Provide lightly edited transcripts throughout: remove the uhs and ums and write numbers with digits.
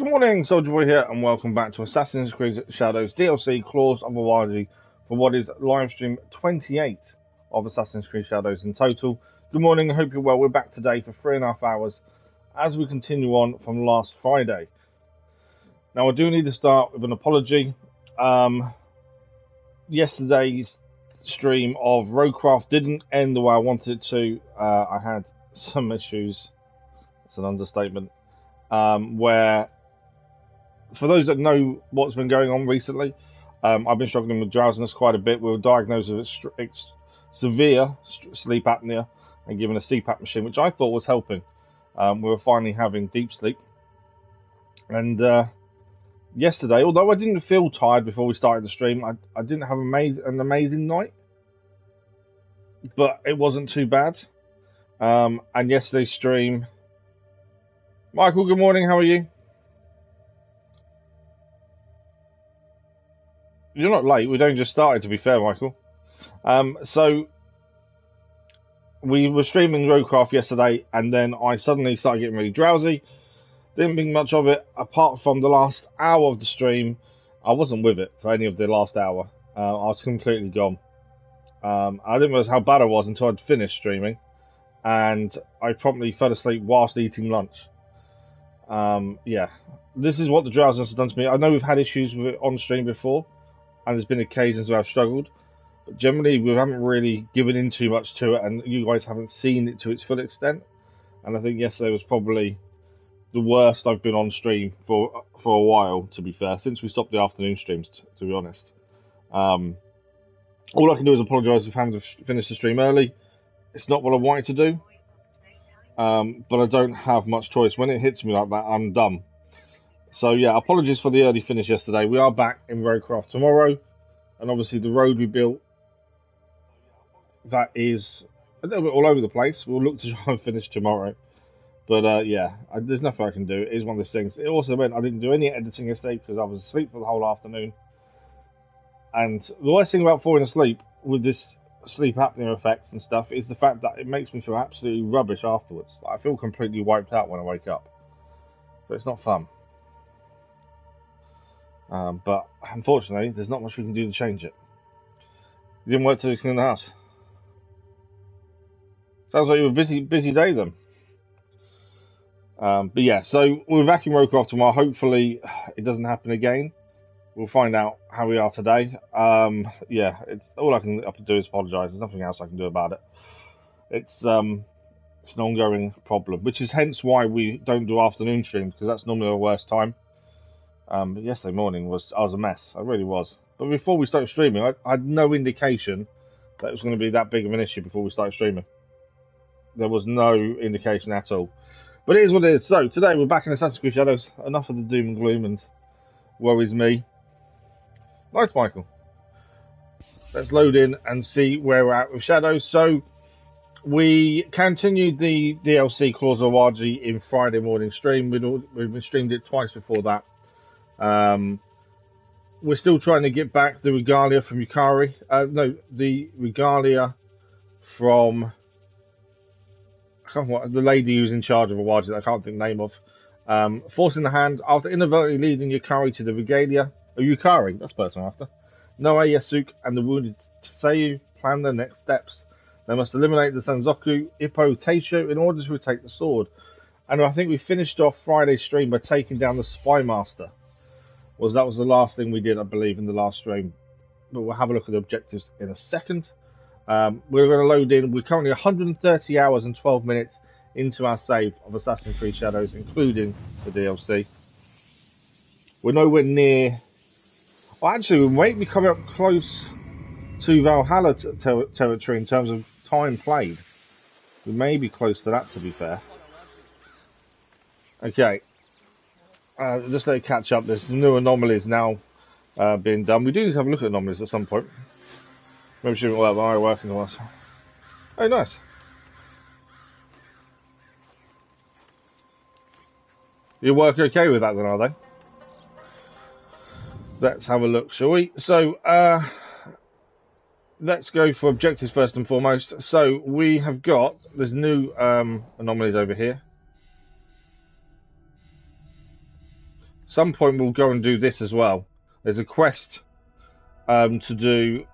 Good morning, Soldier Boy here, and welcome back to Assassin's Creed Shadows DLC Claws of Awaji for what is livestream 28 of Assassin's Creed Shadows in total. Good morning, I hope you're well. We're back today for 3.5 hours as we continue on from last Friday. Now, I do need to start with an apology. Yesterday's stream of Roadcraft didn't end the way I wanted it to. I had some issues, it's an understatement, where, for those that know what's been going on recently, I've been struggling with drowsiness quite a bit. We were diagnosed with severe sleep apnea and given a CPAP machine, which I thought was helping. We were finally having deep sleep. And yesterday, although I didn't feel tired before we started the stream, I didn't have an amazing night. But it wasn't too bad. And yesterday's stream... Michael, good morning, how are you? You're not late, we'd only just started, to be fair, Michael. So, we were streaming Roadcraft yesterday, and then I suddenly started getting really drowsy. Didn't think much of it, apart from the last hour of the stream. I wasn't with it for any of the last hour. I was completely gone. I didn't realize how bad I was until I'd finished streaming, and I promptly fell asleep whilst eating lunch. Yeah, this is what the drowsiness has done to me. I know we've had issues with it on stream before, and there's been occasions where I've struggled, but generally we haven't really given in too much to it, and you guys haven't seen it to its full extent. And I think yesterday was probably the worst I've been on stream for a while, to be fair, since we stopped the afternoon streams, to be honest. All I can do is apologise for having to finish the stream early. It's not what I wanted to do, but I don't have much choice. When it hits me like that, I'm done. So yeah, apologies for the early finish yesterday. We are back in Roadcraft tomorrow, and obviously the road we built, that is a little bit all over the place. We'll look to try and finish tomorrow. But yeah, there's nothing I can do. It is one of those things. It also meant I didn't do any editing yesterday because I was asleep for the whole afternoon. And the worst thing about falling asleep with this sleep apnea effects and stuff is the fact that it makes me feel absolutely rubbish afterwards. I feel completely wiped out when I wake up. So it's not fun. But unfortunately, there's not much we can do to change it. You didn't work till you clean the house. Sounds like you were busy day then. But yeah, so we're back in Roadcraft tomorrow. Hopefully it doesn't happen again. We'll find out how we are today. Yeah, it's all I can do is apologise. There's nothing else I can do about it. It's an ongoing problem, which is hence why we don't do afternoon streams, because that's normally our worst time. But yesterday morning I was a mess. I really was. But before we started streaming, I had no indication that it was going to be that big of an issue before we started streaming. There was no indication at all. But it is what it is. So today we're back in Assassin's Creed Shadows. Enough of the doom and gloom and worries me. Nice, Michael. Let's load in and see where we're at with Shadows. So we continued the DLC Claws of Awaji in Friday morning stream. We've streamed it twice before that. We're still trying to get back the regalia from Yukari. No, the regalia from the lady who's in charge of Awaji that I can't think the name of. Force in the hand, after inadvertently leading Yukari to the regalia. Yukari, that's the person I'm after. Naoe, Yasuke, and the wounded Tseyu plan their next steps. They must eliminate the Sanzoku Ippo Teisho in order to retake the sword. And I think we finished off Friday's stream by taking down the Spy Master. That was the last thing we did, I believe, in the last stream. But we'll have a look at the objectives in a second. We're going to load in. We're currently 130 hours and 12 minutes into our save of Assassin's Creed Shadows, including the DLC. We're nowhere near... Well, actually, we might be coming up close to Valhalla territory in terms of time played. We may be close to that, to be fair. Okay. Just let it catch up. There's new anomalies now being done. We do need to have a look at anomalies at some point. Maybe she won't let working on us. Oh, nice. You work okay with that then, are they? Let's have a look, shall we? So, let's go for objectives first and foremost. So, we have got, there's new anomalies over here. some point we'll go and do this as well. There's a quest to do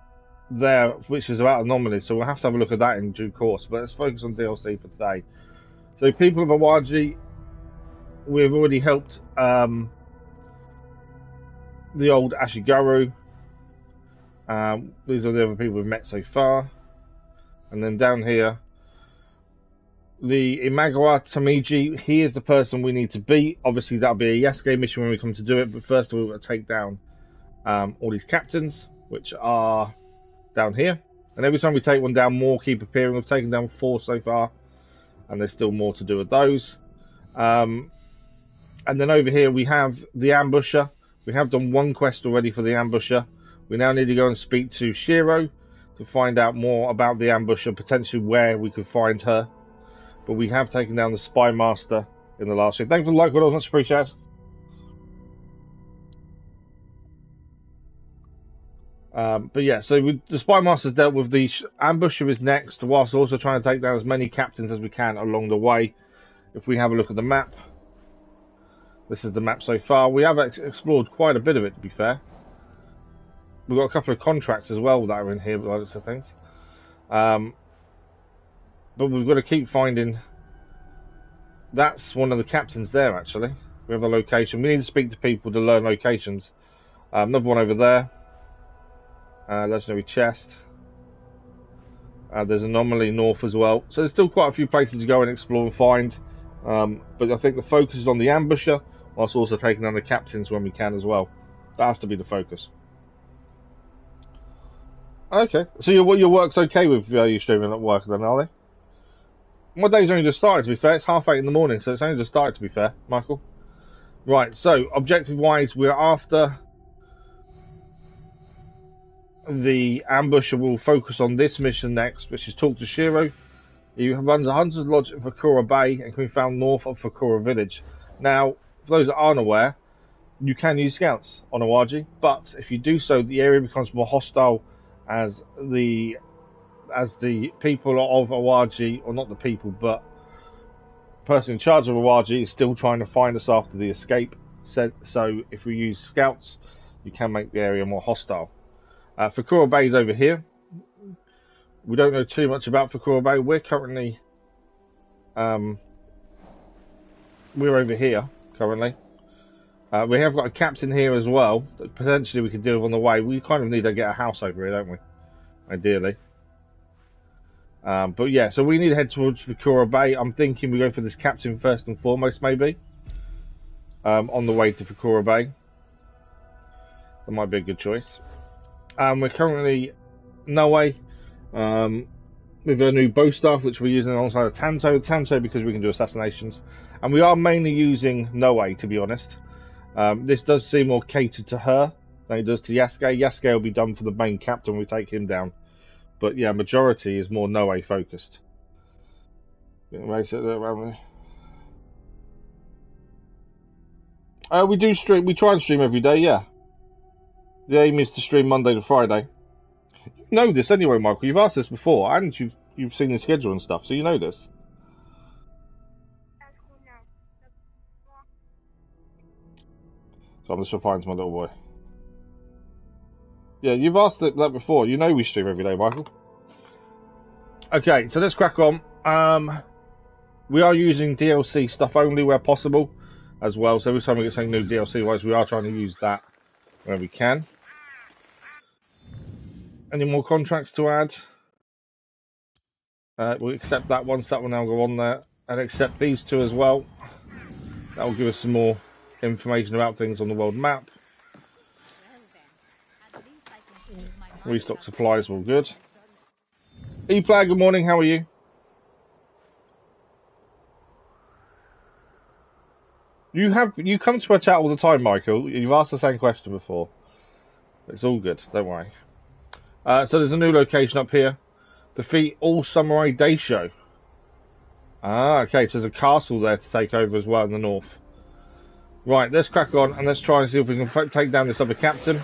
there, which is about anomalies, so we'll have to have a look at that in due course. But let's focus on DLC for today. So, people of Awaji, we've already helped the old Ashigaru. These are the other people we've met so far. And then down here, the Imagawa Tamiji, he is the person we need to beat. Obviously, that'll be a Yasuke mission when we come to do it, but first we've got to take down all these captains, which are down here. And every time we take one down, more keep appearing. We've taken down 4 so far, and there's still more to do with those. And then over here we have the Ambusher. We have done 1 quest already for the Ambusher. We now need to go and speak to Shiro to find out more about the Ambusher, potentially where we could find her. But we have taken down the Spy Master in the last stream. Thanks for the like, what I was much appreciated. But yeah, so the Spy Master's dealt with. The Ambusher is next, whilst also trying to take down as many captains as we can along the way. If we have a look at the map, this is the map so far. We have explored quite a bit of it, to be fair. We've got a couple of contracts as well that are in here, by lots of things. But we've got to keep finding. That's one of the captains there, actually. We have a location. We need to speak to people to learn locations. Another one over there. Legendary chest. There's Anomaly North as well. So there's still quite a few places to go and explore and find. But I think the focus is on the Ambusher, whilst also taking down the captains when we can as well. That has to be the focus. Okay, so your work's okay with you streaming at work then, are they? My day's only just started, to be fair. It's 8:30 in the morning, so it's only just started, to be fair, Michael. Right, so objective-wise, we're after the Ambusher. Will focus on this mission next, which is talk to Shiro. He runs a hunter's lodge in Fakura Bay and can be found north of Fakura Village. Now, for those that aren't aware, you can use scouts on Awaji, but if you do so, the area becomes more hostile as the people of Awaji, or not the people, but the person in charge of Awaji is still trying to find us after the escape. So if we use scouts, you can make the area more hostile. Fakura Bay is over here. We don't know too much about Fakura Bay. We're currently we're over here currently. We have got a captain here as well that potentially we could deal with on the way. We kind of need to get a house over here, don't we? Ideally. But yeah, so we need to head towards Fakura Bay. I'm thinking we go for this captain first and foremost, maybe. On the way to Fakura Bay. That might be a good choice. We're currently Naoe with a new bow staff, which we're using alongside a Tanto. Tanto because we can do assassinations. And we are mainly using Naoe, to be honest. This does seem more catered to her than it does to Yasuke. Yasuke will be done for the main captain when we take him down. But yeah, majority is more Naoe focused. We do stream. We try and stream every day. Yeah. The aim is to stream Monday to Friday. You know this anyway, Michael. You've asked this before, and you've seen the schedule and stuff, so you know this. So I'm just replying to my little boy. Yeah, you've asked that before. You know we stream every day, Michael. Okay, so let's crack on. We are using DLC stuff only where possible as well. So every time we get something new DLC-wise, we are trying to use that where we can. Any more contracts to add? We'll accept that one, so that will now go on there. And accept these two as well. That will give us some more information about things on the world map. Restock supplies, all good. E-Player, good morning, how are you? You come to our chat all the time, Michael. You've asked the same question before. It's all good, don't worry. So there's a new location up here. Defeat all Samurai Daisho. Ah, okay, so there's a castle there to take over as well in the north. Right, let's crack on and let's try and see if we can take down this other captain.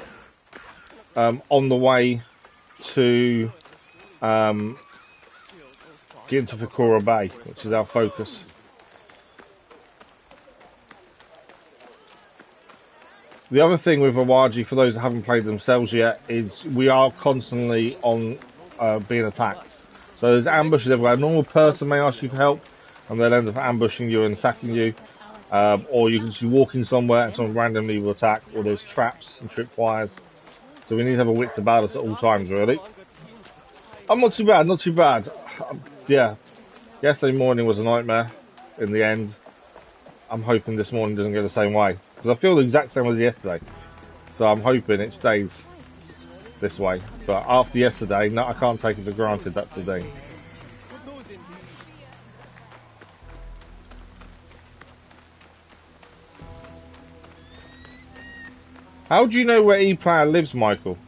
On the way to get into Fakura Bay, which is our focus. The other thing with Awaji, for those that haven't played themselves yet, is we are constantly on being attacked. So there's ambushes everywhere. A normal person may ask you for help, and they'll end up ambushing you and attacking you. Or you can just be walking somewhere and someone randomly will attack, or there's traps and tripwires. So we need to have a wits about us at all times, really. I'm not too bad, not too bad. Yeah, yesterday morning was a nightmare in the end. I'm hoping this morning doesn't go the same way. Because I feel the exact same as yesterday. So I'm hoping it stays this way. But after yesterday, no, I can't take it for granted, that's the thing. How do you know where E-Player lives, Michael?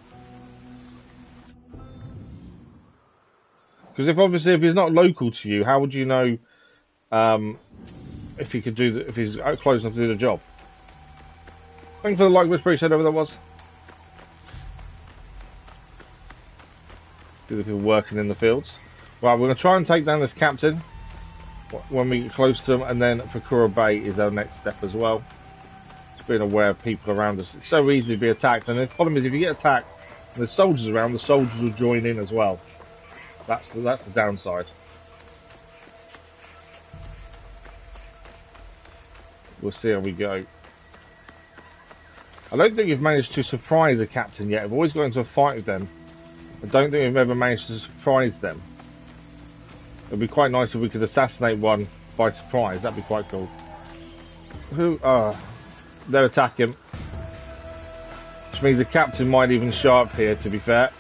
Because if he's not local to you, how would you know if he could do if he's close enough to do the job? Thanks for the like, Whisper said over that was. See the people working in the fields. Right, we're going to try and take down this captain when we get close to him, and then Fakura Bay is our next step as well. Just being aware of people around us. It's so easy to be attacked, and the problem is if you get attacked and there's soldiers around, the soldiers will join in as well. That's the downside. We'll see how we go. I don't think we've managed to surprise a captain yet. I've always got into a fight with them. I don't think we've ever managed to surprise them. It'd be quite nice if we could assassinate one by surprise. That'd be quite cool. Who? They're attacking. Which means the captain might even show up here, to be fair.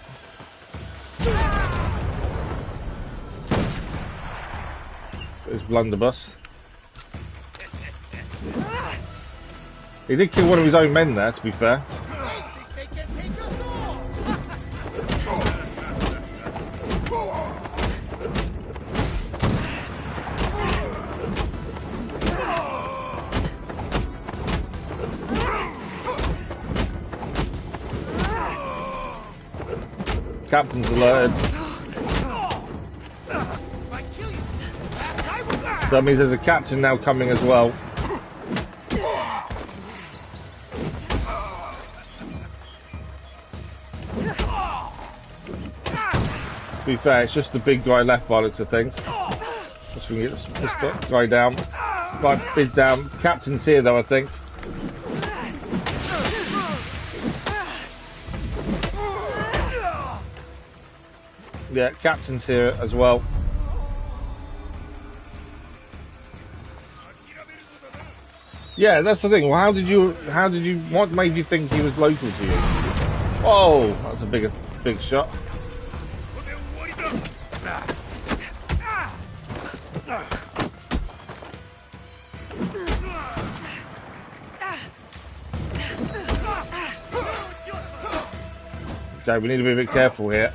There's blunderbuss. He did kill one of his own men there, to be fair. Captain's alerted. So that means there's a captain now coming as well. To be fair, it's just the big guy left by looks of things. Just we can get this guy down. Right, he's down. Captain's here though, I think. Yeah, captain's here as well. Yeah, that's the thing. Well, how did you, what made you think he was local to you? Oh, that's a big shot. Okay, we need to be a bit careful here.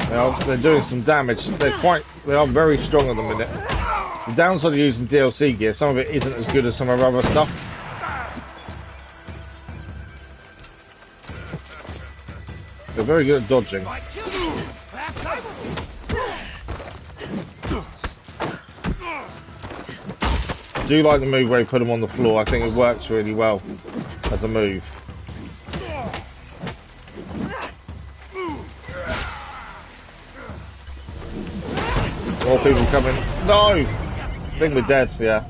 They're doing some damage. They are very strong at the minute. The downside of using DLC gear, some of it isn't as good as some of our other stuff. They're very good at dodging. I do like the move where you put them on the floor. I think it works really well as a move. More people coming. No! I think we're dead, yeah.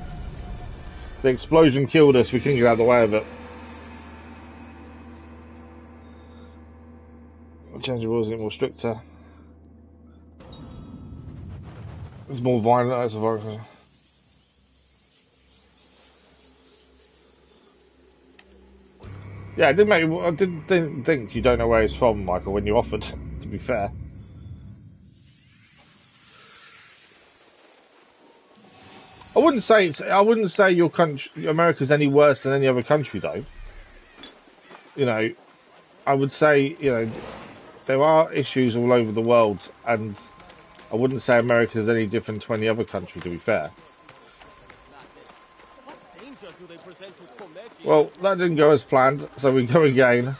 The explosion killed us, we couldn't get out of the way of it. Change the rules, a bit more stricter. It's more violent, that's a virus. Yeah, I didn't think you don't know where he's from, Michael, when you offered, to be fair. I wouldn't say your country, America's any worse than any other country, though. You know, I would say, you know, there are issues all over the world, and I wouldn't say America's any different to any other country, to be fair. Well, that didn't go as planned, so we go again.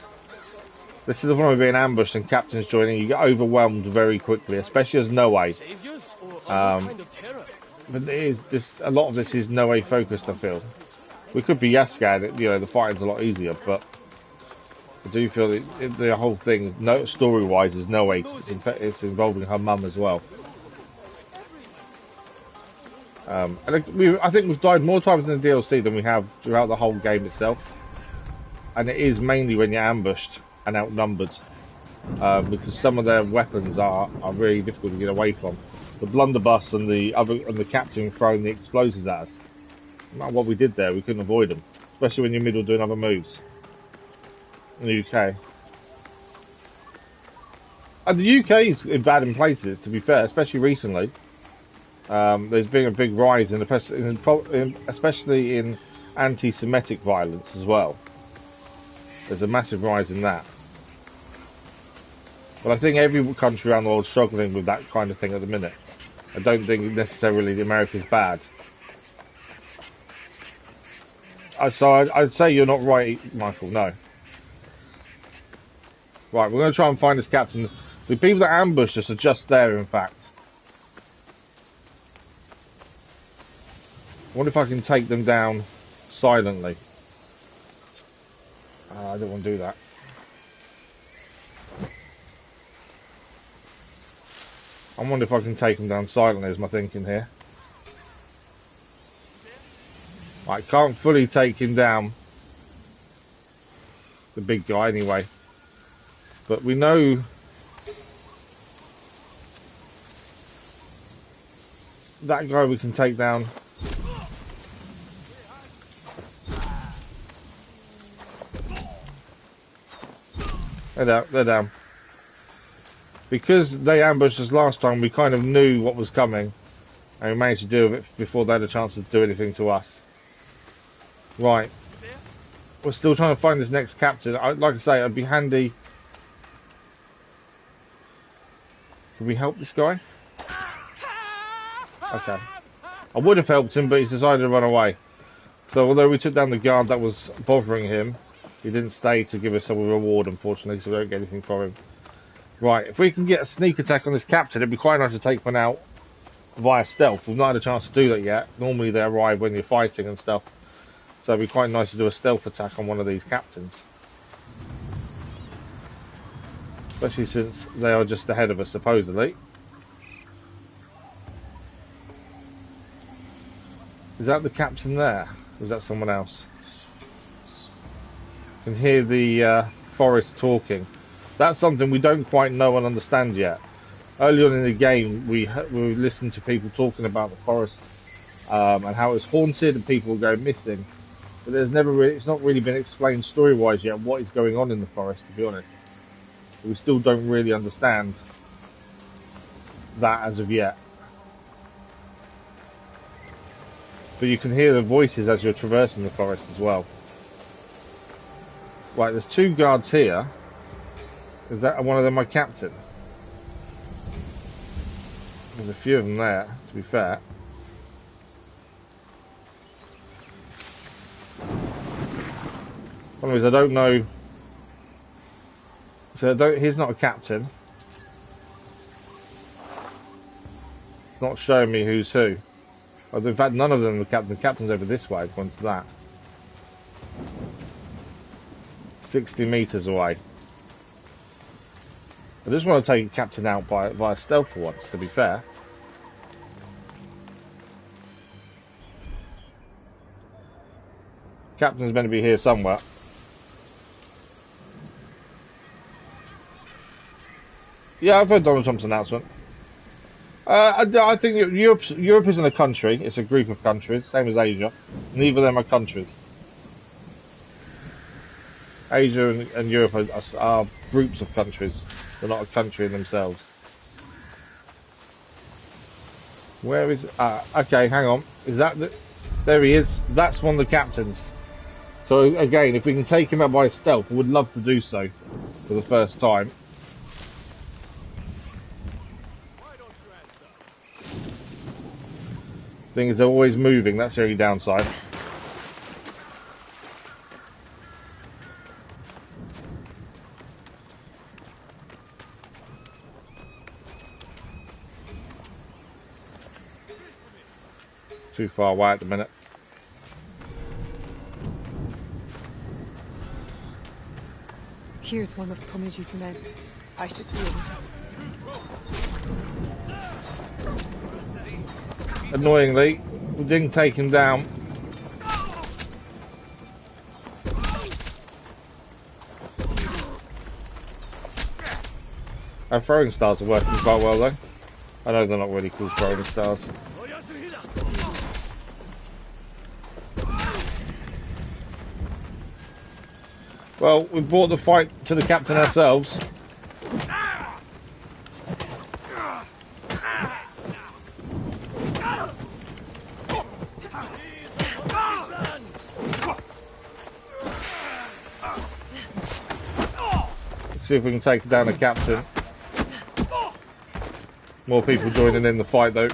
This is the one we're being ambushed and captains joining. You get overwhelmed very quickly, especially as Naoe. But it is a lot of this is Naoe focused, I feel. We could be yes scared. You know, the fighting's a lot easier, but I do feel the whole thing, no story-wise, is Naoe. It's involving her mum as well. And I think we've died more times in the DLC than we have throughout the whole game itself. And it is mainly when you're ambushed and outnumbered, because some of their weapons are really difficult to get away from. The blunderbuss and the captain throwing the explosives at us. No matter what we did there, we couldn't avoid them, especially when you're middle doing other moves. In the UK. And the UK is bad in places, to be fair, especially recently. There's been a big rise especially in anti-Semitic violence as well. There's a massive rise in that. But I think every country around the world is struggling with that kind of thing at the minute. I don't think necessarily America's bad. So I'd say you're not right, Michael, no. Right, we're going to try and find this captain. The people that ambushed us are just there, in fact. I wonder if I can take them down silently. I don't want to do that. I wonder if I can take them down silently, is my thinking here. I can't fully take him down. The big guy, anyway. But we know that guy we can take down. They're down, they're down. Because they ambushed us last time, we kind of knew what was coming. And we managed to deal with it before they had a chance to do anything to us. Right. We're still trying to find this next captain. Like I say, it'd be handy. Can we help this guy? Okay. I would have helped him, but he's decided to run away. So although we took down the guard that was bothering him, he didn't stay to give us a reward, unfortunately, so we don't get anything from him. Right, if we can get a sneak attack on this captain, it'd be quite nice to take one out via stealth. We've not had a chance to do that yet. Normally they arrive when you're fighting and stuff. So it'd be quite nice to do a stealth attack on one of these captains. Especially since they are just ahead of us, supposedly. Is that the captain there? Or is that someone else? You can hear the forest talking. That's something we don't quite know and understand yet. Early on in the game, we listened to people talking about the forest and how it's haunted and people will go missing. But there's never really, it's not really been explained story-wise yet what is going on in the forest, to be honest. We still don't really understand that as of yet. But you can hear the voices as you're traversing the forest as well. Right, there's two guards here. Is that one of them my captain? There's a few of them there, to be fair. Anyways, I don't know. So he's not a captain. It's not showing me who's who. Oh, in fact, none of them are the captain. The captain's over this way, according to that. 60 meters away. I just want to take captain out via stealth for once, to be fair. Captain's meant to be here somewhere. Yeah, I've heard Donald Trump's announcement. I think Europe isn't a country, it's a group of countries, same as Asia. Neither of them are countries. Asia and Europe are groups of countries. They're not a country in themselves. Where is... okay, hang on. Is that the... There he is. That's one of the captains. So again, if we can take him out by stealth, I would love to do so for the first time. Thing is, they're always moving. That's the only downside. Too far away at the minute. Here's one of Tomeji's men. I should be able. Annoyingly, we didn't take him down. Our throwing stars are working quite well though. I know they're not really cool throwing stars. Well, we brought the fight to the captain ourselves. Let's see if we can take down the captain. More people joining in the fight though.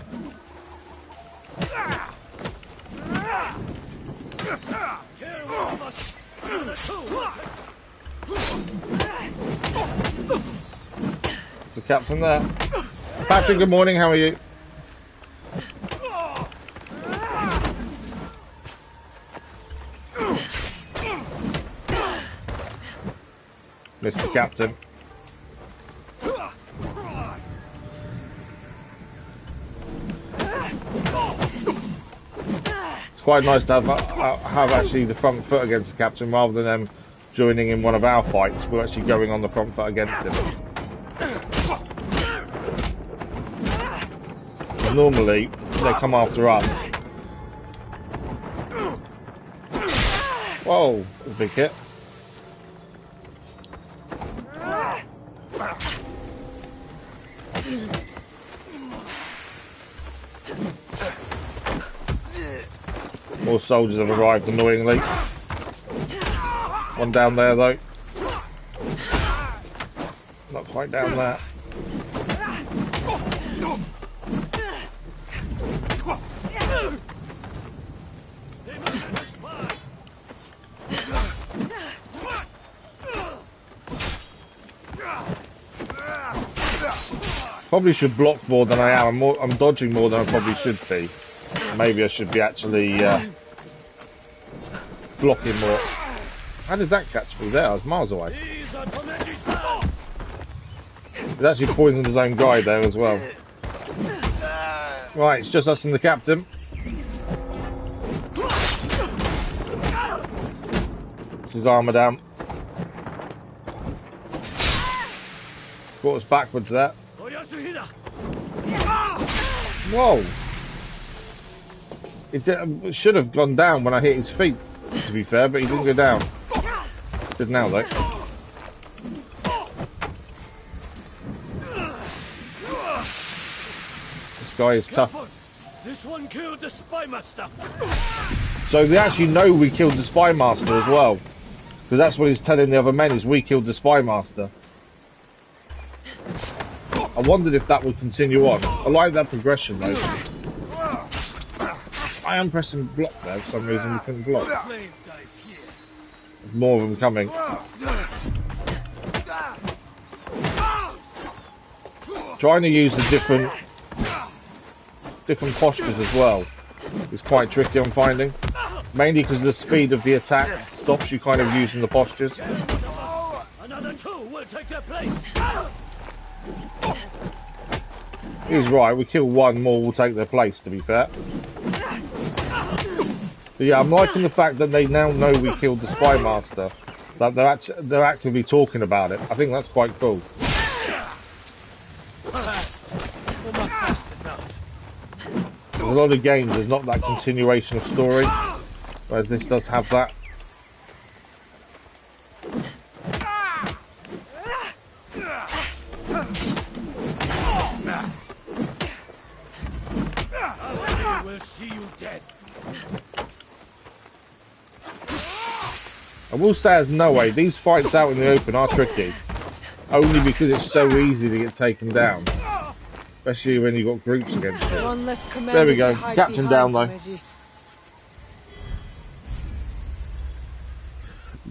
There's the captain there. Patrick, good morning, how are you? Mr. Captain. It's quite nice to have actually the front foot against the captain rather than them joining in one of our fights. We're actually going on the front foot against him. Normally, they come after us. Whoa, a big hit. More soldiers have arrived, annoyingly. One down there, though. Not quite down there. Probably should block more than I am. I'm dodging more than I probably should be. Maybe I should be actually blocking more. How did that catch me there? I was miles away. He's actually poisoned his own guy there as well. Right, it's just us and the captain. Puts his armour down. Brought us backwards there. Whoa! It should have gone down when I hit his feet, to be fair, but he didn't go down. Did now though. This guy is tough. This one killed the spy master. So they actually know we killed the spy master as well, because that's what he's telling the other men, is we killed the spy master. I wondered if that would continue on. I like that progression though. I am pressing block there for some reason. We couldn't block. There's more of them coming. Trying to use the different postures as well is quite tricky, I'm finding. Mainly because the speed of the attack stops you kind of using the postures. Another two will take their place. He's right, we kill one, more will take their place, to be fair. But yeah, I'm liking the fact that they now know we killed the spy master. That they're actively talking about it. I think that's quite cool. There's a lot of games, there's not that continuation of story, whereas this does have that. We'll see you dead. I will say as Naoe, these fights out in the open are tricky. Only because it's so easy to get taken down. Especially when you've got groups against you. There we go, captain down though.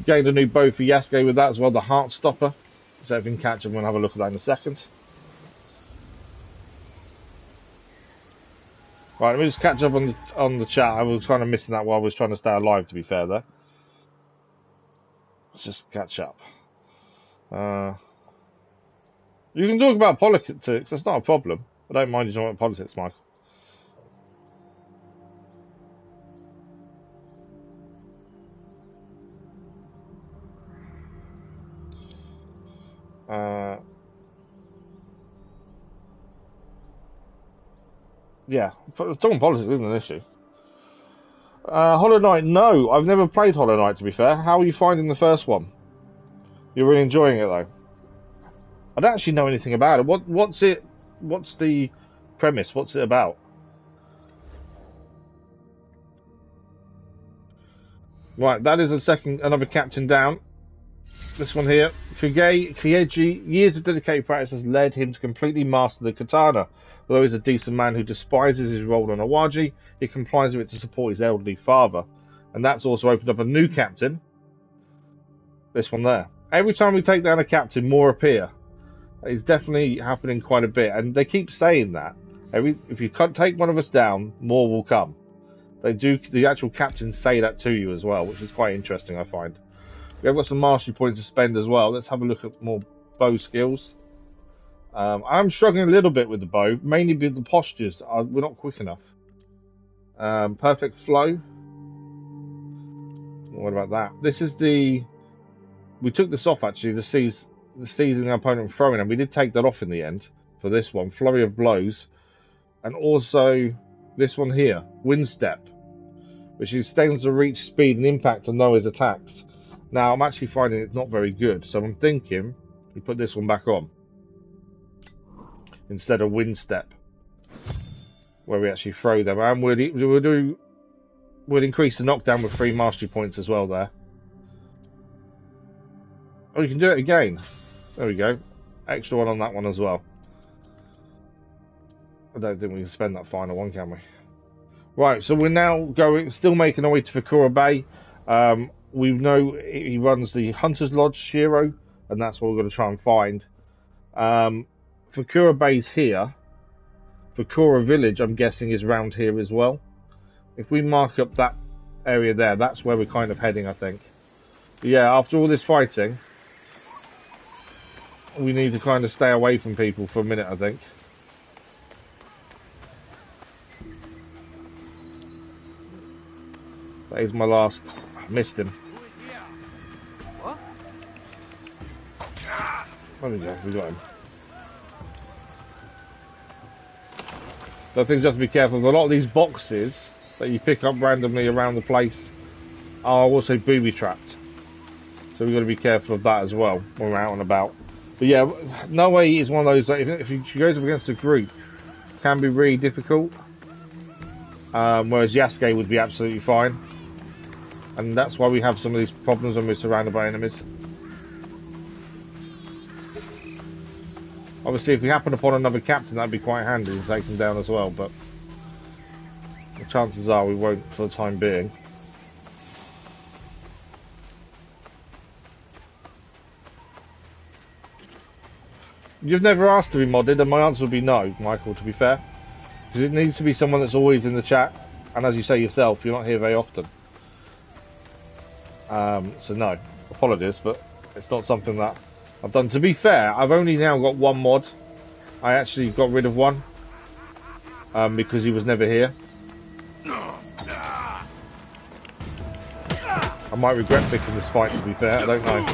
Gained a new bow for Yasuke with that as well, the Heart Stopper. So if we can catch him, we'll have a look at that in a second. Right, let me just catch up on the chat. I was kind of missing that while I was trying to stay alive, to be fair there. Let's just catch up. You can talk about politics, that's not a problem. I don't mind you talking about politics, Michael. Yeah, talking politics isn't an issue. Hollow Knight, no, I've never played Hollow Knight, to be fair. How are you finding the first one? You're really enjoying it, though. I don't actually know anything about it. What's it? What's the premise? What's it about? Right, that is another captain down. This one here, Kyeji, years of dedicated practice has led him to completely master the katana. Although he's a decent man who despises his role on Awaji, he complies with it to support his elderly father. And that's also opened up a new captain. This one there. Every time we take down a captain, more appear. It's definitely happening quite a bit, and they keep saying that. If you take one of us down, more will come. They do. The actual captains say that to you as well, which is quite interesting, I find. We have got some mastery points to spend as well. Let's have a look at more bow skills. I'm struggling a little bit with the bow, mainly with the postures. We're not quick enough. Perfect flow. What about that? This is the... We took this off, actually, the seizing the opponent throwing, and we did take that off in the end for this one. Flurry of blows. And also this one here, Wind Step, which extends the reach, speed, and impact of Naoe's attacks. Now, I'm actually finding it's not very good, so I'm thinking we put this one back on instead of Wind Step, where we actually throw them. And we'll increase the knockdown with 3 mastery points as well there. Oh, you can do it again. There we go. Extra one on that one as well. I don't think we can spend that final one, can we? Right, so we're now still making our way to Fakura Bay. We know he runs the Hunter's Lodge, Shiro, and that's what we're going to try and find. Fakura Bay's here. Fakura Village, I'm guessing, is round here as well. If we mark up that area there, that's where we're kind of heading, I think. But yeah, after all this fighting, we need to kind of stay away from people for a minute, I think. That is my last. I missed him. There we go, we got him. So I think just be careful. A lot of these boxes that you pick up randomly around the place are also booby trapped. So we've got to be careful of that as well when we're out and about. But yeah, Naoe is one of those that if she goes up against a group, can be really difficult. Whereas Yasuke would be absolutely fine. And that's why we have some of these problems when we're surrounded by enemies. Obviously, if we happen upon another captain, that'd be quite handy to take them down as well, but the chances are we won't for the time being. You've never asked to be modded, and my answer would be no, Michael, to be fair. Because it needs to be someone that's always in the chat, and as you say yourself, you're not here very often. So no, apologies, but it's not something that I've done. To be fair, I've only now got one mod. I actually got rid of one because he was never here. I might regret picking this fight, to be fair, I don't know.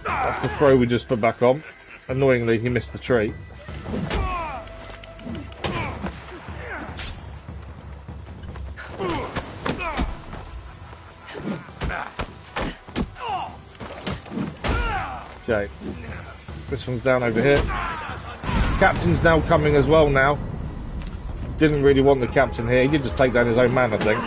That's the throw we just put back on. Annoyingly, he missed the tree. Okay, this one's down over here. Captain's now coming as well now. Didn't really want the captain here. He did just take down his own man, I think.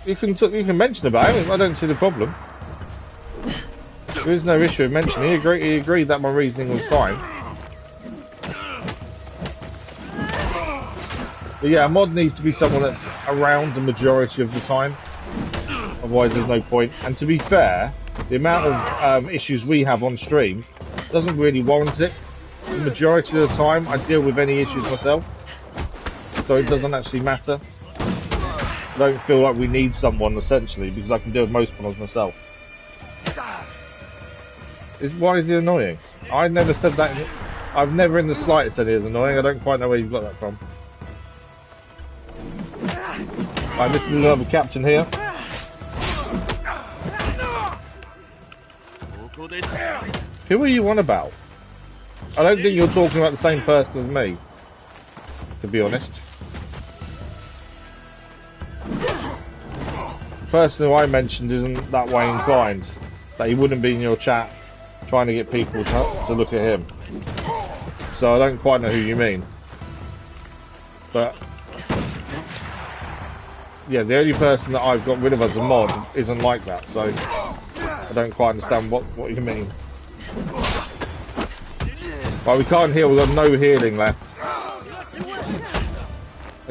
You can mention about him. I don't see the problem. There is no issue of mentioning. He agreed that my reasoning was fine. But yeah, a mod needs to be someone that's around the majority of the time. Otherwise, there's no point. And to be fair, the amount of issues we have on stream doesn't really warrant it. The majority of the time, I deal with any issues myself, so it doesn't actually matter. I don't feel like we need someone, essentially, because I can deal with most problems myself. Why is he annoying? I never said that. I've never in the slightest said he is annoying. I don't quite know where you've got that from. Right, this is another captain here. Who are you on about? I don't think you're talking about the same person as me, to be honest. The person who I mentioned isn't that way inclined, that he wouldn't be in your chat trying to get people to look at him. So I don't quite know who you mean. But yeah, the only person that I've got rid of as a mod isn't like that, so I don't quite understand what you mean. Right, we can't heal, we've got no healing left.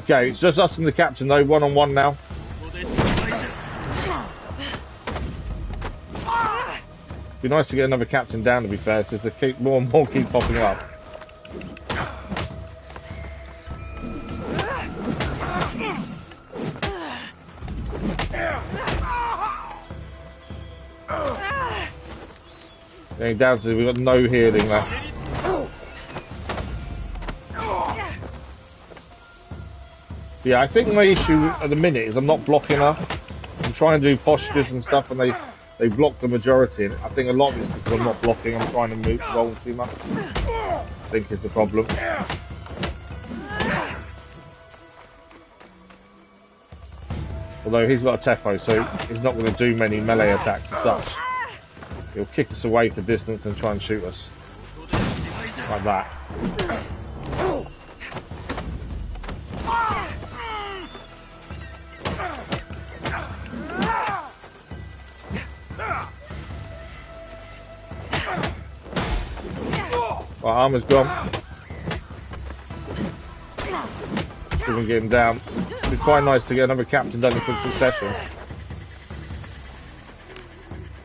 Okay, it's just us and the captain though, one-on-one now. Be nice to get another captain down, to be fair, since they more and more keep popping up. Getting down to, we've got no healing left. Yeah, I think my issue at the minute is I'm not blocking enough. I'm trying to do postures and stuff, and they block the majority. And I think a lot of it's because I'm not blocking. I'm trying to roll too much. I think is the problem. Although he's got a Teppo, so he's not going to do many melee attacks as such. He'll kick us away for distance and try and shoot us. Like that. Right, armor's gone. We can get him down. It'd be quite nice to get another captain done in quick succession.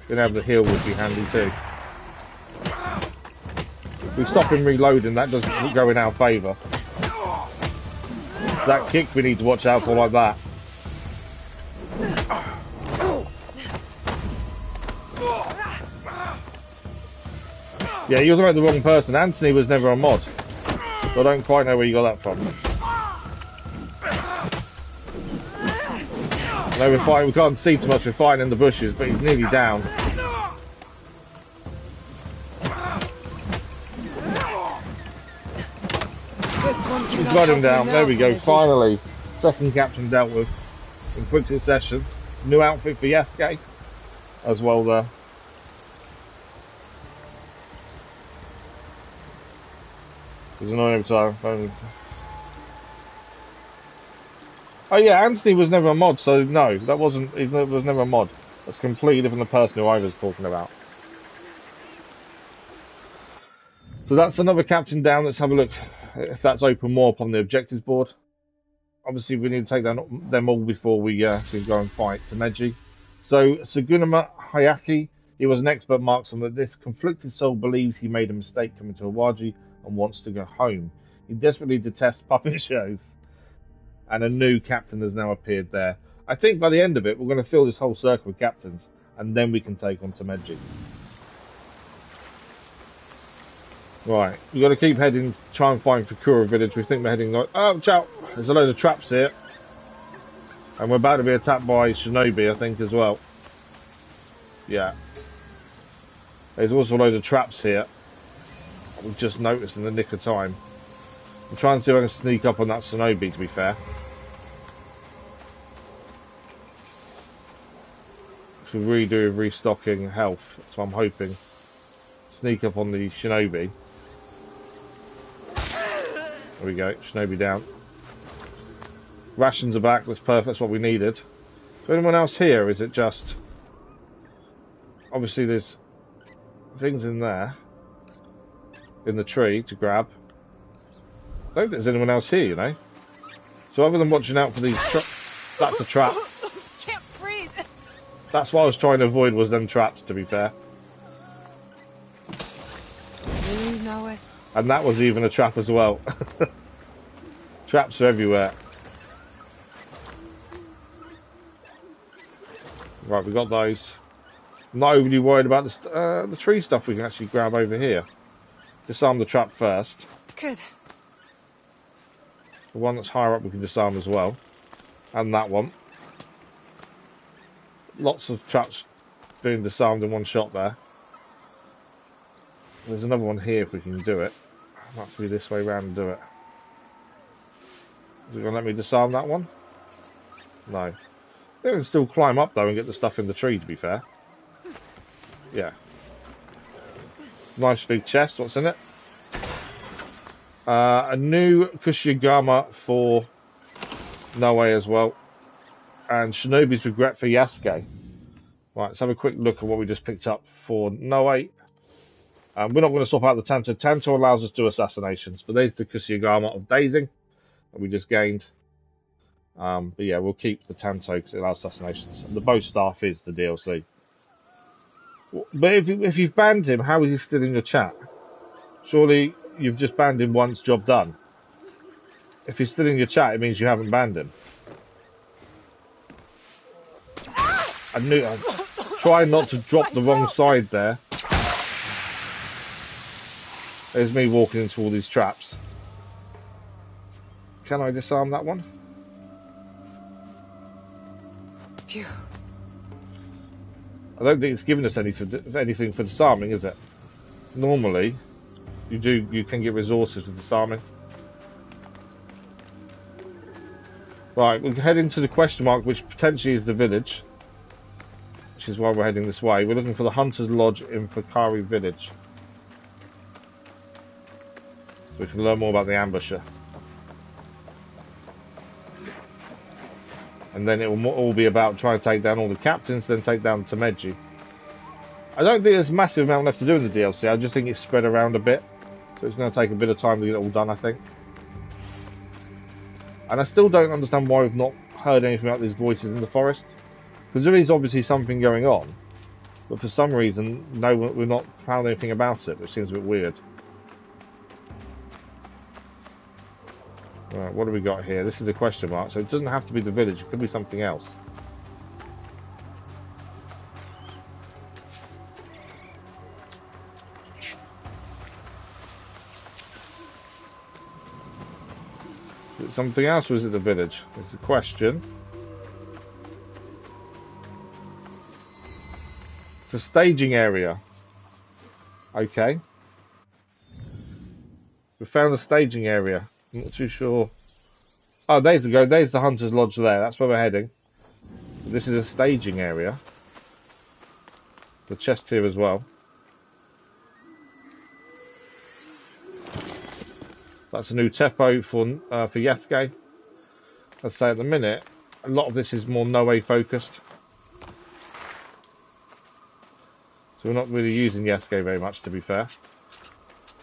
Being able to heal would be handy too. If we stop him reloading, that doesn't go in our favour. That kick we need to watch out for like that. Yeah, you're talking about the wrong person. Anthony was never a mod. So I don't quite know where you got that from. No, we're fighting, we can't see too much, we're fighting in the bushes, but he's nearly down. We've got him down, there we go, finally. Second captain dealt with in quick succession. New outfit for Yasuke as well there. There's an every time. Oh yeah, Anthony was never a mod, so no, that wasn't. He was never a mod. That's completely different than the person who I was talking about. So that's another captain down. Let's have a look if that's open more up on the objectives board. Obviously, we need to take them all before we go and fight Tameji. So Sugunuma Hayaki, he was an expert marksman, but this conflicted soul believes he made a mistake coming to Awaji and wants to go home. He desperately detests puppet shows. And a new captain has now appeared there. I think by the end of it, we're going to fill this whole circle with captains, and then we can take on Tameji. Right, we've got to keep heading, try and find Fakura village. We think we're heading like, oh, ciao! There's a load of traps here. And we're about to be attacked by Shinobi, I think, as well. Yeah. There's also a load of traps here. We've just noticed in the nick of time. I'm trying to see if I can sneak up on that Shinobi, to be fair. Should really do restocking health, so I'm hoping. Sneak up on the Shinobi. There we go, Shinobi down. Rations are back, that's perfect, that's what we needed. Is there anyone else here? Is it just... Obviously there's things in there. In the tree to grab. I don't think there's anyone else here, you know. So other than watching out for these traps... That's a trap. Can't breathe. That's what I was trying to avoid, was them traps, to be fair. Really, Naoe? And that was even a trap as well. Traps are everywhere. Right, we got those. Not overly worried about the tree stuff we can actually grab over here. Disarm the trap first. Good. The one that's higher up we can disarm as well. And that one. Lots of traps being disarmed in one shot there. There's another one here if we can do it. I'll have to be this way around and do it. Is it going to let me disarm that one? No. They can still climb up though and get the stuff in the tree, to be fair. Yeah. Nice big chest. What's in it? A new Kushigama for Naoe as well. And Shinobi's Regret for Yasuke. Right, let's have a quick look at what we just picked up for Naoe. We're not going to swap out the Tanto. Tanto allows us to do assassinations. But there's the Kushigama of dazing that we just gained. But yeah, we'll keep the Tanto because it allows assassinations. And the bow staff is the DLC. But if you've banned him, how is he still in your chat? Surely you've just banned him once, job done. If he's still in your chat, it means you haven't banned him. I try not to drop the wrong side there. There's me walking into all these traps. Can I disarm that one? Phew. I don't think it's given us anything for disarming, is it? Normally, you can get resources for disarming. Right, we're heading to the question mark, which potentially is the village. Which is why we're heading this way. We're looking for the Hunter's Lodge in Fakari village. So we can learn more about the ambusher. And then it will all be about trying to take down all the captains, then take down Tameji. I don't think there's a massive amount left to do in the DLC. I just think it's spread around a bit. So it's going to take a bit of time to get it all done, I think. And I still don't understand why we've not heard anything about these voices in the forest. Because there is obviously something going on. But for some reason, no, we've not found anything about it, which seems a bit weird. Right, what do we got here? This is a question mark, so it doesn't have to be the village. It could be something else. Is it something else, or is it the village? It's a question. It's a staging area. Okay. We found the staging area. I'm not too sure. Oh, there's the Hunter's Lodge there. That's where we're heading. This is a staging area. The chest here as well. That's a new Teppo for Yasuke. I'd say at the minute, a lot of this is more Naoe focused. So we're not really using Yasuke very much, to be fair.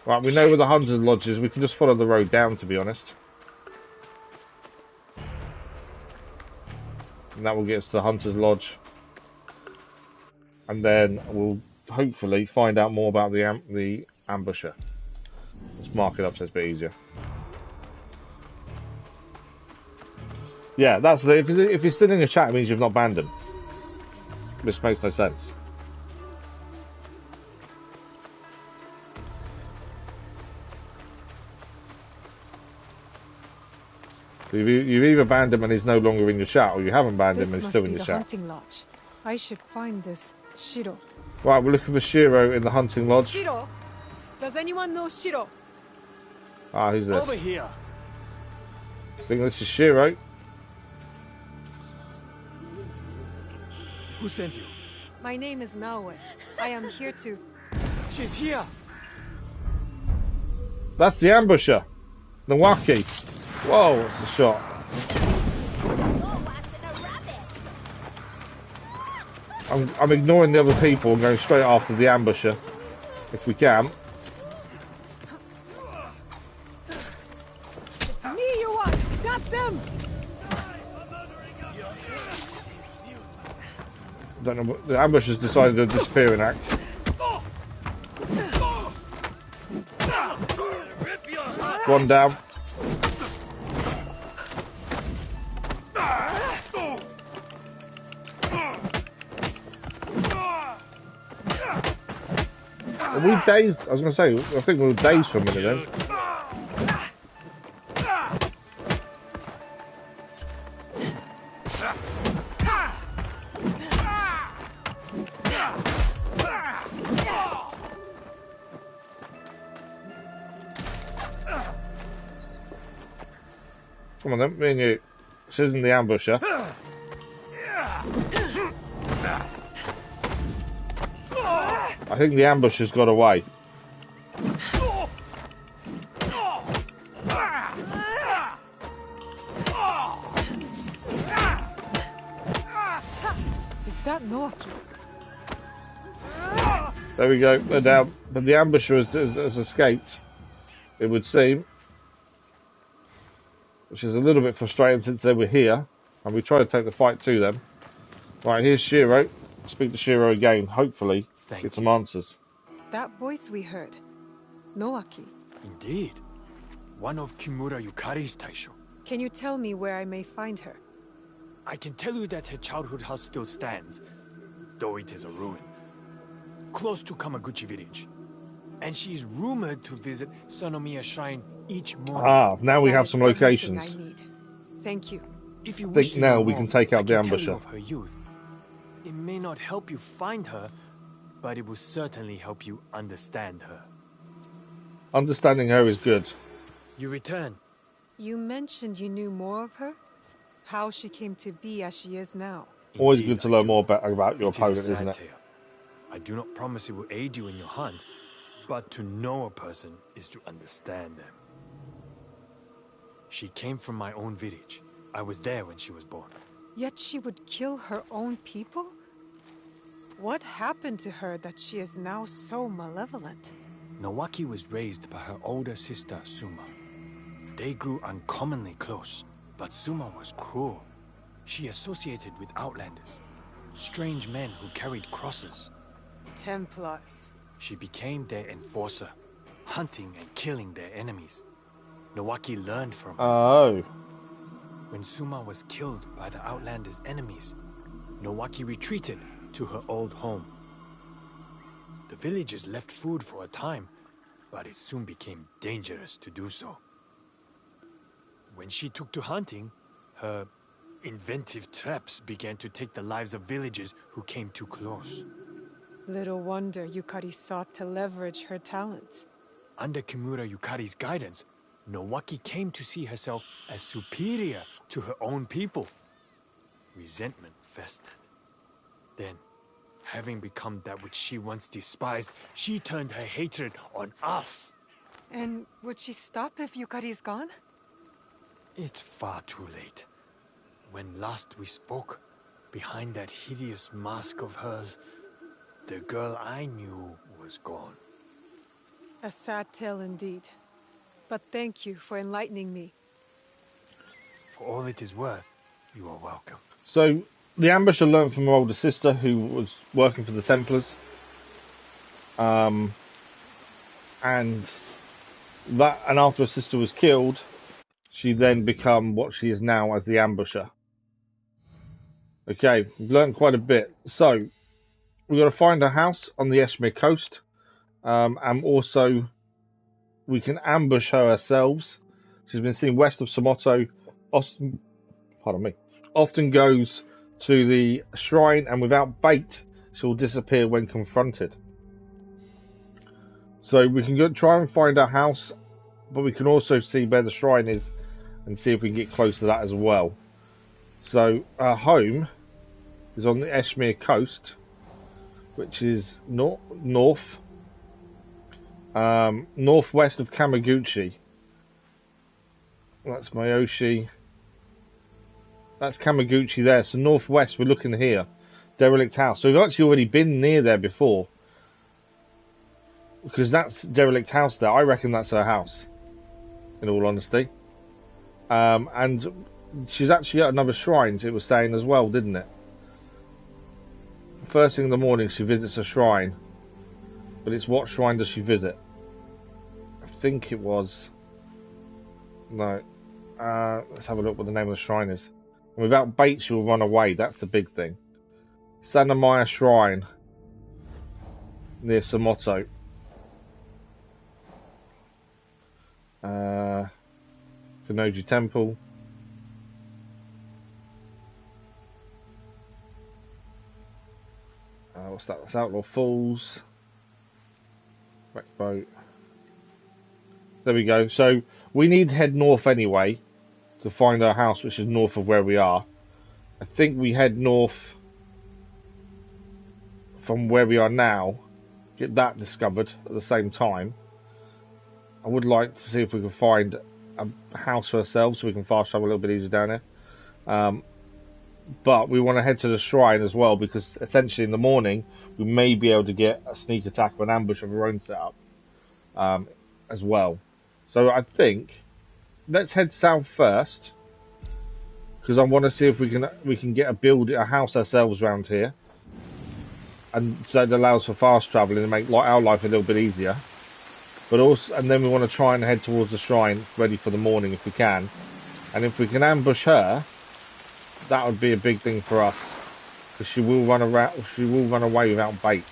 Right, we know where the Hunter's Lodge is. We can just follow the road down, to be honest. And that will get us to the Hunter's Lodge. And then we'll hopefully find out more about the ambusher. Let's mark it up so it's a bit easier. Yeah, that's the. If he's still in your chat, it means you've not banned him. Which makes no sense. So you've either banned him and he's no longer in your chat, or you haven't banned him and he's still in your chat. Hunting lodge. I should find this Shiro. Right, we're looking for Shiro in the hunting lodge. Shiro? Does anyone know Shiro? Ah, who's this? Over here. I think this is Shiro. Who sent you? My name is Naoe. I am here to... She's here. That's the ambusher. Nawaki. Whoa, what's the shot? I'm ignoring the other people and going straight after the ambusher. If we can. It's me you want, not them! Don't know. The ambush has decided to disappear in act. One down. Are we dazed? I was going to say, I think we were dazed for a minute then. Come on then, me and you. This isn't the ambusher. I think the ambusher's got away. Is that Naoe? There we go, they're down. But the ambusher has escaped, it would seem. Which is a little bit frustrating since they were here. And we tried to take the fight to them. Right, here's Shiro. Speak to Shiro again, hopefully. Get some answers. That voice we heard. Naoe. Indeed. One of Kimura Yukari's Taisho. Can you tell me where I may find her? I can tell you that her childhood house still stands, though it is a ruin. Close to Kamaguchi village. And she is rumored to visit Sanomiya Shrine each morning. Ah, now we That have is some everything locations. I need. Thank you. If you I wish think to now know we more, can take out I the can tell you ambusher. of her youth. It may not help you find her, but it will certainly help you understand her. Understanding her is good. You return. You mentioned you knew more of her? How she came to be as she is now. Always Indeed, good to I learn do. more about your It opponent, is a isn't sad it? tale. I do not promise it will aid you in your hunt, but to know a person is to understand them. She came from my own village. I was there when she was born. Yet she would kill her own people? What happened to her that she is now so malevolent? Nawaki was raised by her older sister, Suma. They grew uncommonly close, but Suma was cruel. She associated with outlanders, strange men who carried crosses. Templars. She became their enforcer, hunting and killing their enemies. Nawaki learned from her. Oh. When Suma was killed by the outlanders' enemies, Nawaki retreated to her old home. The villagers left food for a time, but it soon became dangerous to do so. When she took to hunting, her inventive traps began to take the lives of villagers who came too close. Little wonder Yukari sought to leverage her talents. Under Kimura Yukari's guidance, Nawaki came to see herself as superior to her own people. Resentment festered. Then, having become that which she once despised, she turned her hatred on us. And would she stop if Yukari's gone? It's far too late. When last we spoke, behind that hideous mask of hers, the girl I knew was gone. A sad tale indeed. But thank you for enlightening me. For all it is worth, you are welcome. So, the ambusher learned from her older sister, who was working for the Templars. And after her sister was killed, she then become what she is now as the ambusher. Okay, we've learned quite a bit. So, we've got to find her house on the Eshmir coast. And also, we can ambush her ourselves. She's been seen west of Somoto. Often goes to the shrine, and without bait, she'll disappear when confronted. So we can try and find her house, but we can also see where the shrine is and see if we can get close to that as well. So our home is on the Eshmir coast, which is northwest of Kamaguchi. That's Mayoshi. That's Kamaguchi there. So northwest, we're looking here. Derelict house. So we've actually already been near there before. Because that's Derelict house there. I reckon that's her house. In all honesty. And she's actually at another shrine, it was saying as well, didn't it? first thing in the morning she visits a shrine. But it's what shrine does she visit? I think it was... No. Let's have a look what the name of the shrine is. And without bait she'll run away, that's the big thing. Sanamaya Shrine. Near Samoto. Kanoji Temple. What's that? That's Outlaw Falls. Wreck boat. There we go. So we need to head north anyway to find our house, which is north of where we are. I think we head north from where we are now, get that discovered at the same time. I would like to see if we can find a house for ourselves so we can fast travel a little bit easier down here. But we want to head to the shrine as well, because essentially in the morning we may be able to get a sneak attack or an ambush of our own setup as well. So I think let's head south first, because I want to see if we can get a house ourselves around here, and so it allows for fast traveling and make our life a little bit easier. But also, and then we want to try and head towards the shrine, ready for the morning if we can. And if we can ambush her, that would be a big thing for us, because she will run away without bait.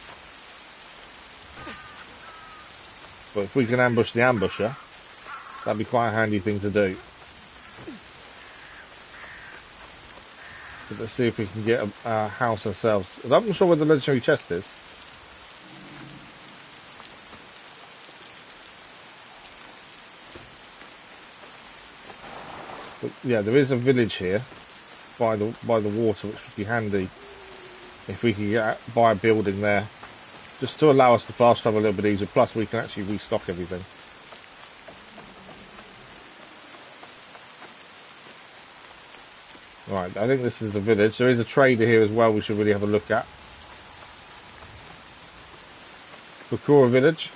But if we can ambush the ambusher, that'd be quite a handy thing to do. But let's see if we can get a house ourselves. I'm not sure where the legendary chest is. But yeah, there is a village here by the water, which would be handy if we could buy a building there, just to allow us to fast travel a little bit easier. Plus, we can actually restock everything. Right, I think this is the village. There is a trader here as well we should really have a look at. Bakura village.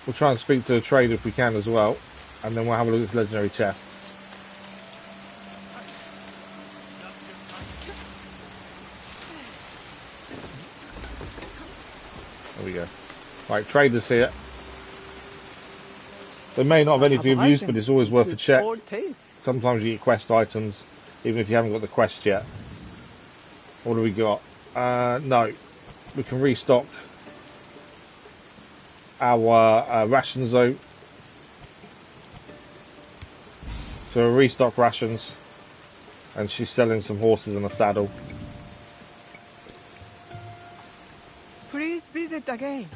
We'll try and speak to a trader if we can as well, and then we'll have a look at this legendary chest. There we go. Right, traders here. They may not have anything of use, but it's always worth a check. Sometimes you get quest items, even if you haven't got the quest yet. What do we got? No. We can restock our rations though. So we'll restock rations. And she's selling some horses and a saddle. Please visit again.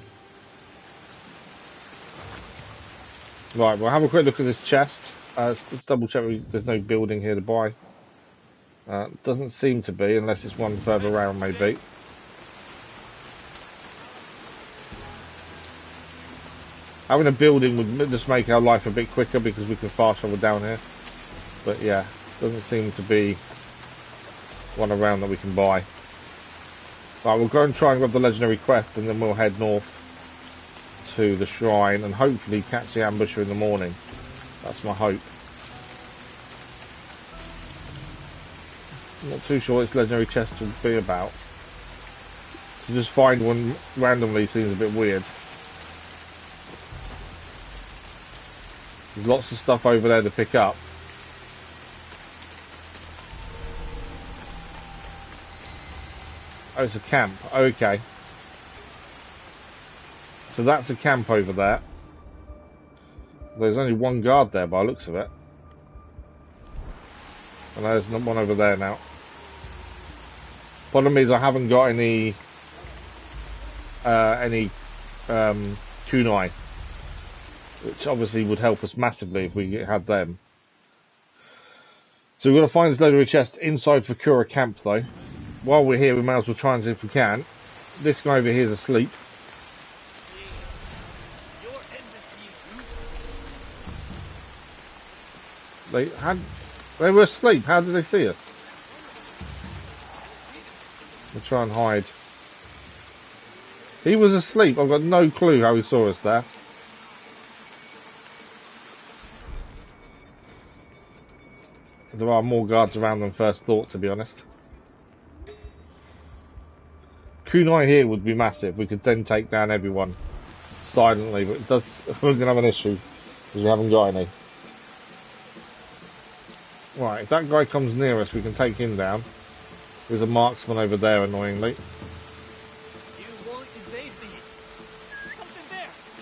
Right, we'll have a quick look at this chest. Let's double check there's no building here to buy. Doesn't seem to be, unless it's one further around maybe. Having a building would just make our life a bit quicker, because we can fast travel down here. But yeah, doesn't seem to be one around that we can buy. Right, we'll go and try and grab the legendary quest, and then we'll head north to the shrine and hopefully catch the ambusher in the morning. That's my hope. I'm not too sure what this legendary chest will be about. To just find one randomly seems a bit weird. There's lots of stuff over there to pick up. Oh, it's a camp. Okay. So that's a camp over there. There's only one guard there by the looks of it. And there's one over there now. Problem is I haven't got any kunai, which obviously would help us massively if we had them. So we've got to find this legendary chest inside Fakura camp though. While we're here, we may as well try and see if we can. This guy over here is asleep. They were asleep. How did they see us? We'll try and hide. He was asleep. I've got no clue how he saw us there. There are more guards around than first thought, to be honest. kunai here would be massive. We could then take down everyone silently, but it does. We're gonna have an issue because we haven't got any. Right, if that guy comes near us, we can take him down. There's a marksman over there, annoyingly.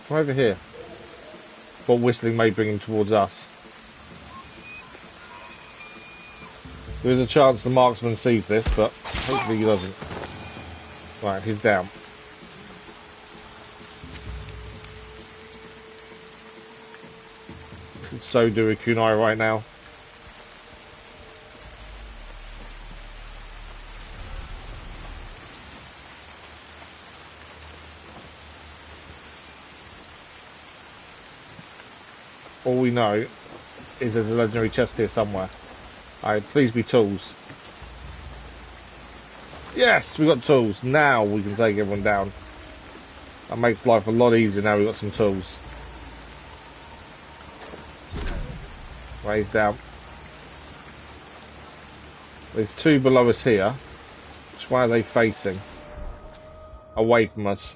Come over here. But whistling may bring him towards us. There is a chance the marksman sees this, but hopefully he doesn't. Right, he's down. Could so do a kunai right now. All we know is there's a legendary chest here somewhere. Alright, please be tools. Yes, we got tools. Now we can take everyone down. That makes life a lot easier now we've got some tools. Right, he's down. There's two below us here. Which way are they facing? Away from us.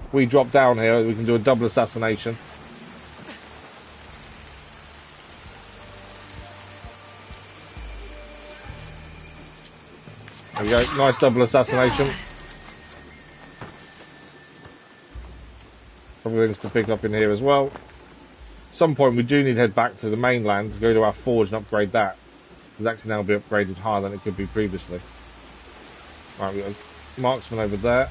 If we drop down here, we can do a double assassination. There we go, nice double assassination. Probably things to pick up in here as well. At some point we do need to head back to the mainland to go to our forge and upgrade that. Because that can now be upgraded higher than it could be previously. Right, we got a marksman over there.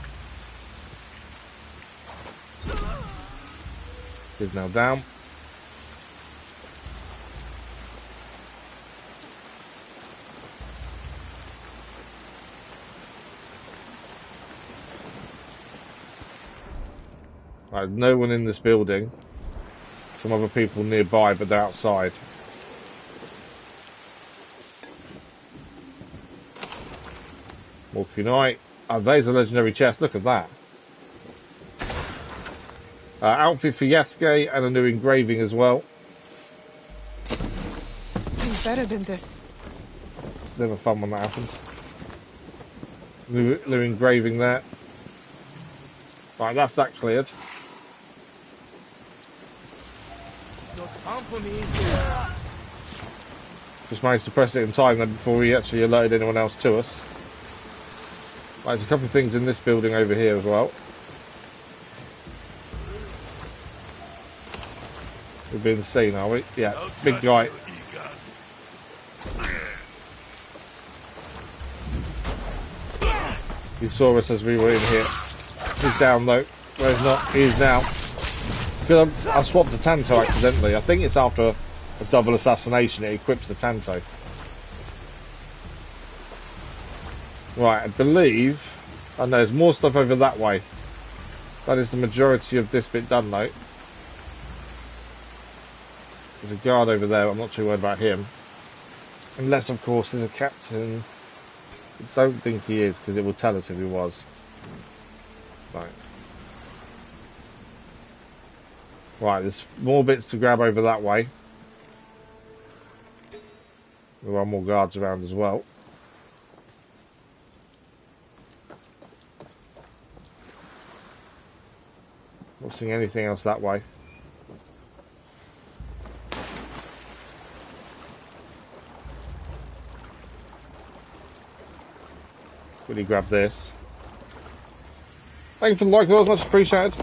He's now down. Right, no one in this building. Some other people nearby, but they're outside. More kunai. Oh, there's a legendary chest. Look at that. Outfit for Yasuke and a new engraving as well. It's better than this. It's never fun when that happens. New engraving there. Right, that's that cleared. For me. Just managed to press it in time then before we actually alerted anyone else to us. Right, there's a couple of things in this building over here as well. We've been seen, are we? Yeah, big guy. He saw us as we were in here. He's down though. Well, he's not. He is now. I swapped the Tanto accidentally. I think it's after a double assassination it equips the Tanto. Right, I believe... Oh no, there's more stuff over that way. That is the majority of this bit done though. There's a guard over there, I'm not too worried about him. Unless of course there's a captain. I don't think he is, because it will tell us if he was. Right. Right, there's more bits to grab over that way. There are more guards around as well. Not seeing anything else that way. Really grab this. Thank you for the like, that was much appreciated.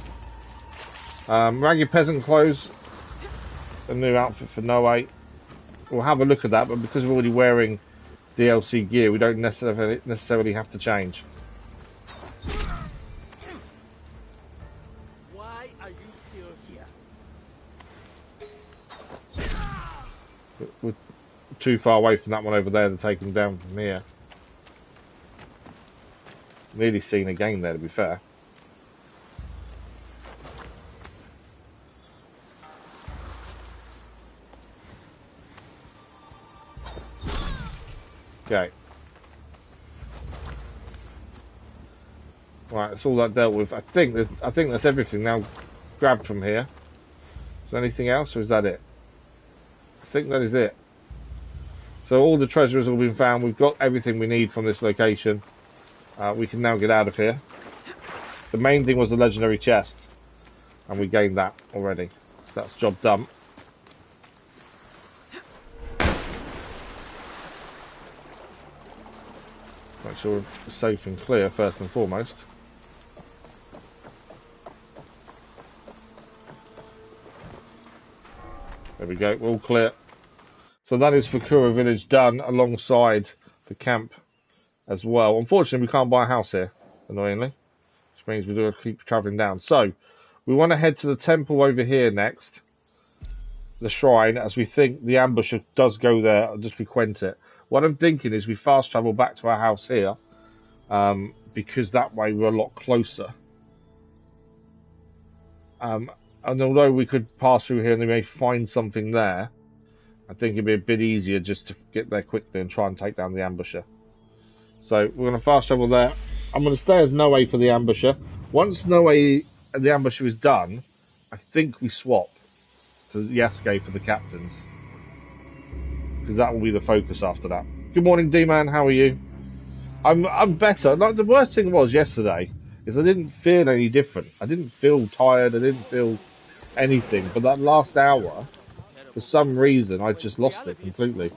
Ragged peasant clothes, a new outfit for Naoe. We'll have a look at that, but because we're already wearing DLC gear, we don't necessarily have to change. Why are you still here? We're too far away from that one over there to take him down from here. Nearly seen a game there, to be fair. Okay. Right, that's all that dealt with. I think that's everything now grabbed from here. Is there anything else, or is that it? I think that is it. So all the treasure has all been found. We've got everything we need from this location. We can now get out of here. The main thing was the legendary chest, and we gained that already. That's job done. Make sure we're safe and clear first and foremost. There we go, we're all clear. So that is Fakura village done alongside the camp as well. Unfortunately, we can't buy a house here, annoyingly, which means we do have to keep travelling down. So we want to head to the temple over here next, the shrine, as we think the ambusher does go there and just frequent it. What I'm thinking is we fast travel back to our house here, because that way we're a lot closer. And although we could pass through here and they may find something there, I think it'd be a bit easier just to get there quickly and try and take down the ambusher. So we're going to fast travel there. I'm going to stay as Naoe for the ambusher. Once Naoe and the ambusher is done, I think we swap to Yasuke for the captains, because that will be the focus after that. Good morning, D-Man. How are you? I'm better. Like, the worst thing was yesterday is I didn't feel any different. I didn't feel tired. I didn't feel anything. But that last hour, for some reason, I just lost it completely.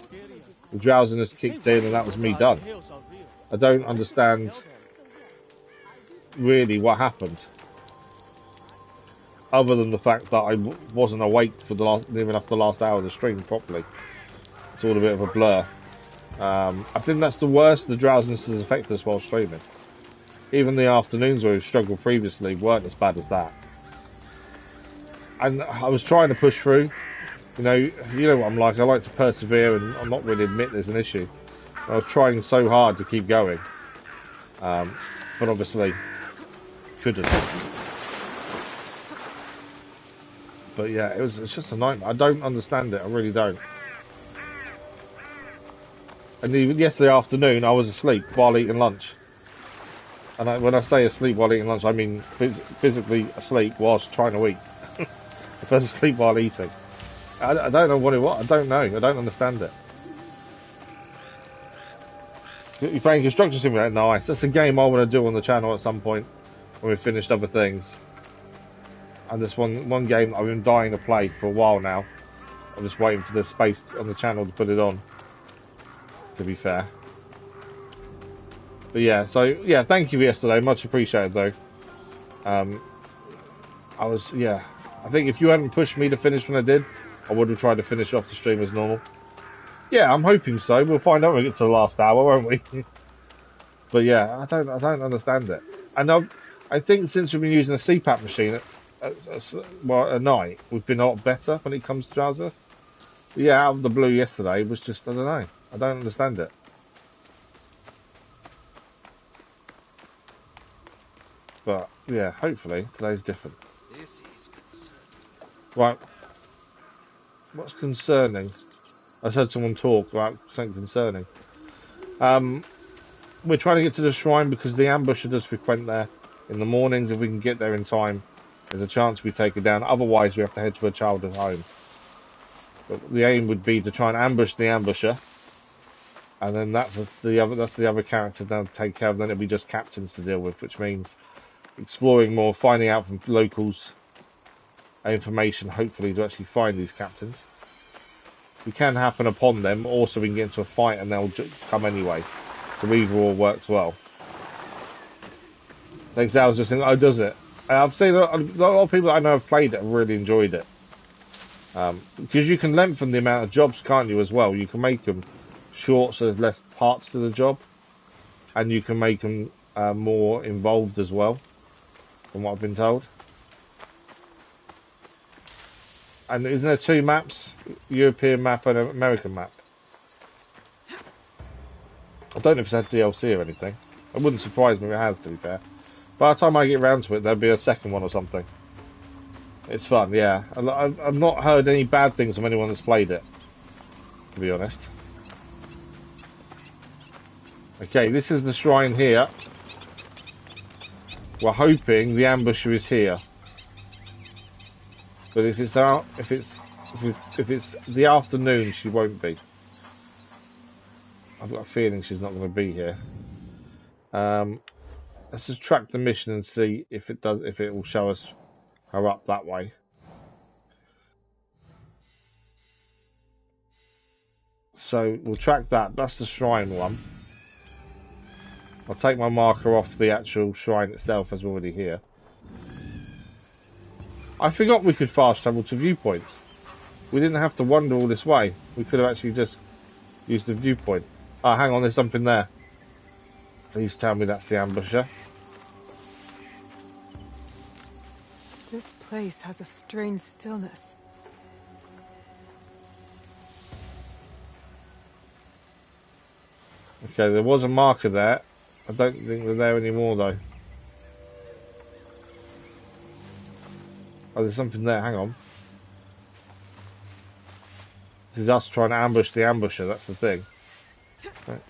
The drowsiness kicked in, and that was me done. I don't understand really what happened, other than the fact that I wasn't awake for the last, near enough the last hour of the stream properly. It's all a bit of a blur. I think that's the worst the drowsiness has affected us while streaming. Even the afternoons where we've struggled previously weren't as bad as that. And I was trying to push through. You know what I'm like. I like to persevere and I'm not really admit there's an issue. I was trying so hard to keep going, but obviously couldn't. But yeah, it's just a nightmare. I don't understand it. I really don't. And even yesterday afternoon, I was asleep while eating lunch. And when I say asleep while eating lunch, I mean physically asleep whilst trying to eat. I fell asleep while eating. I don't know what it was. I don't know. I don't understand it. You're playing Construction Simulator? Nice. That's a game I want to do on the channel at some point when we've finished other things. And this one game I've been dying to play for a while now. I'm just waiting for the space on the channel to put it on, to be fair. But yeah, so yeah, thank you for yesterday. Much appreciated though. I think if you hadn't pushed me to finish when I did, I would have tried to finish off the stream as normal. Yeah, I'm hoping so. We'll find out when we get to the last hour, won't we? But yeah, I don't understand it. And I think since we've been using a CPAP machine at night, we've been a lot better when it comes to drowsiness. But yeah, out of the blue yesterday was just, I don't know. I don't understand it. But yeah, hopefully today's different. Right. What's concerning? I just heard someone talk about something concerning. We're trying to get to the shrine because the ambusher does frequent there in the mornings. If we can get there in time, there's a chance we take it down. Otherwise, we have to head to a childhood home. But the aim would be to try and ambush the ambusher, and then that's the other character now to take care of. Then it'll be just captains to deal with, which means exploring more, finding out from locals information, hopefully to actually find these captains. We can happen upon them, also we can get into a fight and they'll come anyway. So either or works well. Thanks, I was just saying, oh, does it? I've seen a lot of people I know have played it and really enjoyed it. Because you can lengthen the amount of jobs, can't you, as well? You can make them short so there's less parts to the job. And you can make them more involved as well, from what I've been told. And isn't there two maps? European map and an American map. I don't know if it's had DLC or anything. It wouldn't surprise me if it has, to be fair. By the time I get around to it, there'll be a second one or something. It's fun, yeah. I've not heard any bad things from anyone that's played it, to be honest. Okay, this is the shrine here. We're hoping the ambusher is here. But if it's the afternoon, she won't be. I've got a feeling she's not going to be here. Let's just track the mission and see if it does, if it will show us her up that way. So we'll track that. That's the shrine one. I'll take my marker off the actual shrine itself as we're already here. I forgot we could fast travel to viewpoints. We didn't have to wander all this way. We could have actually just used the viewpoint. Oh, hang on, there's something there. Please tell me that's the ambusher. This place has a strange stillness. Okay, there was a marker there. I don't think they're there anymore though. Oh, there's something there, hang on. This is us trying to ambush the ambusher, that's the thing. Right.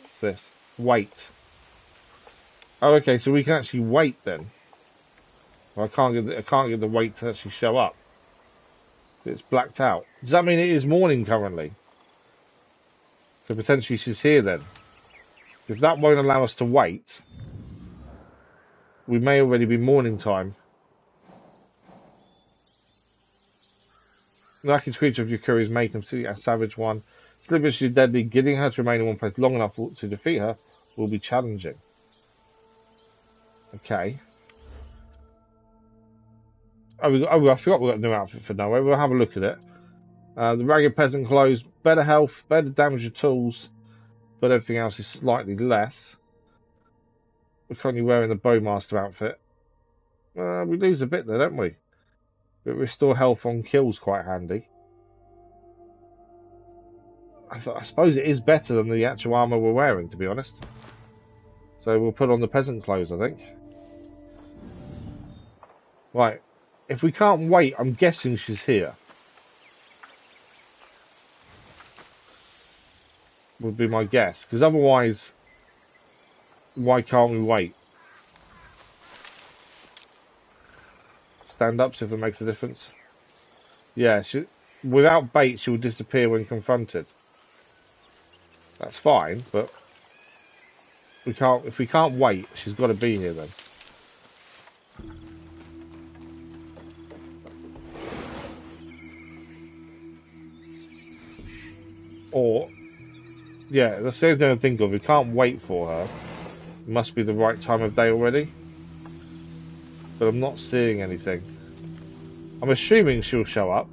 What's this? Wait. Oh, okay, so we can actually wait then. Well, I can't get the wait to actually show up. It's blacked out. Does that mean it is morning currently? So potentially she's here then. If that won't allow us to wait, we may already be morning time. The lucky creature of your crew is making a savage one. Slippishly deadly, getting her to remain in one place long enough to defeat her will be challenging. Okay. Oh, I forgot we got a new outfit for Naoe. We'll have a look at it. The ragged peasant clothes, better health, better damage of tools, but everything else is slightly less. We're currently wearing the bowmaster outfit. We lose a bit there, don't we? But restore health on kills quite handy. I suppose it is better than the actual armour we're wearing, to be honest. So we'll put on the peasant clothes, I think. Right. If we can't wait, I'm guessing she's here. Would be my guess. Because otherwise, why can't we wait? Stand up, see if it makes a difference. Yeah, without bait, she will disappear when confronted. That's fine, but we can't. If we can't wait, she's got to be here then. Or, yeah, that's the only thing I think of. We can't wait for her. It must be the right time of day already. But I'm not seeing anything. I'm assuming she'll show up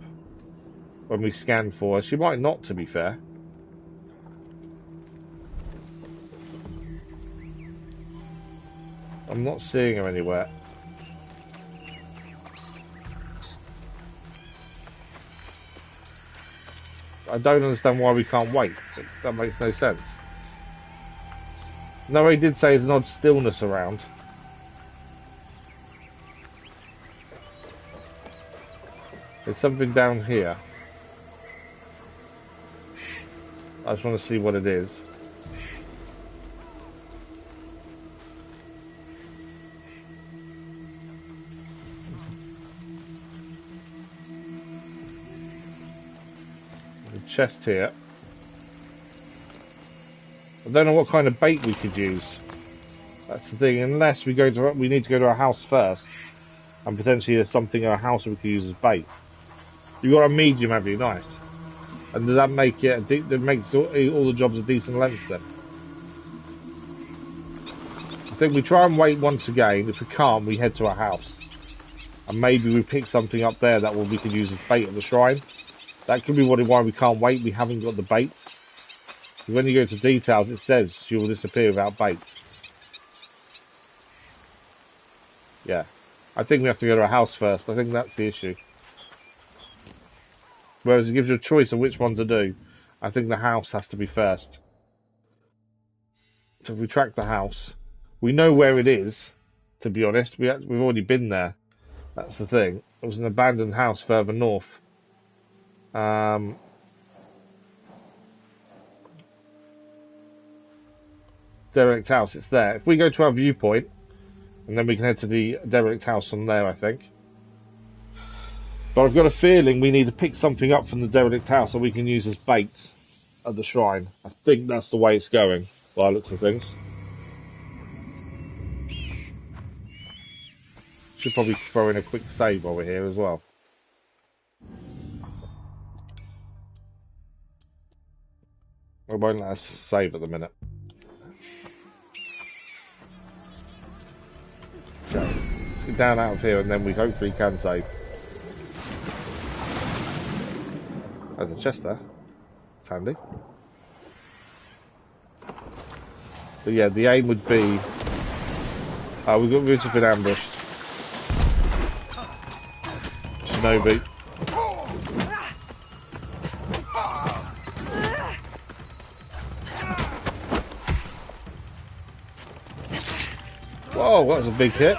when we scan for her. She might not, to be fair. I'm not seeing her anywhere. I don't understand why we can't wait. That makes no sense. No, he did say there's an odd stillness around. There's something down here. I just want to see what it is. Chest here. I don't know what kind of bait we could use. That's the thing. Unless we need to go to our house first, and potentially there's something in our house that we could use as bait. You got a medium, have you? Nice. And does that make it? That makes all the jobs a decent length then. I think we try and wait once again. If we can't, we head to our house, and maybe we pick something up there that we could use as bait at the shrine. That could be why we can't wait. We haven't got the bait. When you go to details, it says she will disappear without bait. Yeah. I think we have to go to a house first. I think that's the issue. Whereas it gives you a choice of which one to do. I think the house has to be first. So if we track the house, we know where it is, to be honest. We've already been there. That's the thing. It was an abandoned house further north. Derelict house, it's there. If we go to our viewpoint, and then we can head to the derelict house from there, I think. But I've got a feeling we need to pick something up from the derelict house that we can use as bait. at the shrine. I think that's the way it's going, by the looks of things. Should probably throw in a quick save over here as well. It won't let us save at the minute. Okay, let's get down out of here and then we hopefully can save. There's a chest there. It's handy. But yeah, the aim would be... we've just been ambushed. Shinobi. Whoa, that was a big hit.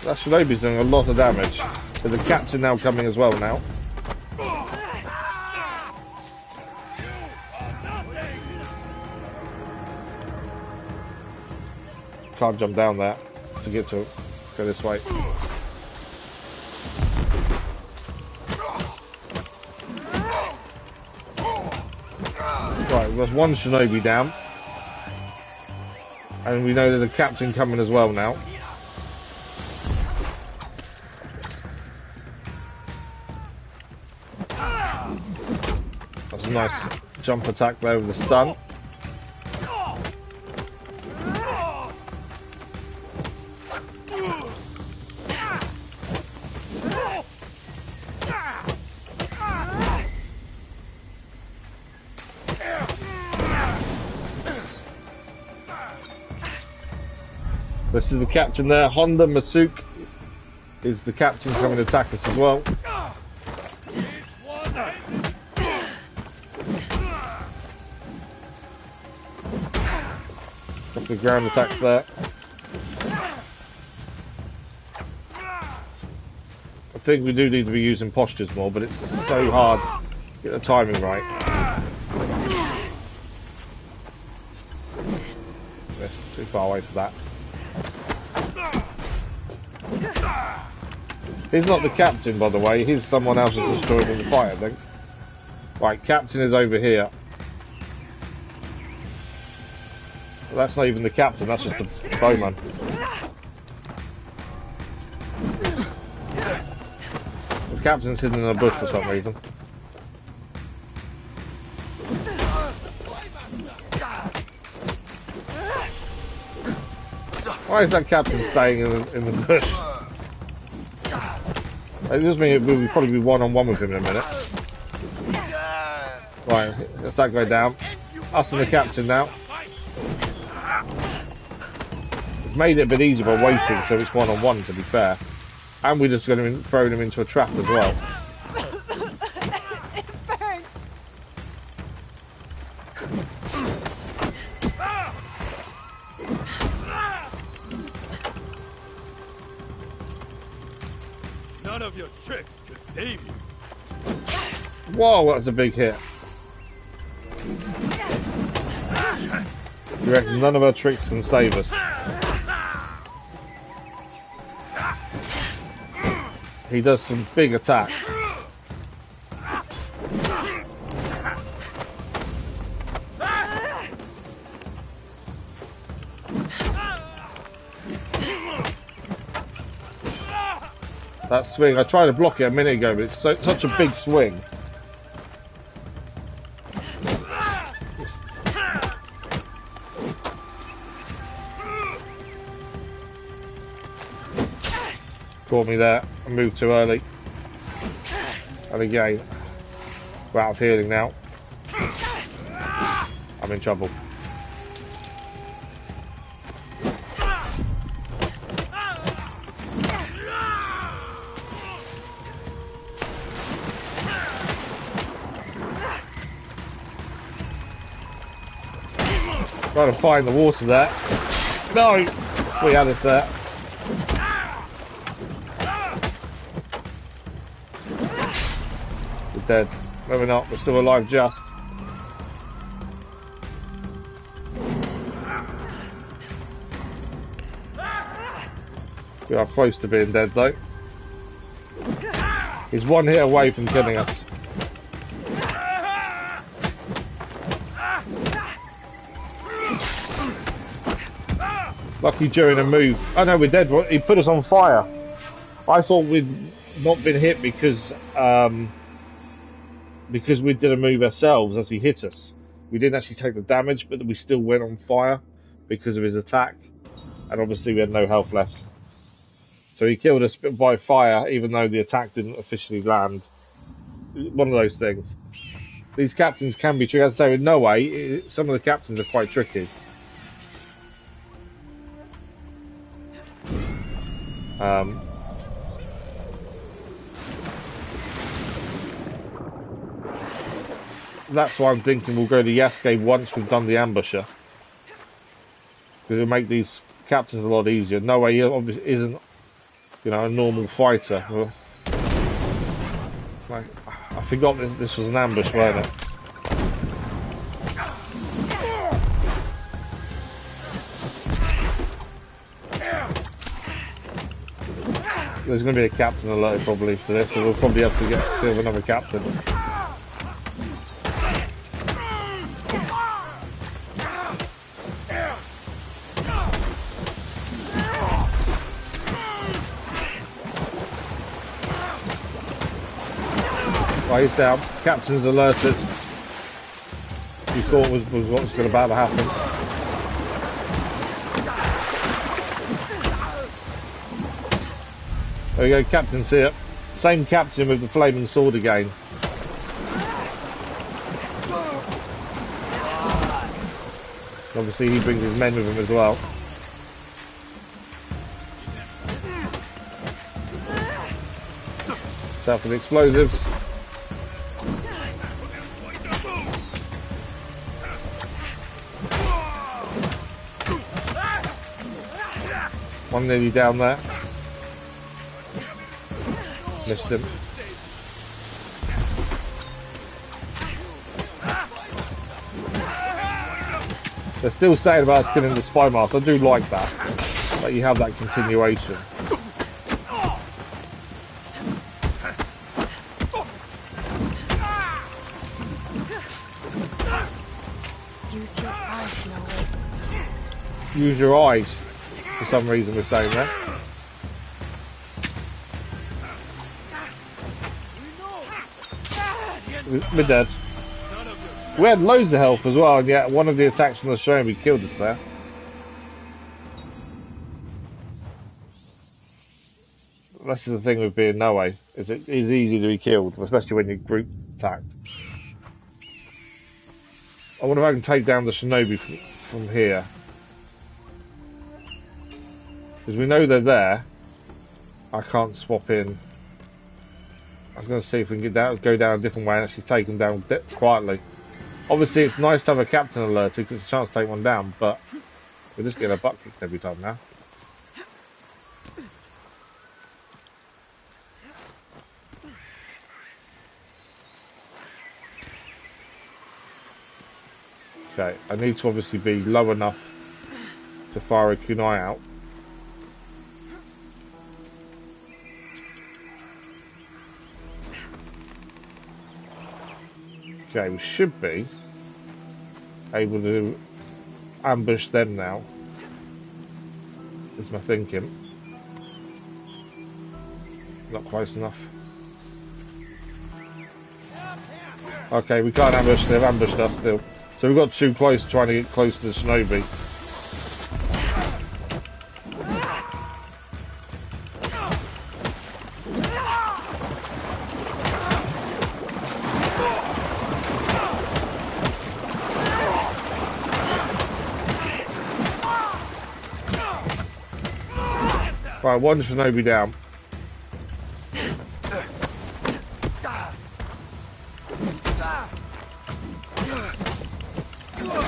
That Shinobi's doing a lot of damage. There's a captain now coming as well now. Can't jump down there to get to it. Go this way. Right, there's one Shinobi down. And we know there's a captain coming as well now. That's a nice jump attack there with the stun. This is the captain there. Honda Masuk is the captain coming to attack us as well. Got the ground attacks there. I think we do need to be using postures more, but it's so hard to get the timing right. That's too far away for that. He's not the captain, by the way. He's someone else who's destroyed in the fight, I think. Right, captain is over here. Well, that's not even the captain, that's just a bowman. The captain's hidden in a bush for some reason. Why is that captain staying in the bush? It just means we'll probably be one-on-one with him in a minute. Right, let's that go down. Us and the captain now. It's made it a bit easier by waiting, so it's one-on-one, to be fair. And we're just going to throw him into a trap as well. It burns. None of your tricks could save you. Whoa, that was a big hit. You reckon none of our tricks can save us? He does some big attacks. That swing, I tried to block it a minute ago, but it's such a big swing. Caught me there. I moved too early. And again, we're out of healing now. I'm in trouble. Trying to find the water there. No! We had us there. We're dead. No, we're not. We're still alive just. We are close to being dead though. He's one hit away from killing us. Lucky during a move. Oh no, we're dead. He put us on fire. I thought we'd not been hit because we did a move ourselves as he hit us. We didn't actually take the damage, but we still went on fire because of his attack. And obviously we had no health left. So he killed us by fire, even though the attack didn't officially land. One of those things. These captains can be tricky. As I say, with Naoe, some of the captains are quite tricky. That's why I'm thinking we'll go to Yasuke once we've done the ambusher. Because it'll make these captains a lot easier. Naoe obviously isn't, you know, a normal fighter. Like, I forgot that this was an ambush, wasn't it? There's going to be a captain alert probably for this, so we'll probably have to get rid of another captain. Right, he's down. Captain's alerted. We thought was what was about to happen. There we go, captain's here. Same captain with the flaming sword again. Obviously he brings his men with him as well. Out for the explosives. One nearly down there. Missed him. They're still saying about us killing the spy master. I do like that. That you have that continuation. Use your eyes, Naoe. Use your eyes. For some reason we're saying that. We're dead. We had loads of health as well, and yet one of the attacks on the Shinobi killed us there. That's the thing with being Naoe, is it is easy to be killed, especially when you're group attacked. I wonder if I can take down the Shinobi from here. Because we know they're there. I can't swap in. I was going to see if we can go down a different way and actually take them down quietly. Obviously, it's nice to have a captain alerted because it's a chance to take one down, but we're just getting a butt kicked every time now. Okay, I need to obviously be low enough to fire a kunai out. Okay, we should be able to ambush them now. Is my thinking. Not close enough. Okay, we can't ambush, they've ambushed us still. So we've got too close trying to get close to the Shinobi. Right, one Shinobi down.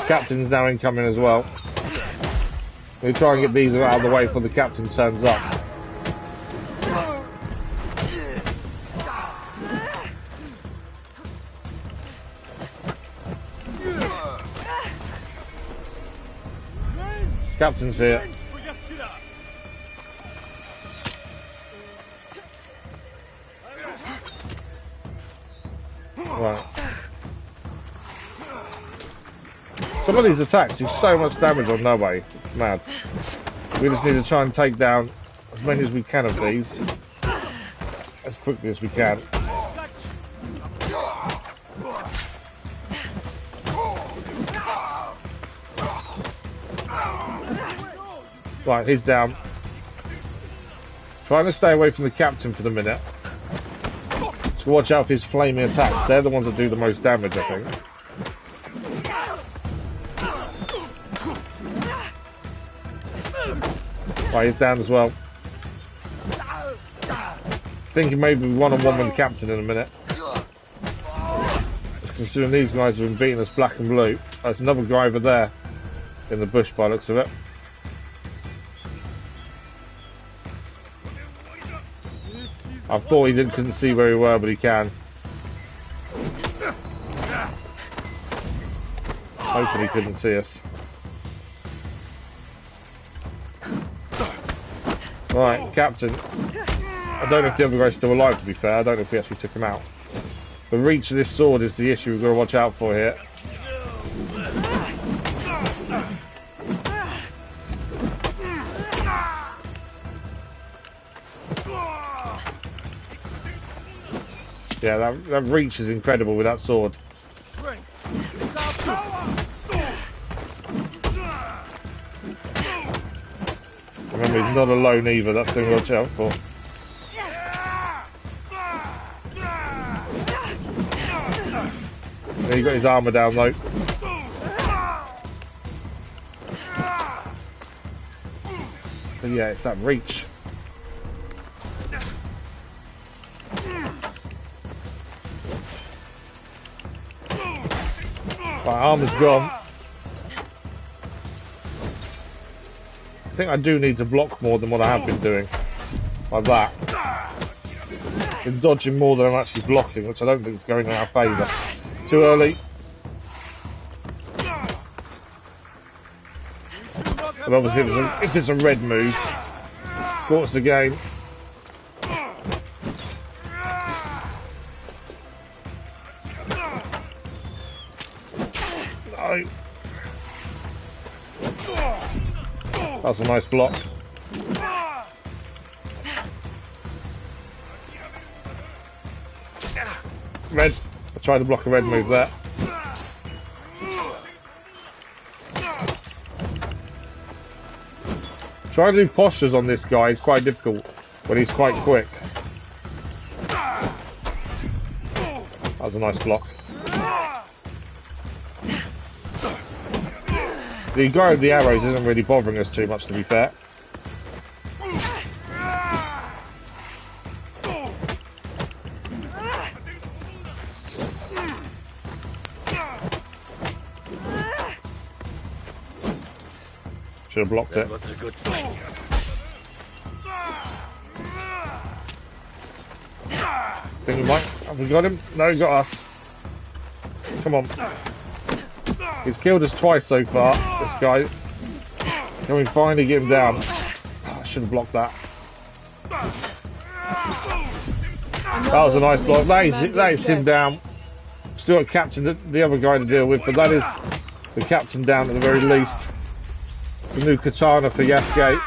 Captain's now incoming as well. We try and get these out of the way before the captain turns up. Captain's here. Right. Some of these attacks do so much damage on Naoe. It's mad. We just need to try and take down as many as we can of these as quickly as we can. Right, he's down. Trying to stay away from the captain for the minute. Just watch out for his flaming attacks. They're the ones that do the most damage, I think. Right, he's down as well. Thinking maybe one-on-one with the captain in a minute. Considering these guys have been beating us black and blue. There's another guy over there in the bush by the looks of it. I thought he couldn't see where we were, but he can. Hopefully he couldn't see us. Right, Captain. I don't know if the other guy's still alive, to be fair. I don't know if we actually took him out. The reach of this sword is the issue we've got to watch out for here. Yeah, that reach is incredible with that sword. Remember, he's not alone either, that's the thing to watch out for. He got his armour down though. But yeah, it's that reach. My armour's gone. I think I do need to block more than what I have been doing. Like that. Been dodging more than I'm actually blocking, which I don't think is going in our favour. Too early. But obviously if it's a red move, caught us again. No. That's a nice block. Red. I tried to block a red move there. Trying to do postures on this guy is quite difficult when he's quite quick. That was a nice block. The guy with the arrows isn't really bothering us too much, to be fair. Should have blocked it. That's a good fight. Think we might. Have we got him? No, he got us. Come on. He's killed us twice so far, this guy. Can we finally get him down? Oh, I should have blocked that. That was a nice block. That is him down. Still got Captain, the other guy to deal with, but that is the Captain down at the very least. The new katana for Yasuke.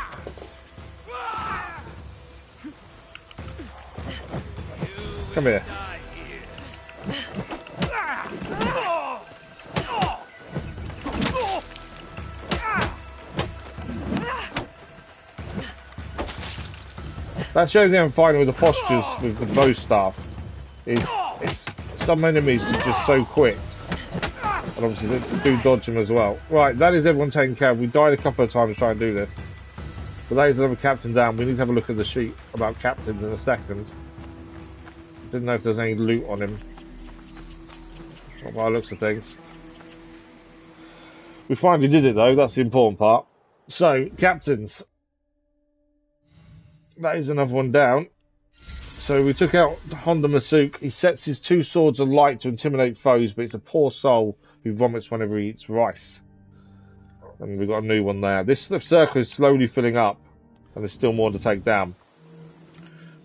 Come here. That shows I'm fighting with the postures with the bow staff. It's some enemies are just so quick. And obviously they do dodge them as well. Right, that is everyone taken care of. We died a couple of times trying to do this. But that is another captain down. We need to have a look at the sheet about captains in a second. Didn't know if there's any loot on him. Not by the looks of things. We finally did it though, that's the important part. So, captains. That is another one down. So we took out Honda Masuk. He sets his two swords of light to intimidate foes, but it's a poor soul who vomits whenever he eats rice. And we've got a new one there. This circle is slowly filling up, and there's still more to take down.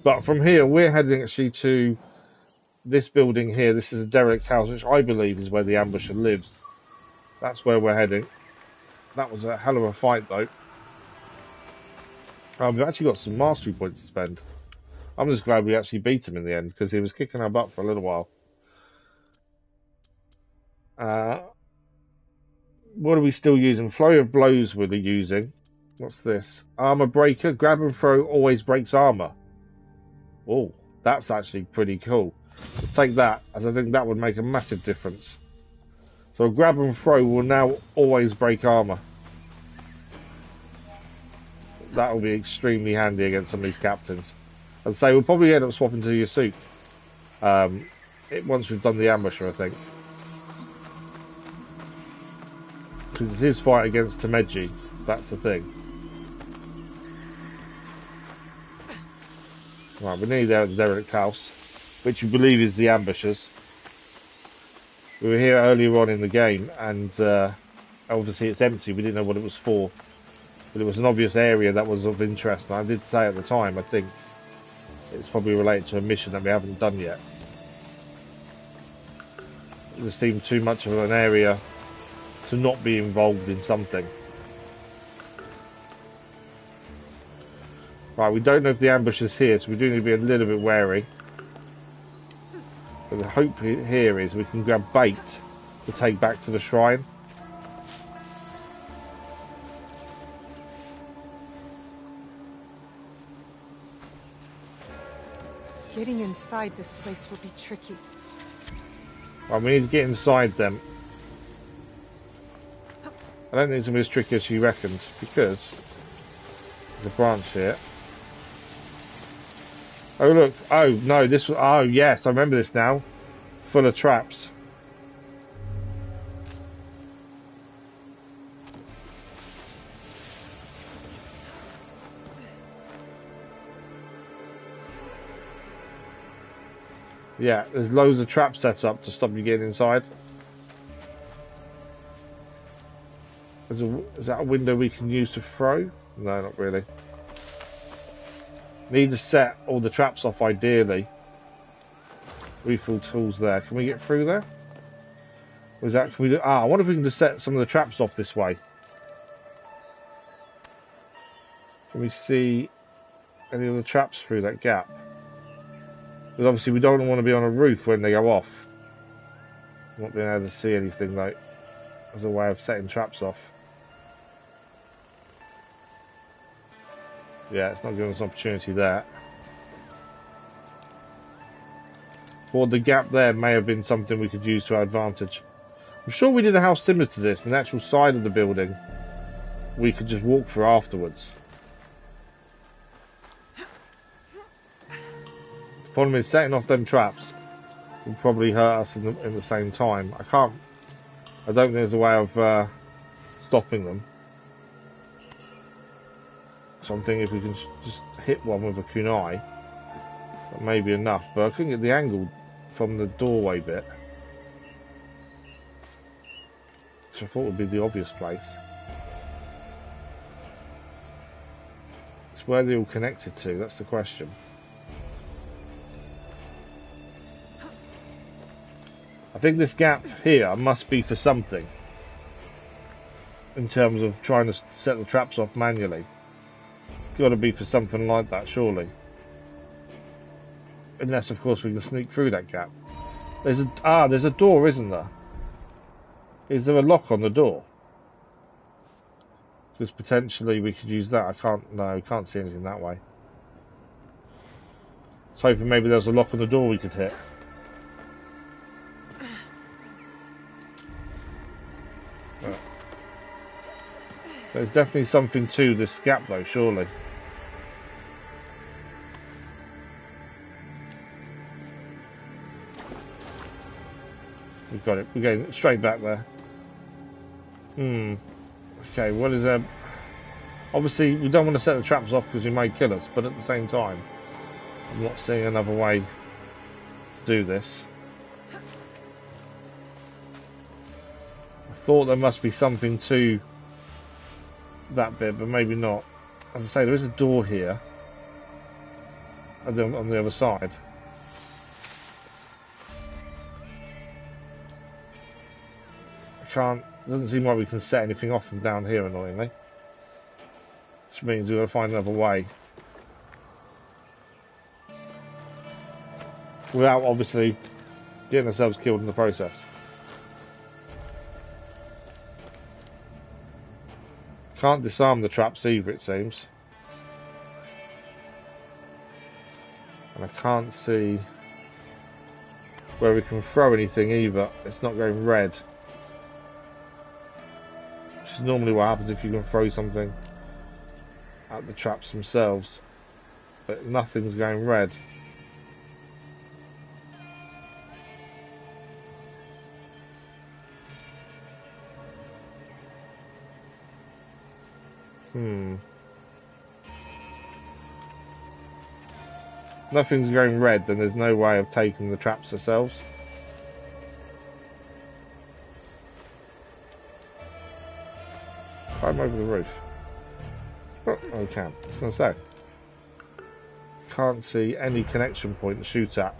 But from here, we're heading actually to this building here, this is a derelict house, which I believe is where the ambusher lives. That's where we're heading. That was a hell of a fight, though. We've actually got some mastery points to spend. I'm just glad we actually beat him in the end, because he was kicking our butt for a little while. What are we still using? Flurry of blows we're using. What's this? Armor breaker. Grab and throw always breaks armor. Oh, that's actually pretty cool. Let's take that, as I think that would make a massive difference. So grab and throw will now always break armor. That will be extremely handy against some of these captains. I'd say we'll probably end up swapping to Yasuke once we've done the ambusher, I think. Because it's his fight against Tameji. That's the thing. Right, we're nearly there at the derelict house, which we believe is the ambushers. We were here earlier on in the game, and obviously it's empty. We didn't know what it was for, but it was an obvious area that was of interest. And I did say at the time, I think it's probably related to a mission that we haven't done yet. It just seemed too much of an area to not be involved in something. Right, we don't know if the ambush is here, so we do need to be a little bit wary. But the hope here is we can grab bait to take back to the shrine. Getting inside this place will be tricky. Right, we need to get inside them. I don't think it's going to be as tricky as she reckons, because there's a branch here. Oh look, oh no, this was, oh yes, I remember this now. Full of traps. Yeah, there's loads of traps set up to stop you getting inside. Is that a window we can use to throw? No, not really. Need to set all the traps off ideally. Refill tools there. Can we get through there? Or is that, can we do, I wonder if we can just set some of the traps off this way. Can we see any of the traps through that gap? Because obviously we don't want to be on a roof when they go off. Not being able to see anything though. As a way of setting traps off. Yeah, it's not giving us an opportunity there. Or the gap there may have been something we could use to our advantage. I'm sure we did a house similar to this, an actual side of the building we could just walk through afterwards. The problem is setting off them traps will probably hurt us in the same time. I don't think there's a way of stopping them. So I'm thinking if we can just hit one with a kunai, that may be enough. But I couldn't get the angle from the doorway bit, which I thought would be the obvious place. It's where they're all connected to, that's the question. I think this gap here must be for something, in terms of trying to set the traps off manually. It's got to be for something like that, surely. Unless, of course, we can sneak through that gap. There's a door, isn't there? Is there a lock on the door? Because potentially we could use that. I can't see anything that way. So hoping maybe there's a lock on the door we could hit. Right. There's definitely something to this gap though, surely. We've got it. We're getting straight back there. Okay, what is there? Obviously, we don't want to set the traps off because we may kill us, but at the same time, I'm not seeing another way to do this. I thought there must be something to that bit, but maybe not. As I say, there is a door here on the other side. can't. Doesn't seem like we can set anything off from down here, annoyingly. Which means we've got to find another way. Without obviously getting ourselves killed in the process. Can't disarm the traps either, it seems. And I can't see where we can throw anything either. It's not going red. Which is normally what happens if you can throw something at the traps themselves. But nothing's going red. Nothing's going red, then there's no way of taking the traps ourselves. Climb over the roof. Oh, I can. I was going to say. Can't see any connection point to shoot at.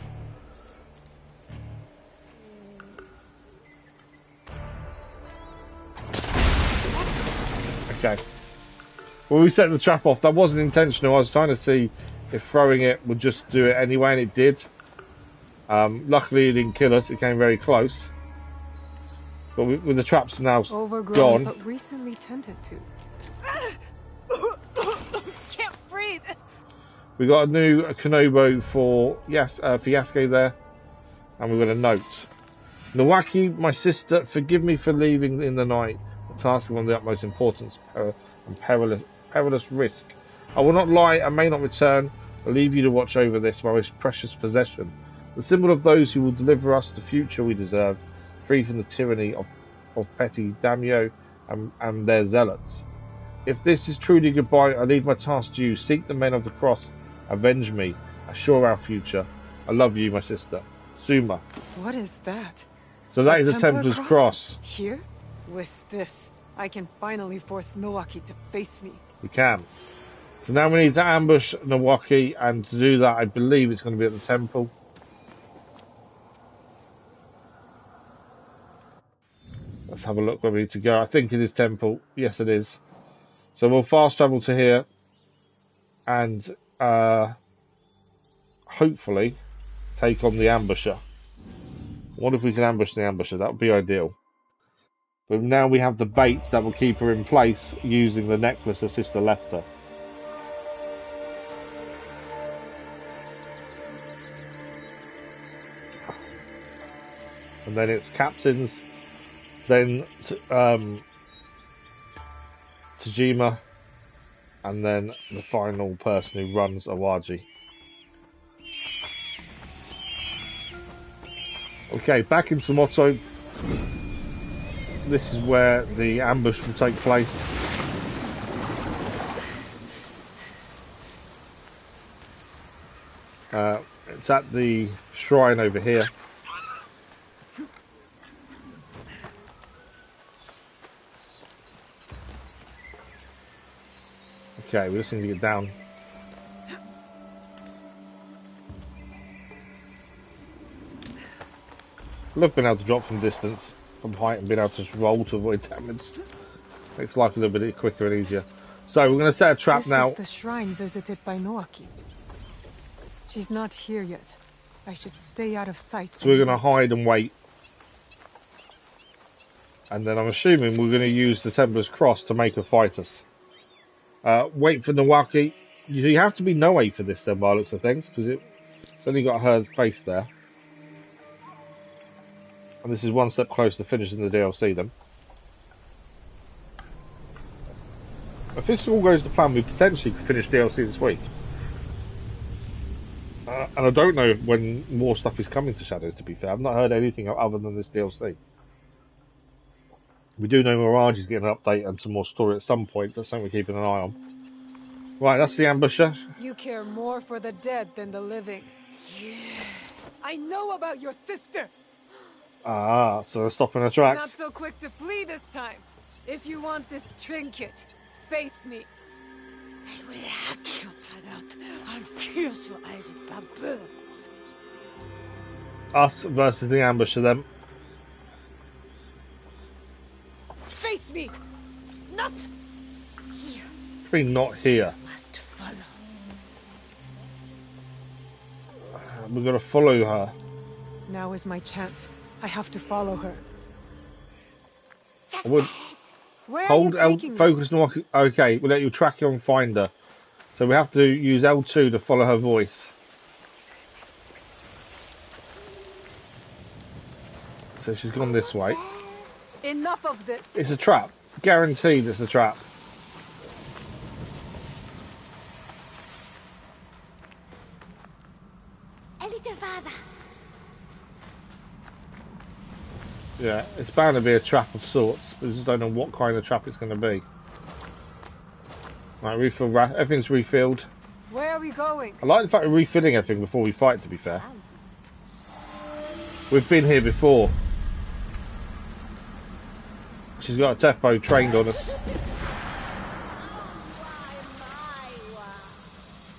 Okay. Well, we set the trap off. That wasn't intentional. I was trying to see if throwing it would just do it anyway, and it did. Luckily, it didn't kill us. It came very close. But with the traps now Overgrown, gone, but recently tended to. Can't breathe. we got a new Konobo for Yasuke there, and we've got a note. Nawaki, my sister, forgive me for leaving in the night. The task of one of the utmost importance and perilous risk. I will not lie, I may not return. I leave you to watch over this, my most precious possession. The symbol of those who will deliver us the future we deserve, free from the tyranny of petty daimyo and their zealots. If this is truly goodbye, I leave my task to you. Seek the men of the cross, avenge me, assure our future. I love you, my sister. Suma. What is that? So that is a Templar's cross. Here? With this, I can finally force Nawaki to face me. We can. So now we need to ambush Nawaki, and to do that I believe it's going to be at the temple. Let's have a look where we need to go. I think it is temple. Yes, it is. So we'll fast travel to here and hopefully take on the ambusher. What if we can ambush the ambusher? That would be ideal. But now we have the bait that will keep her in place using the necklace her sister left her. And then it's captains, then Tajima, and then the final person who runs Awaji. Okay, back in Samoto. This is where the ambush will take place. It's at the shrine over here. Okay, we just need to get down. Love being able to drop from distance, from height, and being able to just roll to avoid damage. Makes life a little bit quicker and easier. So we're going to set a trap now. This is the shrine visited by Nawaki. She's not here yet. I should stay out of sight. So we're going to hide and wait. And then I'm assuming we're going to use the Templar's Cross to make her fight us. Wait for Nawaki. You have to be Naoe for this then, by the looks of things, because it's only got her face there. And this is one step closer to finishing the DLC then. If this all goes to plan, we potentially could finish DLC this week. And I don't know when more stuff is coming to Shadows, to be fair. I've not heard anything other than this DLC. We do know Awaji's getting an update and some more story at some point. That's something we're keeping an eye on. Right, that's the ambusher. You care more for the dead than the living. Yeah. I know about your sister! Ah, so they're stopping her tracks. Not so quick to flee this time. If you want this trinket, face me. I will hack your tongue out and pierce your eyes with bamboo. Us versus the ambusher then. me. Not here. Probably not here. Must follow. We're gonna follow her. Now is my chance. I have to follow her. I would Where are hold you L, taking me? focus Naoe. Okay, we'll let you track her and find her. So we have to use L2 to follow her voice. So she's gone this way. Enough of this. It's a trap. Guaranteed it's a trap. A little further. Yeah, it's bound to be a trap of sorts. We just don't know what kind of trap it's going to be. Right, refill. Everything's refilled. Where are we going? I like the fact we're refilling everything before we fight, to be fair. We've been here before. She's got a Teppo trained on us.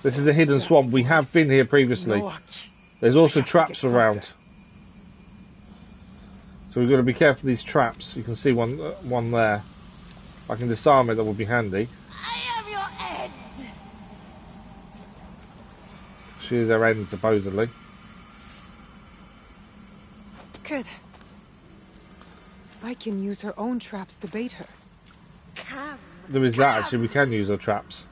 This is a hidden swamp. We have been here previously. There's also traps around. So we've got to be careful of these traps. You can see one there. If I can disarm it, that would be handy. I am your end. She is our end, supposedly. Good. I can use her own traps to bait her. Come. There is that, actually. We can use our traps.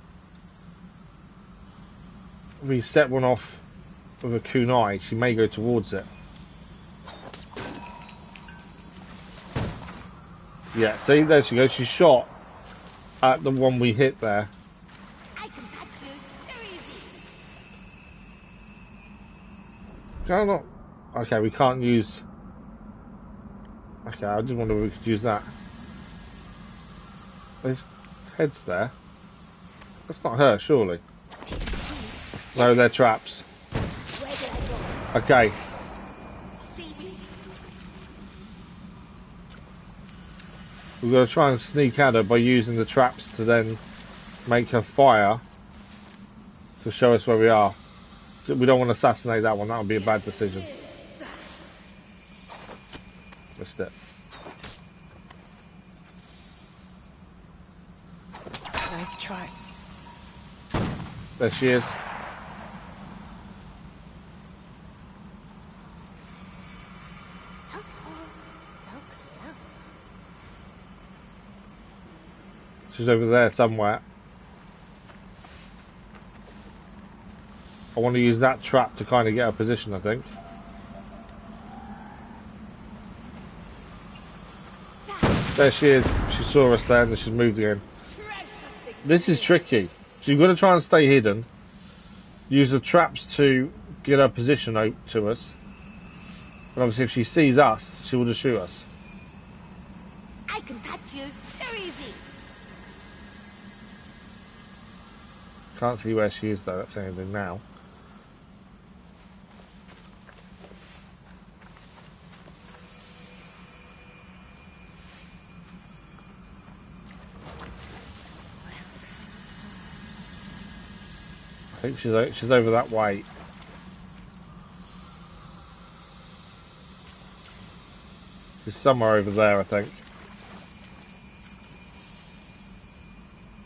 If we set one off with a kunai, she may go towards it. Yeah, see, there she goes. She shot at the one we hit there. I can touch you too easy. Can I not? Okay, we can't use... Okay, I just wonder if we could use that. There's heads there. That's not her, surely. No, they're traps. Where did I go? Okay. See me? We've got to try and sneak at her by using the traps to then make her fire to show us where we are. We don't want to assassinate that one, that would be a bad decision. Missed it. Nice try. There she is. So close. She's over there somewhere. I want to use that trap to kind of get her position, I think. There she is. She saw us there and she's moved again. This is tricky. So you've got to try and stay hidden. Use the traps to get her position out to us. But obviously if she sees us, she will just shoot us. I can touch you too easy. Can't see where she is though, that's anything now. I think she's over that way. She's somewhere over there, I think.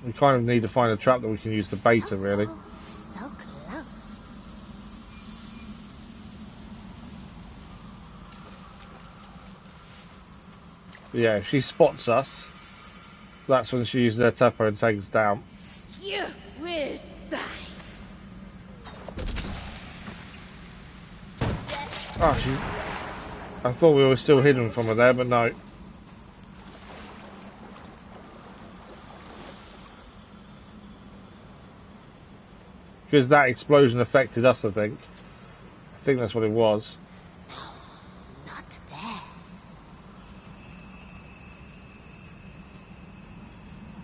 We kind of need to find a trap that we can use to bait her, really. So close. But yeah, if she spots us, that's when she uses her teppo and takes us down. You will die. Oh, I thought we were still hidden from her there, but no. Because that explosion affected us, I think. I think that's what it was. Not there.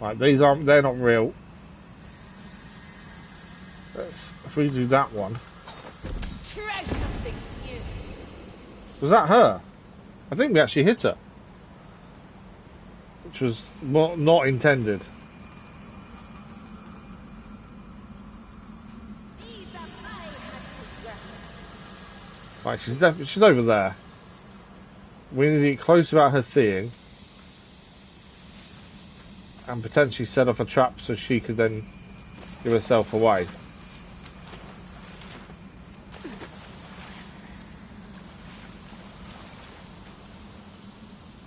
Right, they're not real. If we do that one. Try something new. Was that her? I think we actually hit her. Which was not intended. Right, she's over there. We need to get close about her seeing. and potentially set off a trap so she could then give herself away.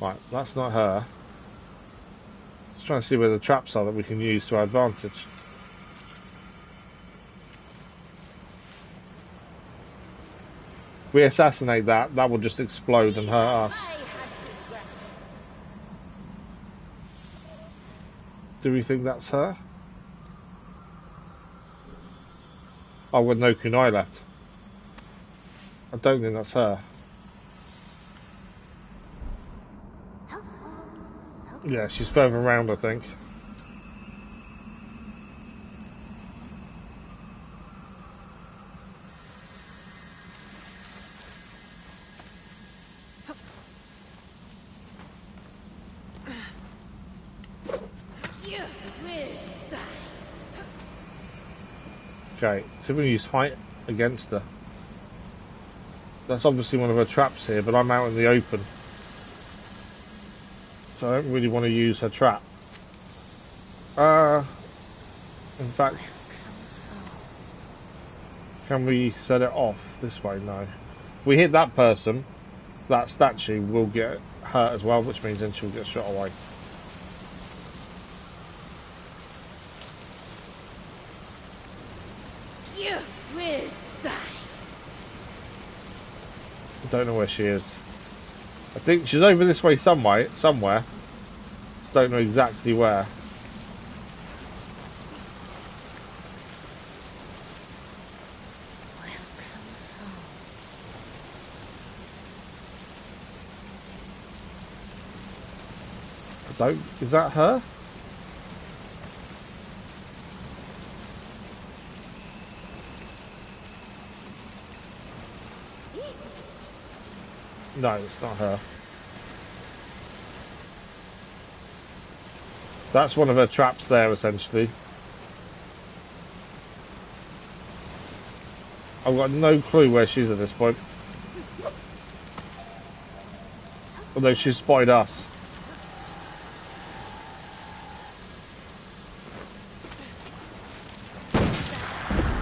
Right, that's not her. Just trying to see where the traps are that we can use to our advantage. If we assassinate that, that will just explode and hurt us. Do we think that's her? Oh, with no kunai left. I don't think that's her. Yeah, she's further around, I think. Okay, so we use fight against her. That's obviously one of her traps here, but I'm out in the open. So I don't really want to use her trap. In fact, can we set it off this way? No. If we hit that person, that statue will get hurt as well, which means then she'll get shot away. You will die. I don't know where she is. I think she's over this way somewhere. Just don't know exactly where. Is that her? No, it's not her. That's one of her traps there, essentially. I've got no clue where she's at this point. Although she's spotted us.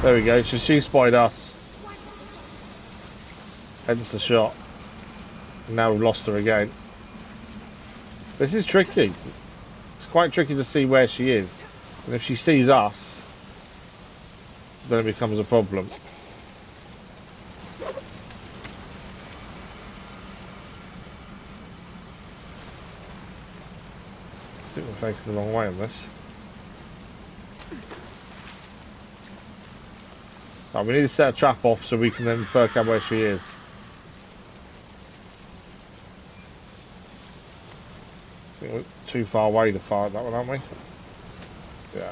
There we go, so she spotted us. Hence the shot. And now we've lost her again. This is tricky. It's quite tricky to see where she is. And if she sees us, then it becomes a problem. I think we're facing the wrong way on this. Right, we need to set a trap off so we can then work out where she is. I think we're too far away to fire that one, aren't we? Yeah.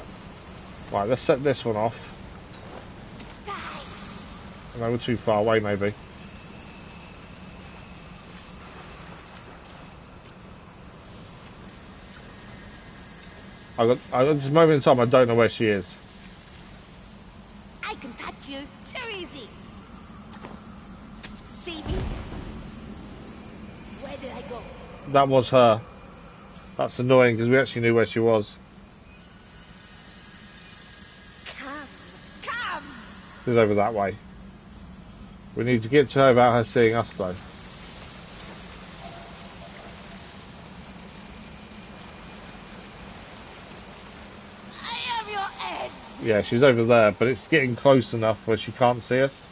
Right, let's set this one off. No, we're too far away, maybe. At this moment in time, I don't know where she is. I can touch you too easy. See me? Where did I go? That was her. That's annoying because we actually knew where she was. Come. She's over that way. We need to get to her without her seeing us, though. I am your end. Yeah, she's over there, but it's getting close enough where she can't see us.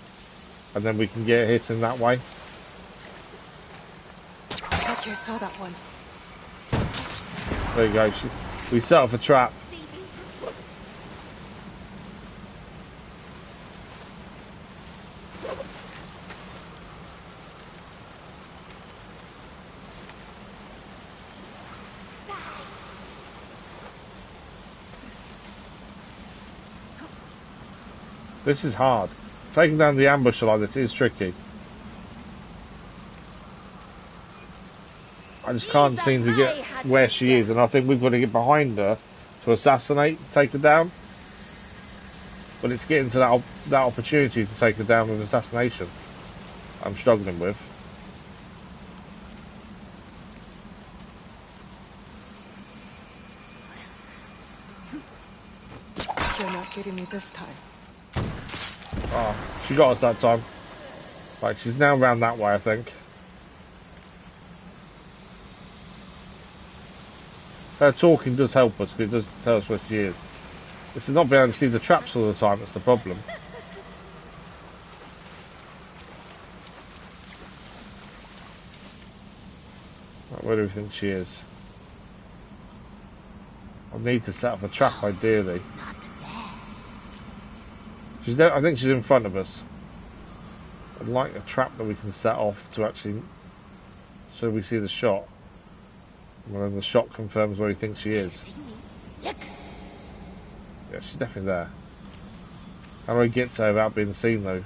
And then we can get hit in that way. I thought I saw that one. There you go. We set off a trap. See me? This is hard. Taking down the ambusher like this is tricky. I just can't seem to get where she is, and I think we've got to get behind her to assassinate, take her down. But it's getting to that opportunity to take her down with assassination I'm struggling with. getting me this time. Oh, she got us that time. Right, she's now round that way, I think. Her talking does help us, because it does tell us where she is. It's not being able to see the traps all the time that's the problem. Right, where do we think she is? I need to set up a trap, ideally. She's there, I think she's in front of us. I'd like a trap that we can set off to actually, so we see the shot. And then the shot confirms where we think she is. Yeah, she's definitely there. How do I get to her without being seen, though?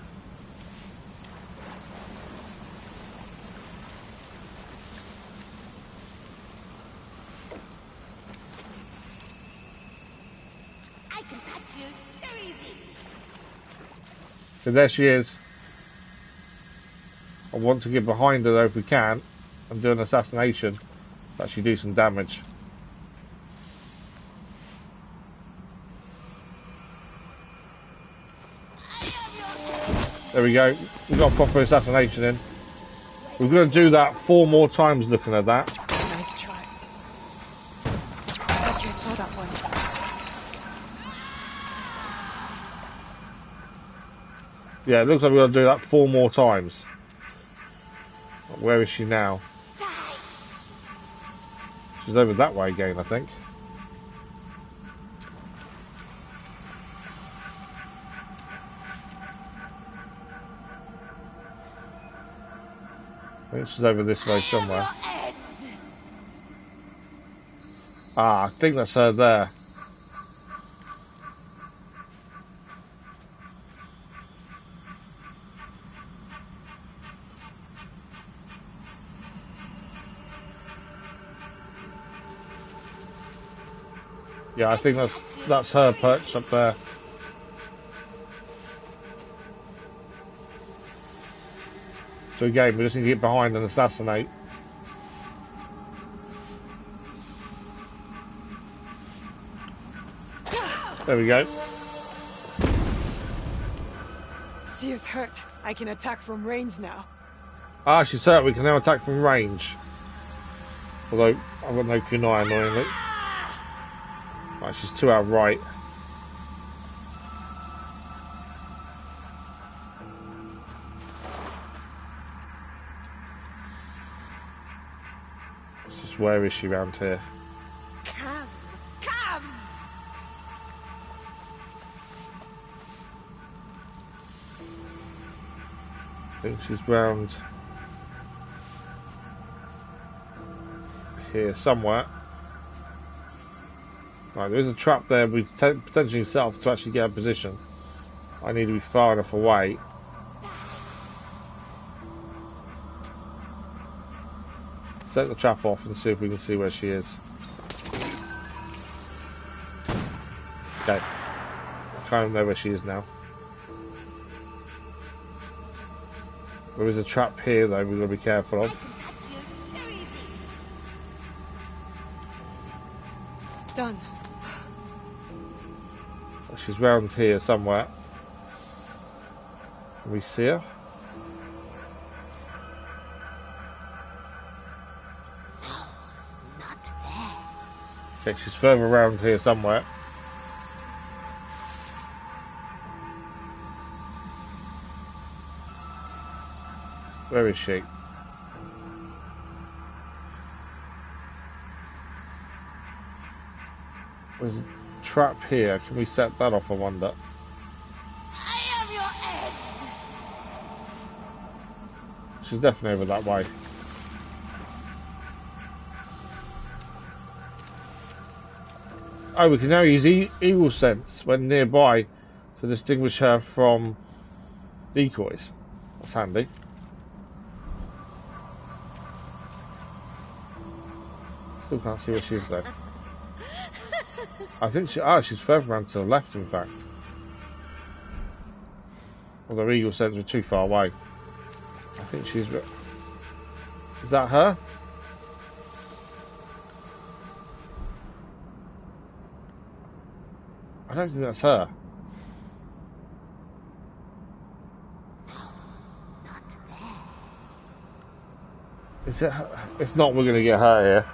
I can touch you too easy. So there she is. I want to get behind her, though, if we can, and do an assassination to actually do some damage. There we go. We've got a proper assassination in. We're going to do that 4 more times looking at that. Nice try. I thought you saw that one. Yeah, it looks like we're going to do that 4 more times. Where is she now? She's over that way again, I think. I think she's over this way somewhere. Ah, I think that's her there. Yeah, I think that's her perched up there. So again, we just need to get behind and assassinate. There we go. She is hurt. I can attack from range now. Ah, she's hurt. We can now attack from range. Although, I've got no kunai, annoyingly. Right, she's to our right. Where is she around here? Come, come. I think she's round here somewhere. Right, there is a trap there we potentially set off to actually get a position. I need to be far enough away. Set the trap off and see if we can see where she is. Okay. I kind of know where she is now. There is a trap here though we've got to be careful of. I can touch you too easy. Done. She's round here somewhere. Can we see her? Not there. Okay, she's further around here somewhere. Where is she? There's a trap here. Can we set that off, I wonder? I am your end. She's definitely over that way. Oh, we can now use eagle sense when nearby to distinguish her from decoys. That's handy. Still can't see where she is though. I think she's further around to the left in fact. Although eagle sense were too far away. I think she's... Is that her? I don't think that's her. Is it her? If not, we're going to get her here.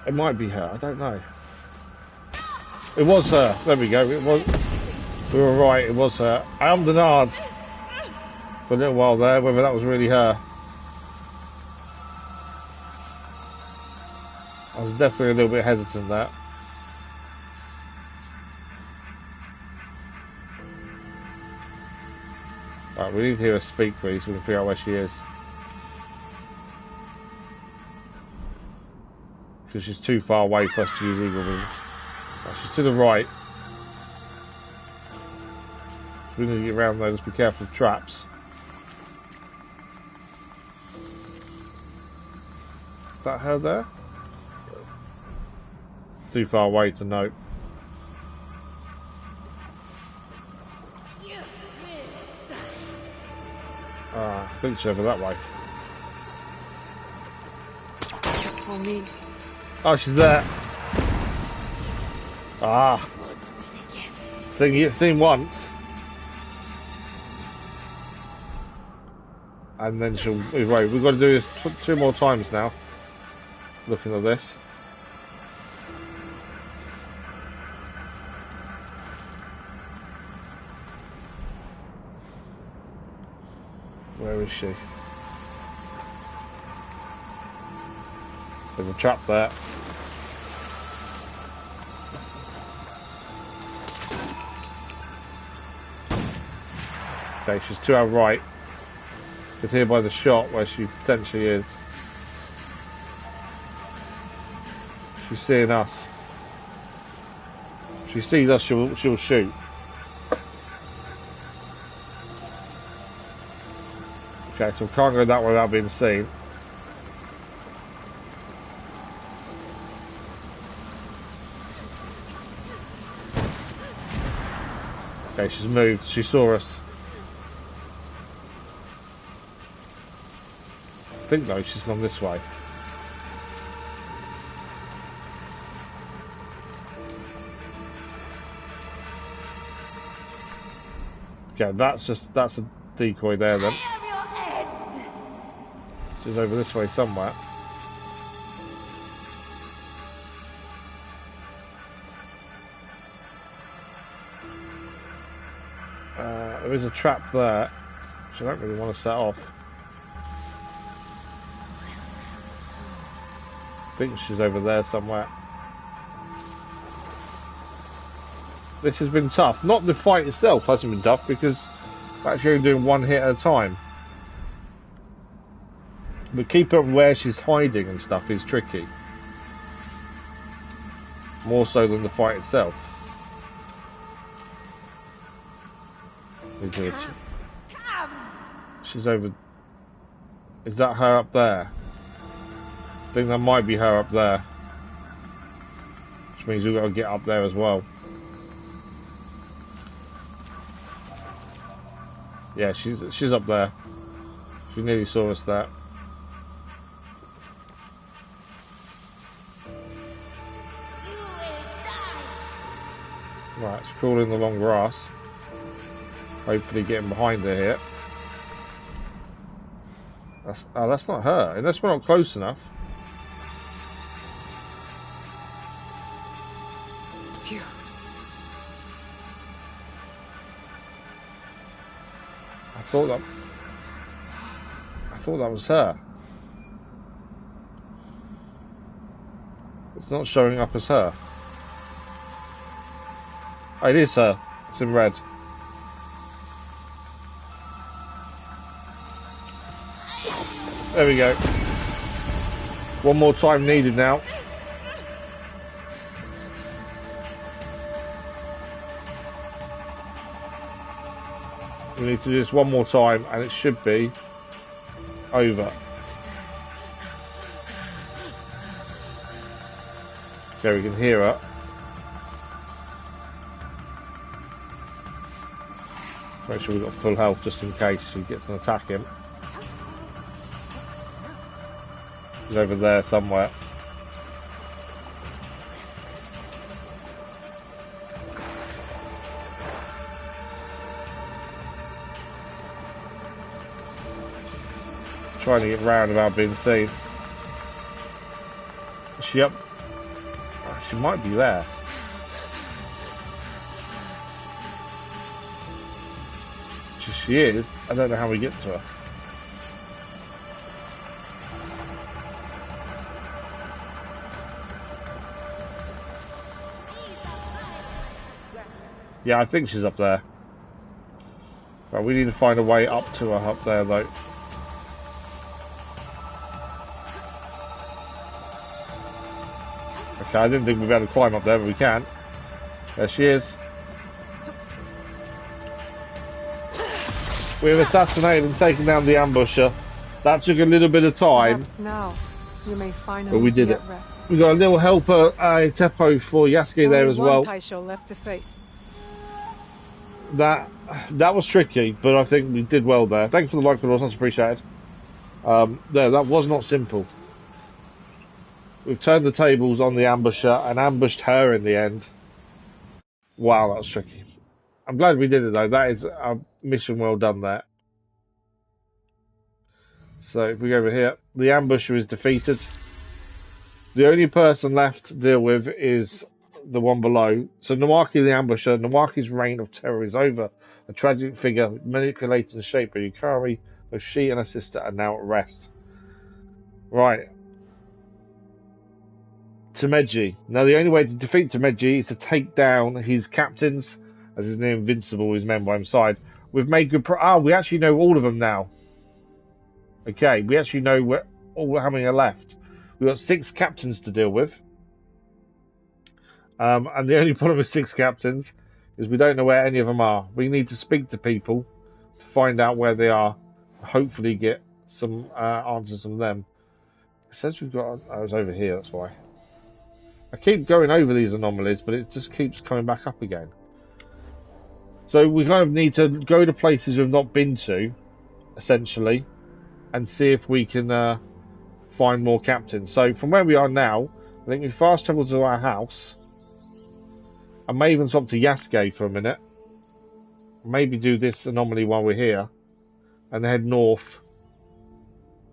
It might be her. I don't know. It was her. There we go. It was. We were right. It was her. I am denied for a little while there whether that was really her. I was definitely a little bit hesitant there. Right, we need to hear her speak, please, so we can figure out where she is. Because she's too far away for us to use eagle wings. Right, she's to the right. We need to get around there, just be careful of traps. Is that her there? Too far away to note. I think she's over that way. For me. Oh, she's there. Ah. Thing you get seen once. And then she'll move away. We've got to do this 2 more times now. Looking at this. Where is she? There's a trap there. Okay, she's to our right. You can hear by the shot where she potentially is. She's seeing us. If she sees us, she'll shoot. Okay, so we can't go that way without being seen. Okay, she's moved. She saw us. I think though she's gone this way. Okay, that's a decoy there then. She's over this way somewhere. There is a trap there, which I don't really want to set off. I think she's over there somewhere. This has been tough. Not the fight itself hasn't been tough because we're actually only doing one hit at a time. But keeping up where she's hiding and stuff is tricky. More so than the fight itself. She's over. Is that her up there? I think that might be her up there. Which means we've got to get up there as well. Yeah, she's up there. She nearly saw us there. Right, it's crawling the long grass. Hopefully getting behind her here. That's not her, unless we're not close enough. Phew. I thought that was her. It's not showing up as her. Oh, it is her. It's in red. There we go. One more time needed now. We need to do this one more time and it should be over. Okay, we can hear her. Make sure we've got full health just in case she gets an attack him. He's over there somewhere. Trying to get round without being seen. Is she up? Oh, she might be there. She is. I don't know how we get to her. Yeah, I think she's up there. Right, we need to find a way up to her up there, though. Okay, I didn't think we'd be able to climb up there, but we can. There she is. We've assassinated and taken down the ambusher. That took a little bit of time. Perhaps now you may finally but we did be it. at rest. We got a little helper, Teppo for Yasuke there as well. Only one Taisho left to face. That was tricky, but I think we did well there. Thank you for the like, much appreciated. There, that was not simple. We've turned the tables on the ambusher and ambushed her in the end. Wow, that was tricky. I'm glad we did it though. That is a mission well done there. So if we go over here, the ambusher is defeated. The only person left to deal with is the one below. So Naoe the ambusher, Naoe's reign of terror is over. A tragic figure manipulated and shaped by Yukari, both she and her sister are now at rest. Right. Tameji. Now the only way to defeat Tameji is to take down his captains, as his name Invincible is men by his side. We've made good we actually know all of them now. Okay, we actually know how many are left. We've got 6 captains to deal with. And the only problem with 6 captains is we don't know where any of them are. We need to speak to people to find out where they are. Hopefully get some answers from them. It says we've got... I was over here, that's why. I keep going over these anomalies, but it just keeps coming back up again. So we kind of need to go to places we've not been to, essentially, and see if we can find more captains. So from where we are now, I think we fast travel to our house. I may even swap to Yasuke for a minute. Maybe do this anomaly while we're here, and head north.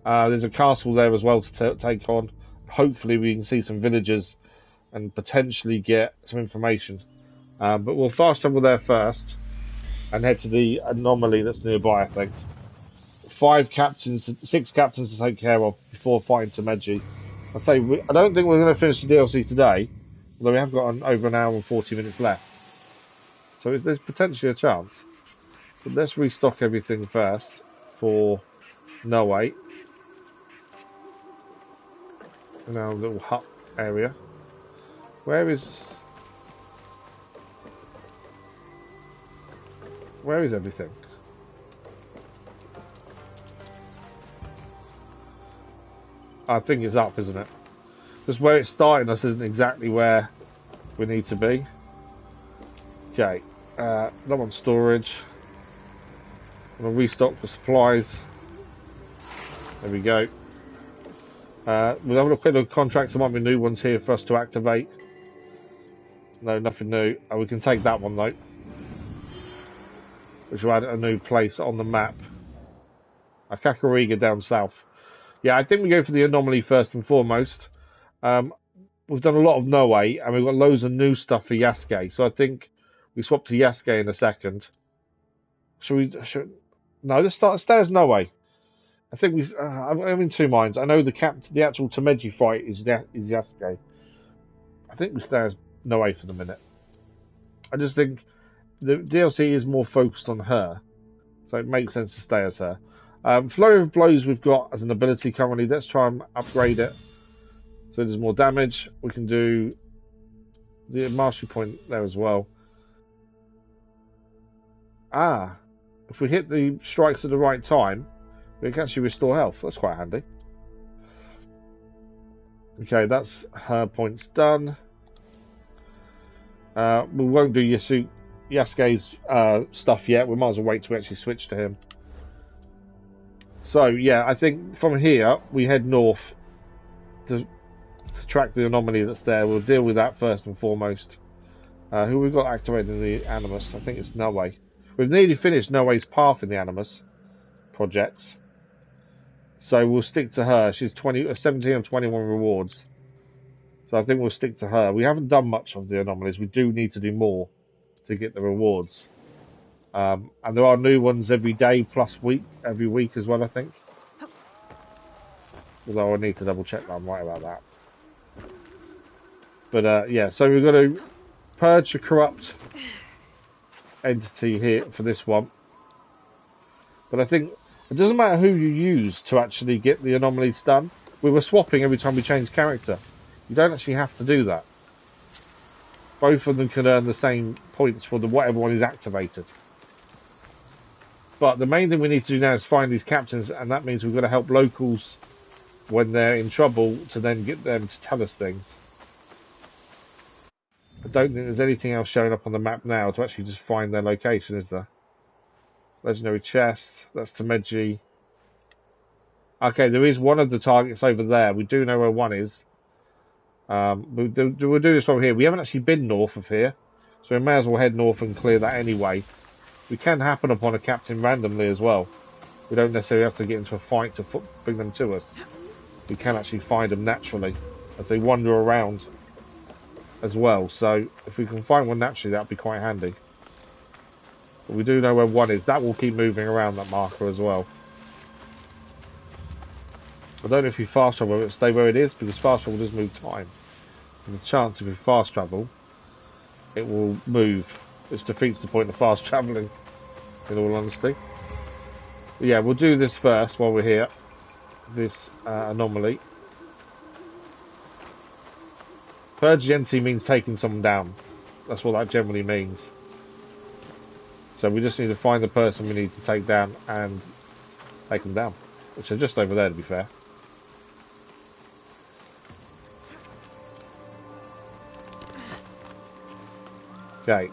There's a castle there as well to take on. Hopefully we can see some villagers and potentially get some information. But we'll fast travel there first and head to the anomaly that's nearby, I think. 6 captains to take care of before fighting Tameji. I don't think we're going to finish the DLC today, although we have got over an hour and 40 minutes left. So there's potentially a chance. But let's restock everything first for Naoe. In our little hut area. Where is everything? I think it's up, isn't it? Just where it's starting us isn't exactly where we need to be. Okay, that one's storage. I'm gonna restock for supplies. There we go. We'll have a quick look at contracts. There might be new ones here for us to activate. No, nothing new. We can take that one though, which will add a new place on the map. Kakariga down south. Yeah, I think we go for the anomaly first and foremost. We've done a lot of Naoe, and we've got loads of new stuff for Yasuke. So I think we swap to Yasuke in a second. No, let's stay as Naoe. I think I'm in two minds. I know the actual Tameji fight is Yasuke. I think we stay as Naoe for the minute. I just think the DLC is more focused on her, so it makes sense to stay as her. Flurry of Blows we've got as an ability currently. Let's try and upgrade it so there's more damage. We can do the mastery point there as well. If we hit the strikes at the right time, we can actually restore health. That's quite handy. Okay, that's her points done. We won't do Yasuke's stuff yet. We might as well wait to actually switch to him. So, yeah, I think from here, we head north to track the anomaly that's there. We'll deal with that first and foremost. Who we've got activating the Animus? I think it's Naoe. We've nearly finished Naoe's path in the Animus projects. So we'll stick to her. She's 17 of 21 rewards. So I think we'll stick to her. We haven't done much of the anomalies. We do need to do more to get the rewards. And there are new ones every day plus every week as well, I think. Although I need to double check that I'm right about that. But yeah, so we've got to purge the corrupt entity here for this one. But I think it doesn't matter who you use to actually get the anomalies done. We were swapping every time we change character. You don't actually have to do that. Both of them can earn the same points for whatever one is activated. But the main thing we need to do now is find these captains, and that means we've got to help locals when they're in trouble to then get them to tell us things. I don't think there's anything else showing up on the map now to actually just find their location, is there? Legendary chest, that's Tameji. Okay, there is one of the targets over there. We do know where one is. We'll do this over here. We haven't actually been north of here, so we may as well head north and clear that anyway. We can happen upon a captain randomly as well. We don't necessarily have to get into a fight to bring them to us. We can actually find them naturally as they wander around as well. So if we can find one naturally, that would be quite handy. But we do know where one is. That will keep moving around, that marker as well. I don't know if you fast travel, it will stay where it is, because fast travel does move time. There's a chance if we fast travel, it will move, which defeats the point of fast travelling, in all honesty. But yeah, we'll do this first while we're here. This anomaly. Purge entity means taking someone down. That's what that generally means. So we just need to find the person we need to take down and take them down. Which are just over there, to be fair. Okay.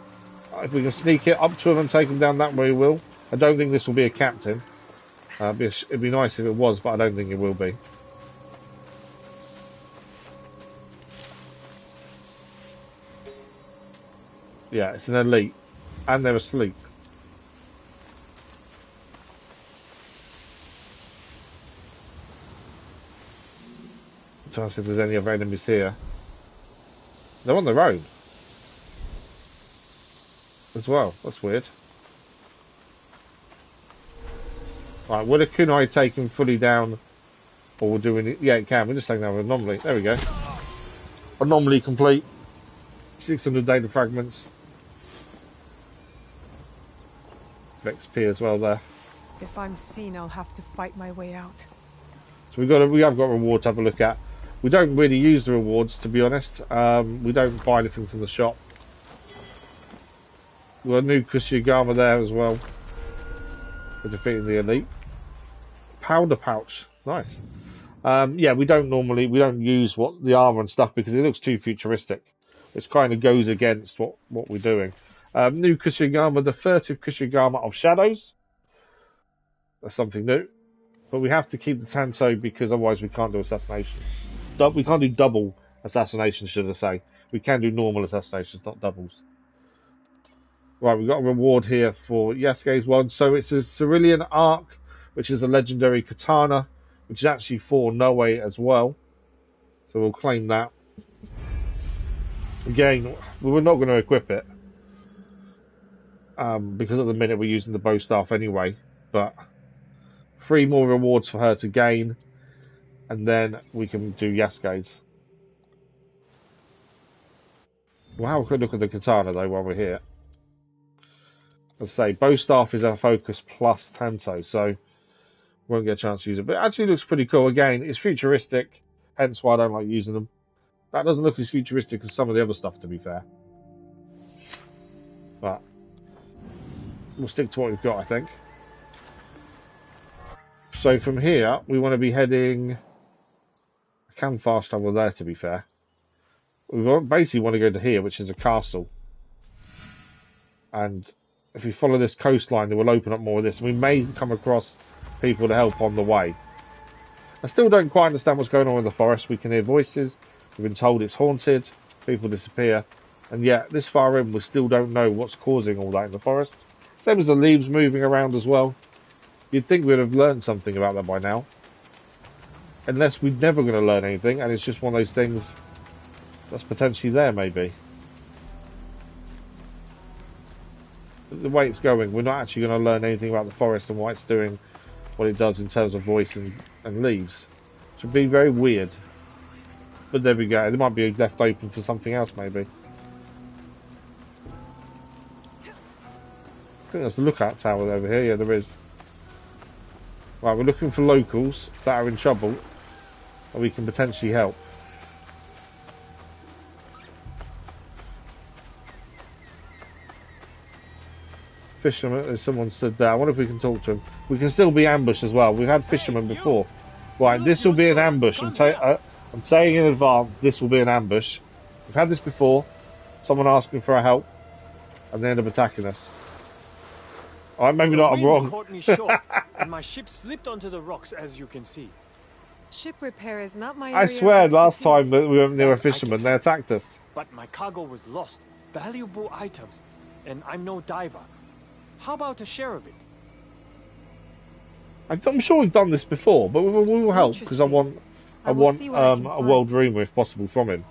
If we can sneak it up to him and take him down that way, we will. I don't think this will be a captain. It'd be nice if it was, but I don't think it will be. Yeah, it's an elite. And they're asleep. I'm trying to see if there's any other enemies here. They're on their own. As well. That's weird. Right, would a kunai take him fully down? Or we're doing it? Yeah, it can. We're just taking down an anomaly. There we go. Anomaly complete. 600 data fragments. XP as well there. If I'm seen, I'll have to fight my way out. So we have got reward to have a look at. We don't really use the rewards, to be honest. We don't buy anything from the shop. We've got a new Kushigama there as well. For defeating the elite. Powder pouch. Nice. Yeah, we don't use the armor and stuff because it looks too futuristic. Which kind of goes against what we're doing. New Kushigama, the furtive Kushigama of shadows. That's something new. But we have to keep the Tanto because otherwise we can't do assassination. We can't do double assassination, should I say. We can do normal assassinations, not doubles. Right, we've got a reward here for Yasuke's one. So it's a Cerulean Arc, which is a legendary katana, which is actually for Naoe as well. So we'll claim that. Again, we were not going to equip it. Because at the minute we're using the bow staff anyway. But 3 more rewards for her to gain. And then we can do Yasuke's. We'll have a quick look at the katana though while we're here. Let's say bow staff is our focus plus Tanto, so won't get a chance to use it. But it actually looks pretty cool. Again, it's futuristic, hence why I don't like using them. That doesn't look as futuristic as some of the other stuff, to be fair. But we'll stick to what we've got, I think. So from here, we want to be heading... I can fast travel there, to be fair. We basically want to go to here, which is a castle. And if we follow this coastline, it will open up more of this. And we may come across people to help on the way. I still don't quite understand what's going on in the forest. We can hear voices. We've been told it's haunted. People disappear. And yet, this far in, we still don't know what's causing all that in the forest. Same as the leaves moving around as well. You'd think we'd have learned something about that by now. Unless we're never going to learn anything, and it's just one of those things that's potentially there, maybe. But the way it's going, we're not actually going to learn anything about the forest and why it's doing what it does in terms of voice and leaves. Which would be very weird. But there we go. It might be left open for something else, maybe. I think there's the lookout tower over here. Yeah, there is. Right, we're looking for locals that are in trouble, and we can potentially help. Fisherman, there's someone stood there. I wonder if we can talk to him. We can still be ambushed as well. We've had fishermen before. Right, this will be an ambush. I'm saying in advance, this will be an ambush. We've had this before. Someone asking for our help, and they end up attacking us. Alright, maybe not, I'm wrong. Caught me short, and my ship slipped onto the rocks, as you can see. Ship repair is not my I area swear, of last expertise. time that we were near a fisherman, they attacked us. But my cargo was lost. Valuable items. And I'm no diver. How about a share of it? I'm sure we've done this before, but we will help, because I want I will see what I can a find. world rumour, if possible, from him.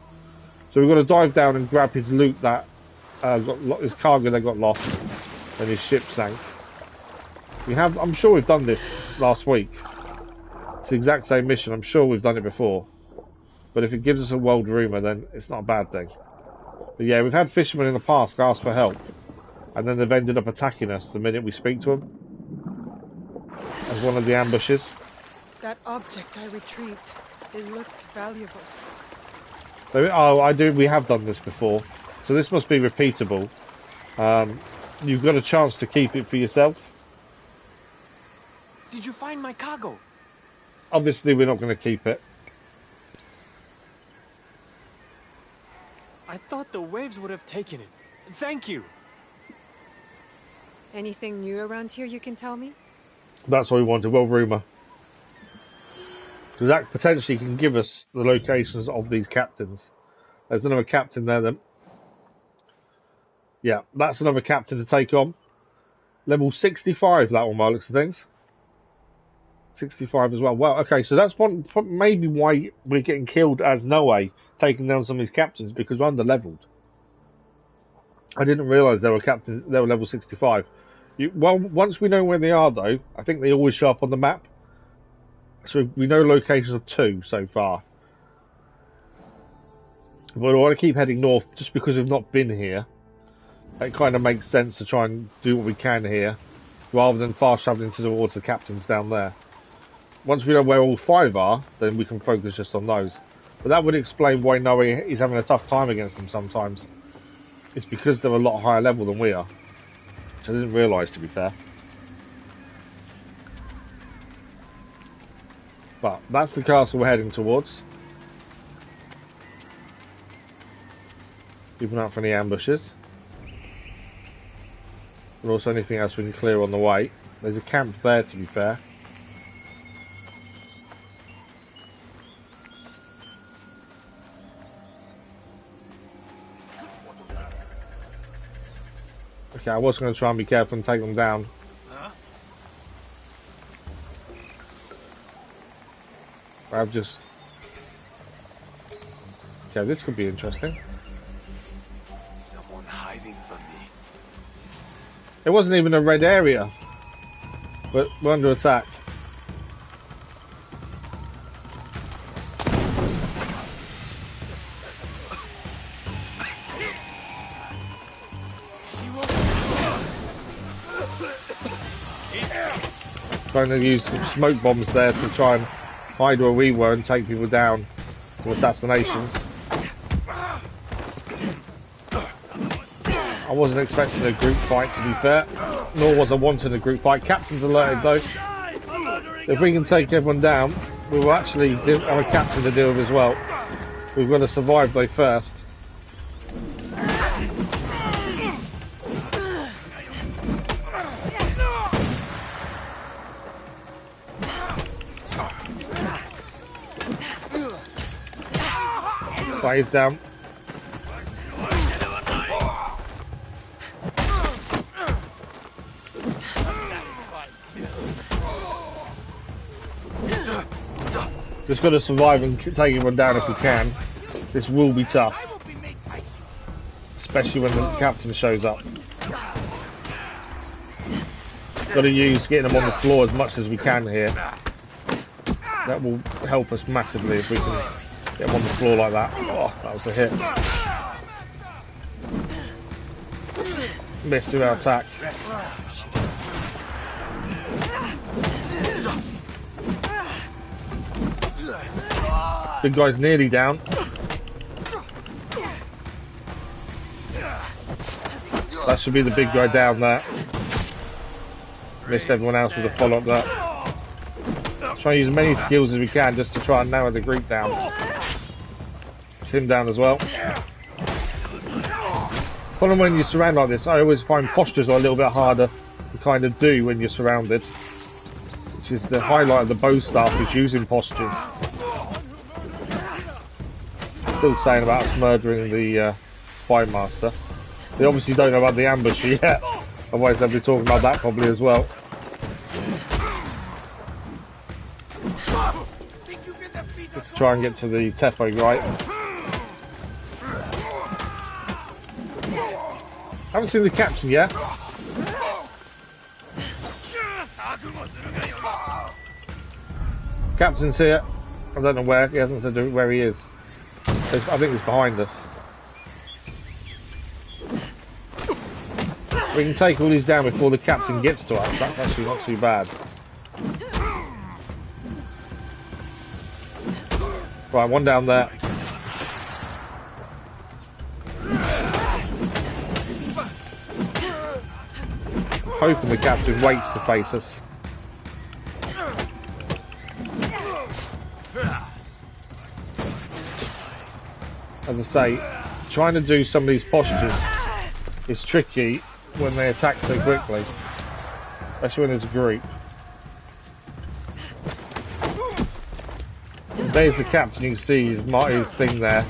So we've got to dive down and grab his loot that his cargo that got lost, and his ship sank. I'm sure we've done this last week. It's the exact same mission. I'm sure we've done it before. But if it gives us a world rumour, then it's not a bad thing. But yeah, we've had fishermen in the past ask for help, and then they've ended up attacking us the minute we speak to them. As one of the ambushes. That object I retrieved, it looked valuable. So, we have done this before. So this must be repeatable. You've got a chance to keep it for yourself. Did you find my cargo? Obviously, we're not going to keep it. I thought the waves would have taken it. Thank you. Anything new around here you can tell me? That's what we wanted, world rumour. Because that potentially can give us the locations of these captains. There's another captain there then. Yeah, that's another captain to take on. Level 65, that one, by the looks of things. 65 as well. Well, okay, so that's maybe why we're getting killed as Naoe, taking down some of these captains, because we're under-leveled. I didn't realise they were captains, they were level 65. Well, once we know where they are, though, I think they always show up on the map. So we know locations of 2 so far. But I want to keep heading north, just because we've not been here. It kind of makes sense to try and do what we can here, rather than fast travelling towards the captains down there. Once we know where all 5 are, then we can focus just on those. But that would explain why Naoe is having a tough time against them sometimes. It's because they're a lot higher level than we are. Which I didn't realise, to be fair. But that's the castle we're heading towards. Keeping out for any ambushes. And also anything else we can clear on the way. There's a camp there, to be fair. Okay, I was going to try and be careful and take them down. I've just... Okay, this could be interesting. Someone hiding from me. It wasn't even a red area. But we're under attack. Trying to use some smoke bombs there to try and hide where we were and take people down for assassinations. I wasn't expecting a group fight, to be fair, nor was I wanting a group fight. Captain's alerted though. If we can take everyone down, we will actually have a captain to deal with as well. We've got to survive though first. He's down. Just got to survive and take everyone down if we can. This will be tough. Especially when the captain shows up. Got to use getting them on the floor as much as we can here. That will help us massively if we can get them on the floor like that. Oh, that was a hit. Missed with our attack. Big guy's nearly down. That should be the big guy down there. Missed everyone else with a follow-up there. Try and use as many skills as we can just to try and narrow the group down. It's him down as well. Problem when you surround like this, I always find postures are a little bit harder to kind of do when you're surrounded. Which is the highlight of the bow staff, is using postures. Still saying about us murdering the spy master. They obviously don't know about the ambush yet. Otherwise they'll be talking about that probably as well. Let's try and get to the Tefo guy. Haven't seen the captain yet. Captain's here. I don't know where. He hasn't said where he is. I think he's behind us. We can take all these down before the captain gets to us. That's actually not too bad. Right, one down there. Hoping the captain waits to face us. As I say, trying to do some of these postures is tricky when they attack so quickly, especially when there's a group. There's the captain, you can see his thing there.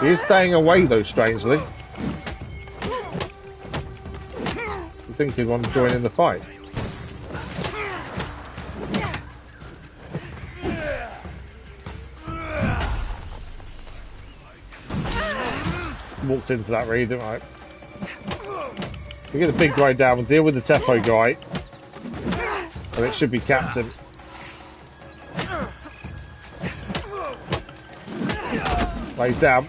He is staying away though, strangely. You think he'd want to join in the fight. Walked into that really, didn't I? We get the big guy down, we'll deal with the Tefo guy. And it should be captain. Lays down.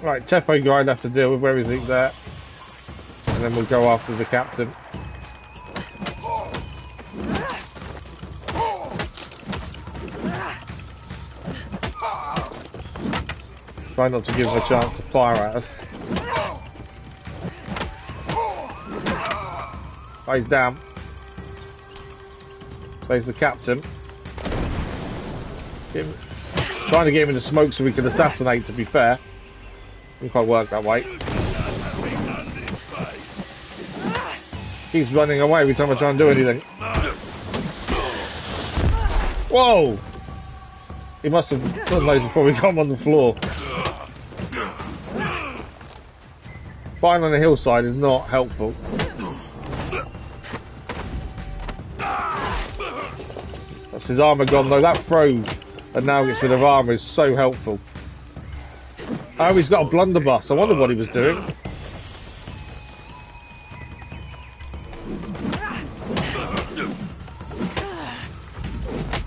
Right, Tefo guy I'd have to deal with. Where is he? There. And then we'll go after the captain. Try not to give him a chance to fire at us. Lays down. Plays the captain. Trying to get him into smoke so we can assassinate, to be fair. Didn't quite work that way. Keeps running away every time I try and do anything. Whoa! He must have done those before we got him on the floor. Fighting on the hillside is not helpful. That's his armour gone though. That throw and now gets rid of armour is so helpful. Oh, he's got a blunderbuss. I wonder what he was doing.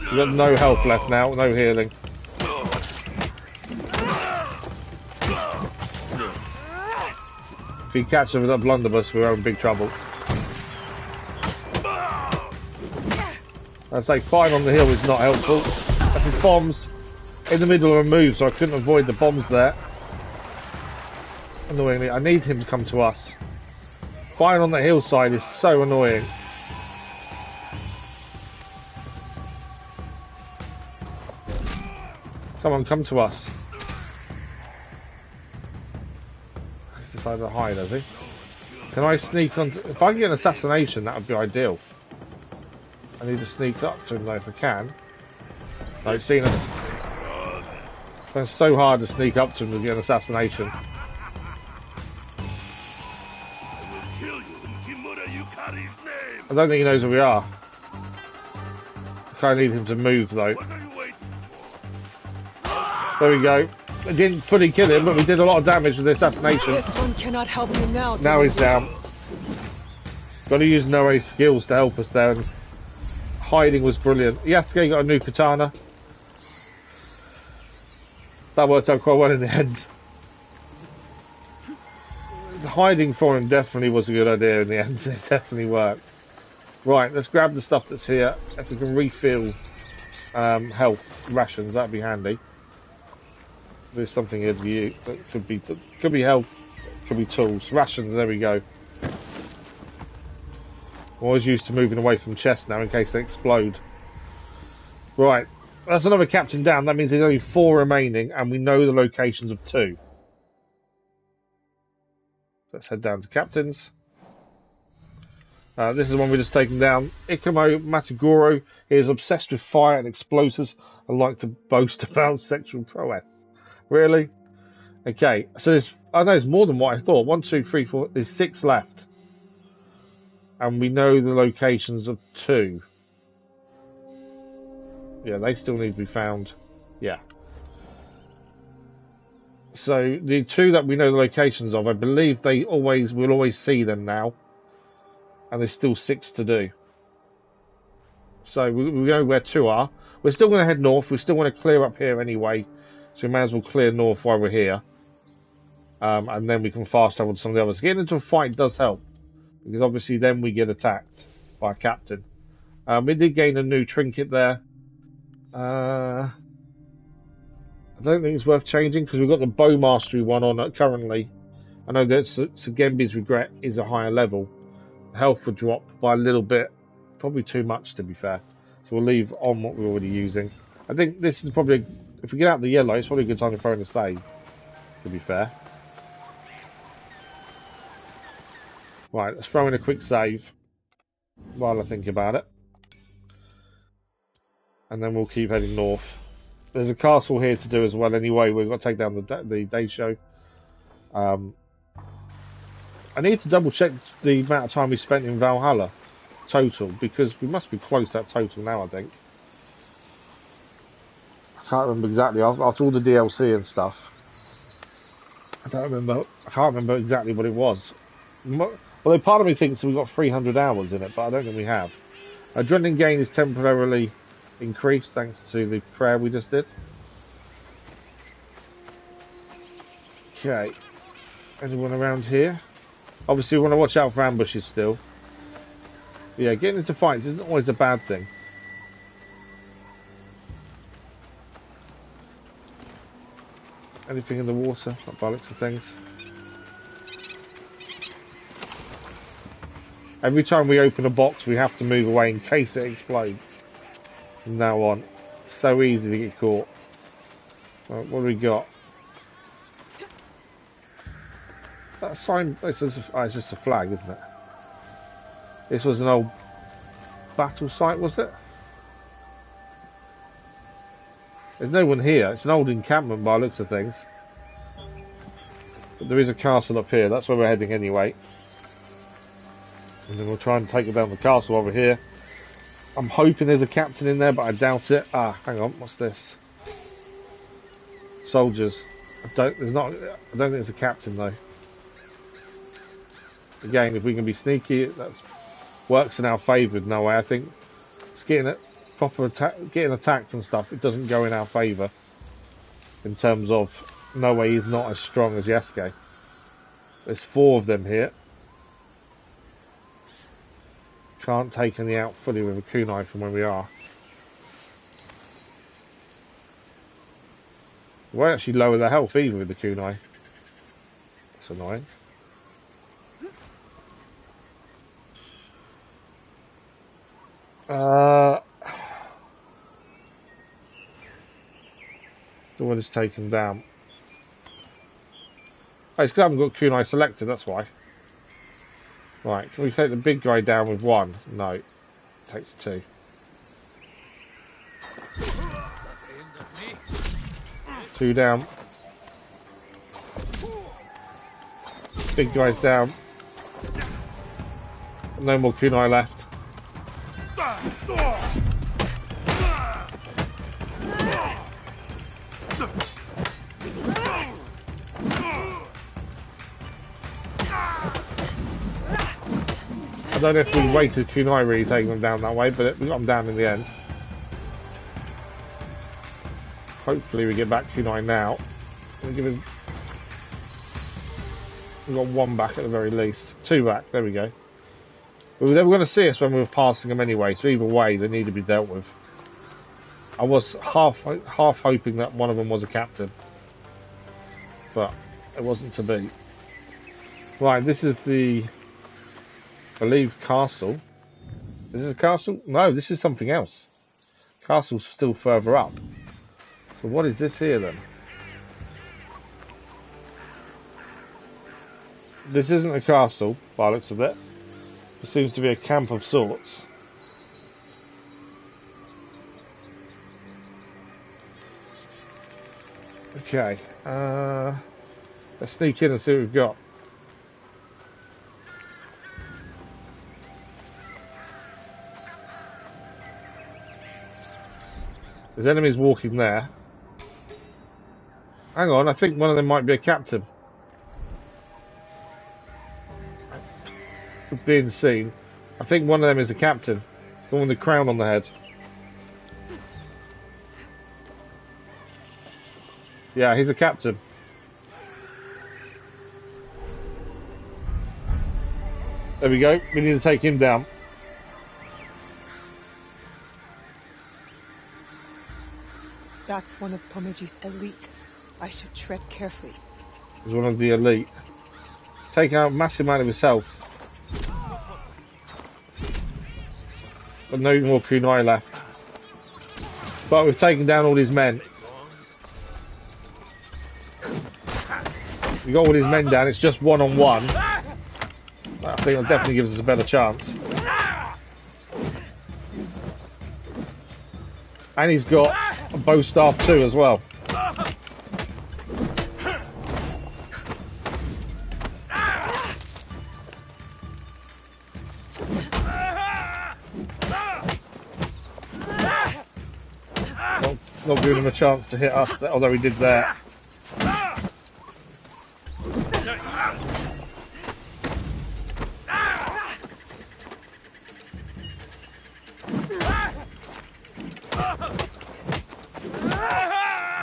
We've got no health left now, no healing. If he catches him with that blunderbuss, we're in big trouble. I'd say fighting on the hill is not helpful. That's his bombs in the middle of a move, so I couldn't avoid the bombs there. Annoyingly, I need him to come to us. Fighting on the hillside is so annoying. Come on, come to us. He's decided to hide, has he? Can I sneak on? If I can get an assassination, that would be ideal. I need to sneak up to him though if I can. No, it's seen us. It's so hard to sneak up to him to get an assassination. I don't think he knows where we are. I kind of need him to move though. There we go. I didn't fully kill him, but we did a lot of damage with the assassination. This one cannot help you now. Now he's down. Got to use Naoe's skills to help us there. And hiding was brilliant. Yasuke got a new katana. That worked out quite well in the end. Hiding for him definitely was a good idea in the end. It definitely worked. Right, let's grab the stuff that's here. If we can refill health rations, that'd be handy. There's something here for you that could be health, could be tools, rations. There we go. Always used to moving away from chests now in case they explode. Right, that's another captain down. That means there's only 4 remaining, and we know the locations of 2. Let's head down to captains. This is the one we're just taking down. Ikamo Matagoro. He is obsessed with fire and explosives and like to boast about sexual prowess. Really? Okay, so there's more than what I thought. 1, 2, 3, 4. There's 6 left. And we know the locations of 2. Yeah, they still need to be found. Yeah. So the 2 that we know the locations of, I believe we'll always see them now. And there's still 6 to do. So we know where 2 are. We're still going to head north. We still want to clear up here anyway. So we may as well clear north while we're here. And then we can fast travel to some of the others. Getting into a fight does help. Because obviously then we get attacked by a captain. We did gain a new trinket there. I don't think it's worth changing because we've got the bow mastery one on currently. I know that Sugembi's regret is a higher level. Health would drop by a little bit. Probably too much to be fair. So we'll leave on what we're already using. I think this is probably, if we get out the yellow, it's probably a good time to throw in a save. To be fair. Right, let's throw in a quick save. While I think about it. And then we'll keep heading north. There's a castle here to do as well anyway. We've got to take down the day show. I need to double check the amount of time we spent in Valhalla total, because we must be close to that total now, I think. I can't remember exactly. After all the DLC and stuff, I can't remember exactly what it was. Although part of me thinks we've got 300 hours in it, but I don't think we have. Adrenaline gain is temporarily increased thanks to the prayer we just did. Okay. Anyone around here? Obviously, we want to watch out for ambushes still. But yeah, getting into fights isn't always a bad thing. Anything in the water, not by the looks of things. Every time we open a box, we have to move away in case it explodes. From now on, so easy to get caught. Right, what do we got? That sign, it's just a flag, isn't it? This was an old battle site, was it? There's no one here. It's an old encampment by the looks of things. But there is a castle up here. That's where we're heading anyway. And then we'll try and take down the castle over here. I'm hoping there's a captain in there, but I doubt it. Ah, hang on. What's this? Soldiers. I don't think there's a captain though. Again, if we can be sneaky, that works in our favour with Naoe. I think it's getting it proper getting attacked and stuff. It doesn't go in our favour in terms of Naoe is not as strong as Yasuke. There's 4 of them here. Can't take any out fully with a kunai from where we are. We won't actually lower their health either with the kunai. That's annoying. The one is taken down. Oh, it's because I haven't got kunai selected, that's why. Right, can we take the big guy down with 1? No. It takes 2. Two down. Big guy's down. No more kunai left. don't know if we waited Kunai really taking them down that way, but we got them down in the end. Hopefully we get back Kunai now. We'll give him... We've got one back at the very least. Two back, there we go. They were going to see us when we were passing them anyway, so either way they need to be dealt with. I was half hoping that one of them was a captain, but it wasn't to be. Right, this is the, I believe, castle. Is this a castle? No, this is something else. Castle's still further up. So what is this here then? This isn't a castle, by the looks of it. It seems to be a camp of sorts. Okay, let's sneak in and see what we've got. There's enemies walking there. Hang on, I think one of them might be a captain. Being seen. I think one of them is a captain. The one with the crown on the head. Yeah, he's a captain. There we go. We need to take him down. That's one of Tomeji's elite. I should tread carefully. He's one of the elite. Taking out a massive amount of his health. But no more kunai left. But we've taken down all his men. We got all his men down. It's just one-on-one. I think it'll definitely gives us a better chance. And he's got a bow staff too as well. Not giving him a chance to hit us, although he did there.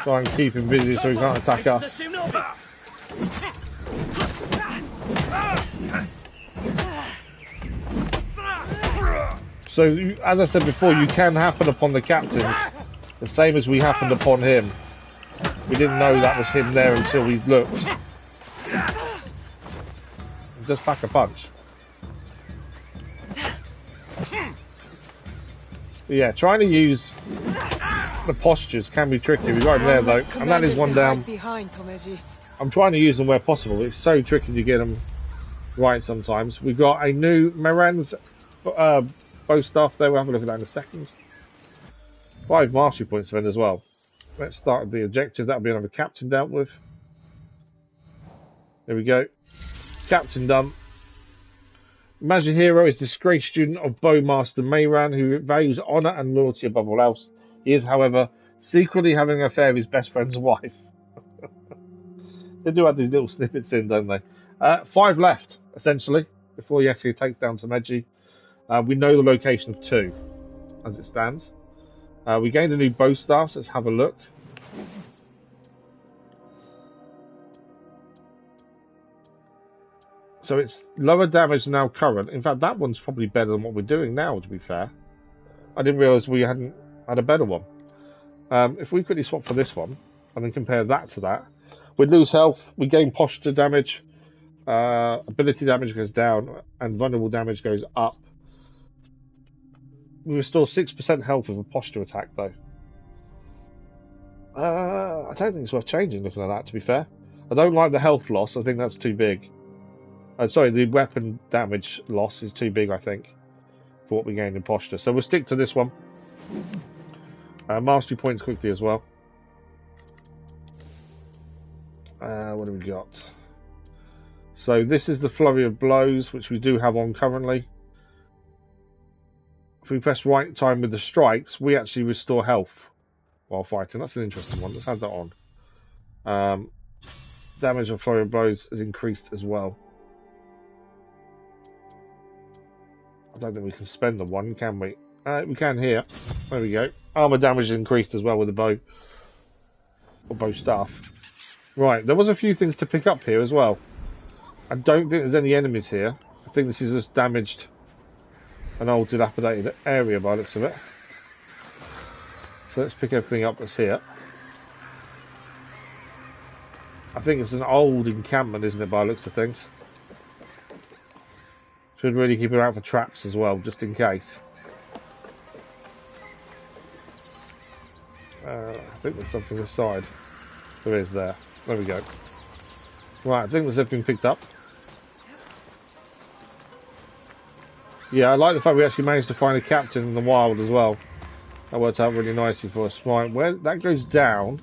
Try and keep him busy so he can't attack us. So, as I said before, you can happen upon the captains, the same as we happened upon him. We didn't know that was him there until we looked. Just pack a punch. But yeah, trying to use the postures can be tricky. We got him there though, and that is one down. I'm trying to use them where possible. It's so tricky to get them right sometimes. We've got a new Moran's bow staff there. We'll have a look at that in a second. 5 mastery points spent as well. Let's start with the objective. That'll be another captain dealt with. There we go. Captain done. Imagine hero is disgraced student of Bowmaster Mayran who values honour and loyalty above all else. He is, however, secretly having an affair with his best friend's wife. They do have these little snippets in, don't they? 5 left, essentially, before he actually takes down Tomeji. We know the location of 2, as it stands. We gained a new bow staff, so let's have a look. So it's lower damage now current. In fact, that one's probably better than what we're doing now, to be fair. I didn't realise we hadn't had a better one. If we quickly swap for this one, and then compare that to that, we'd lose health, we gain posture damage, ability damage goes down, and vulnerable damage goes up. We restore 6% health with a posture attack, though. I don't think it's worth changing looking at that, to be fair. I don't like the health loss, I think that's too big. Sorry, the weapon damage loss is too big, I think, for what we gained in posture. So we'll stick to this one. Mastery points quickly as well. What have we got? So this is the flurry of blows, which we do have on currently. If we press right time with the strikes, we actually restore health while fighting. That's an interesting one. Let's have that on. Damage of flurry of blows has increased as well. I don't think we can spend the one, can we? We can here. There we go. Armor damage increased as well with the bow. Or bow staff. Right, there was a few things to pick up here as well. I don't think there's any enemies here. I think this is just damaged an old dilapidated area by the looks of it. So let's pick everything up that's here. I think it's an old encampment, isn't it, by the looks of things? Should really keep an eye out for traps as well, just in case. I think there's something this side. There is there. There we go. Right, I think there's everything picked up. Yeah, I like the fact we actually managed to find a captain in the wild as well. That worked out really nicely for us. Right, where that goes down.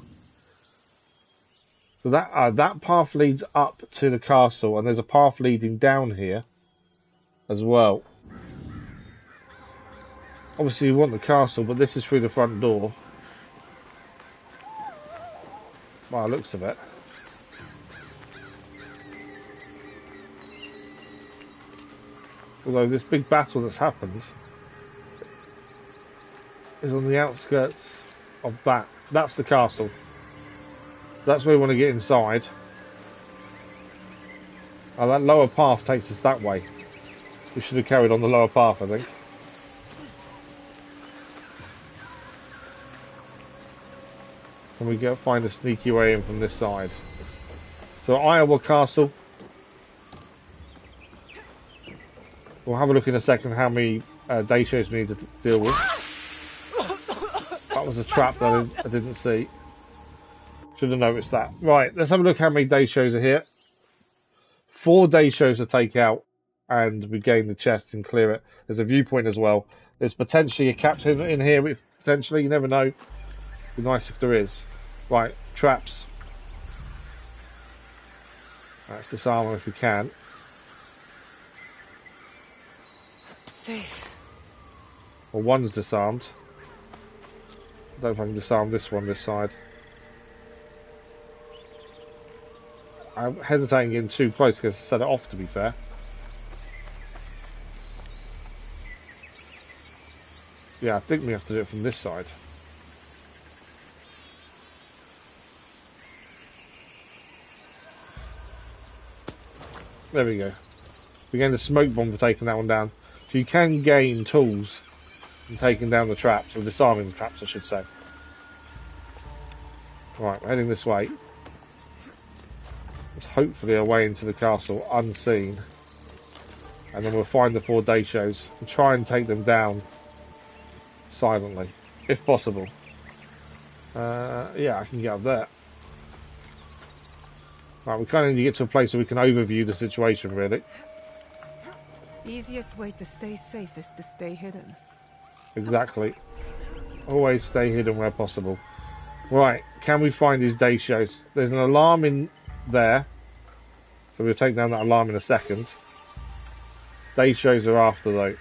So that path leads up to the castle, and there's a path leading down here as well. Obviously, we want the castle, but this is through the front door. By the looks of it. Although this big battle that's happened is on the outskirts of that. That's the castle. That's where we want to get inside. Oh, that lower path takes us that way. We should have carried on the lower path, I think. Can we find a sneaky way in from this side? So Iowa Castle. We'll have a look in a second how many day shows we need to deal with. That was a trap that I didn't see. Should have noticed that. Right, let's have a look how many day shows are here. 4 day shows to take out and regain the chest and clear it. There's a viewpoint as well. There's potentially a captain in here, potentially, you never know. Be nice if there is. Right, traps. Let's disarm them if we can. Safe. Well, one's disarmed. I don't know if I can disarm this one this side. I'm hesitating getting too close because I set it off, to be fair. Yeah, I think we have to do it from this side. There we go. We gained a smoke bomb for taking that one down. So you can gain tools from taking down the traps, or disarming the traps, I should say. Right, we're heading this way. There's hopefully a way into the castle unseen. And then we'll find the 4 day shows and try and take them down silently, if possible. Yeah, I can get up there. Right, we kind of need to get to a place where we can overview the situation, really. Easiest way to stay safe is to stay hidden. Exactly. Always stay hidden where possible. Right, can we find these day shows? There's an alarm in there. So we'll take down that alarm in a second. Day shows are after, though.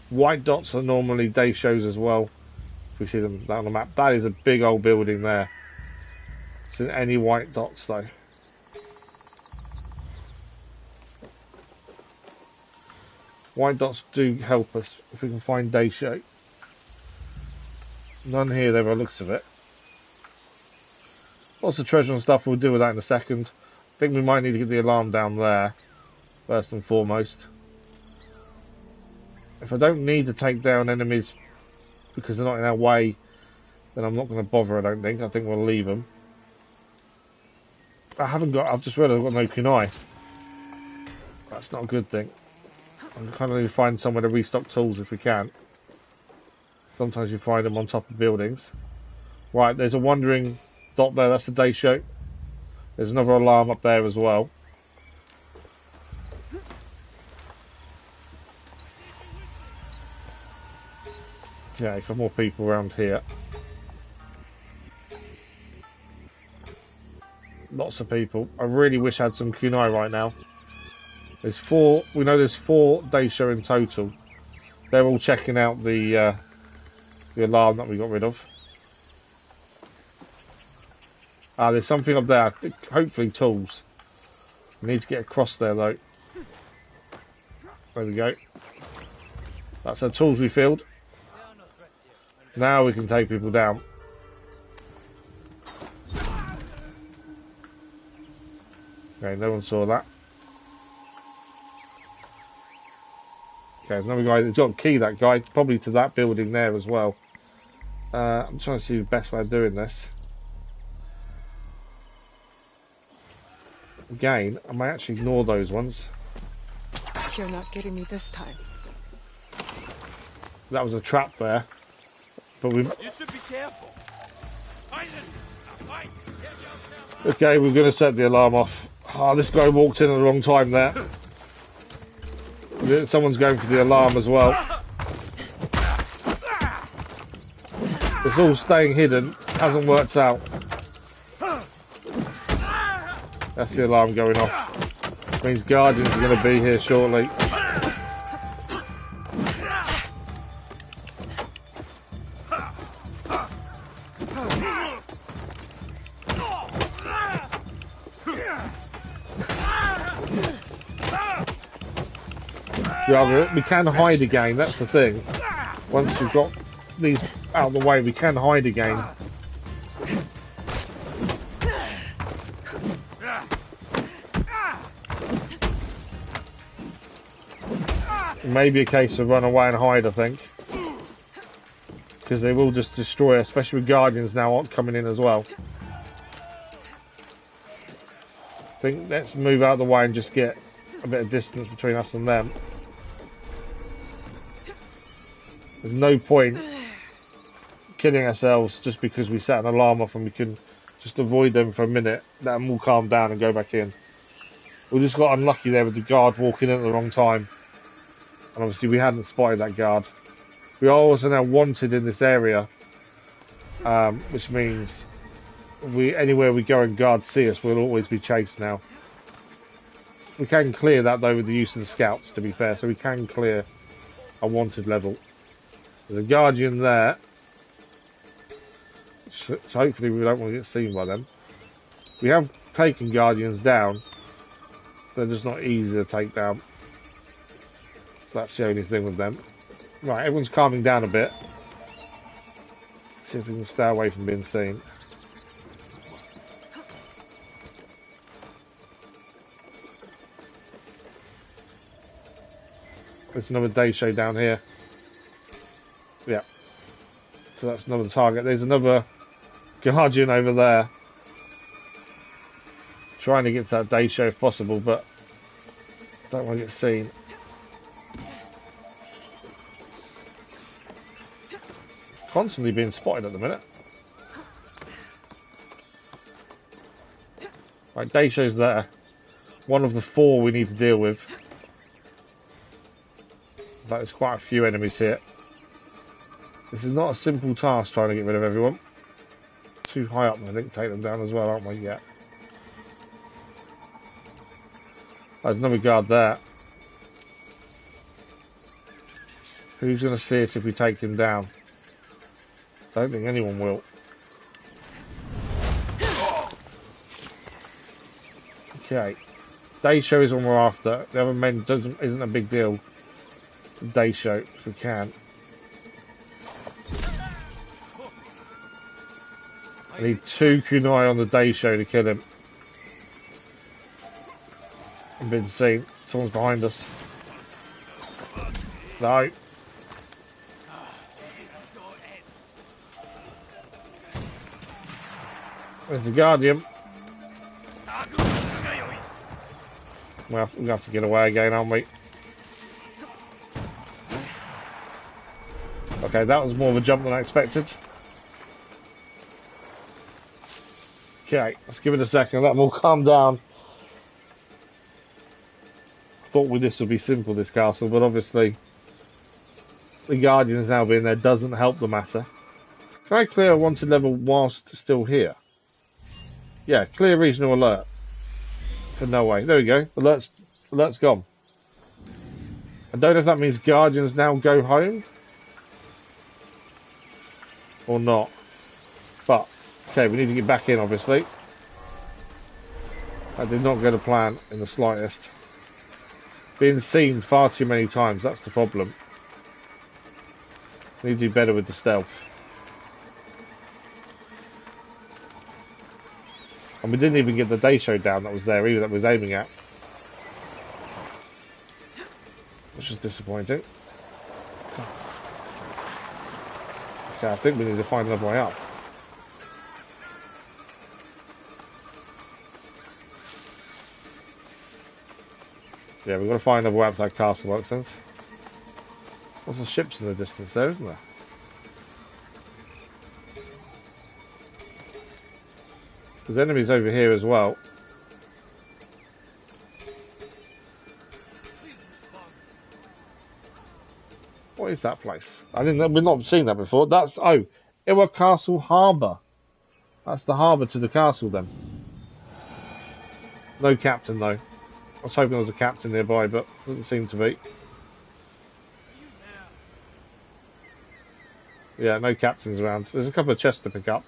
White dots are normally day shows as well. If we see them down on the map. That is a big old building there. Isn't any white dots, though. White dots do help us if we can find day show. None here, there by the looks of it. Lots of treasure and stuff, we'll deal with that in a second. I think we might need to get the alarm down there, first and foremost. If I don't need to take down enemies because they're not in our way, then I'm not going to bother, I don't think. I think we'll leave them. I've just realised I've got no kunai. That's not a good thing. I'm kind of need to find somewhere to restock tools if we can. Sometimes you find them on top of buildings. Right, there's a wandering dot there, that's the day show. There's another alarm up there as well. Okay, a couple more people around here. Lots of people. I really wish I had some kunai right now. There's 4. We know there's 4 day show in total. They're all checking out the alarm that we got rid of. There's something up there. I think, hopefully tools. We need to get across there though. There we go. That's our tools refilled. Now we can take people down. Okay, no one saw that. Okay, there's another guy. He's got a key, that guy. Probably to that building there as well. I'm trying to see the best way of doing this. Again, I might actually ignore those ones. You're not getting me this time. That was a trap there. But we... You should be careful. Okay, we're going to set the alarm off. Oh, this guy walked in at the wrong time there. Someone's going for the alarm as well. It's all staying hidden. Hasn't worked out. That's the alarm going off. Means Guardians are going to be here shortly. We can hide again, that's the thing. Once we've got these out of the way, we can hide again. It may be a case of run away and hide, I think. Because they will just destroy us, especially with Guardians now coming in as well. I think let's move out of the way and just get a bit of distance between us and them. There's no point killing ourselves just because we set an alarm off and we can just avoid them for a minute, let them all calm down and go back in. We just got unlucky there with the guard walking in at the wrong time. And obviously we hadn't spotted that guard. We are also now wanted in this area, which means anywhere we go and guards see us, we'll always be chased now. We can clear that though with the use of the scouts, to be fair, so we can clear a wanted level. There's a guardian there, so hopefully we don't want to get seen by them. We have taken guardians down, they're just not easy to take down. That's the only thing with them. Right, everyone's calming down a bit. See if we can stay away from being seen. There's another day show down here. Yeah. So that's another target. There's another guardian over there. Trying to get to that day show if possible, but don't want to get seen. Constantly being spotted at the minute. Right, day show's there. One of the 4 we need to deal with. But there's quite a few enemies here. This is not a simple task trying to get rid of everyone. Too high up, I think, to take them down as well, aren't we? Yeah. There's another guard there. Who's going to see us if we take him down? I don't think anyone will. Okay. Day show is what we're after. The other men isn't a big deal. Day show, if we can. I need 2 kunai on the day show to kill him. I've been seen. Someone's behind us. No. There's the Guardian. We're going to have to get away again, aren't we? Okay, that was more of a jump than I expected. Okay, let's give it a second, let them all calm down. I thought this would be simple, this castle, but obviously the Guardians now being there doesn't help the matter. Can I clear a wanted level whilst still here? Yeah, clear regional alert. For Naoe. There we go. Alert's gone. I don't know if that means Guardians now go home. Or not. But, okay, we need to get back in, obviously. That did not go to plan in the slightest. Being seen far too many times, that's the problem. We need to do better with the stealth. And we didn't even get the day show down that was there either, that was aiming at. Which is disappointing. Okay, I think we need to find another way up. Yeah, we've got to find another way up to that castle, works sense. There's some ships in the distance there, isn't there? There's enemies over here as well. What is that place? We've not seen that before. That's, oh, Iwa Castle Harbour. That's the harbour to the castle then. No captain though. I was hoping there was a captain nearby, but doesn't seem to be. Yeah, no captains around. There's a couple of chests to pick up.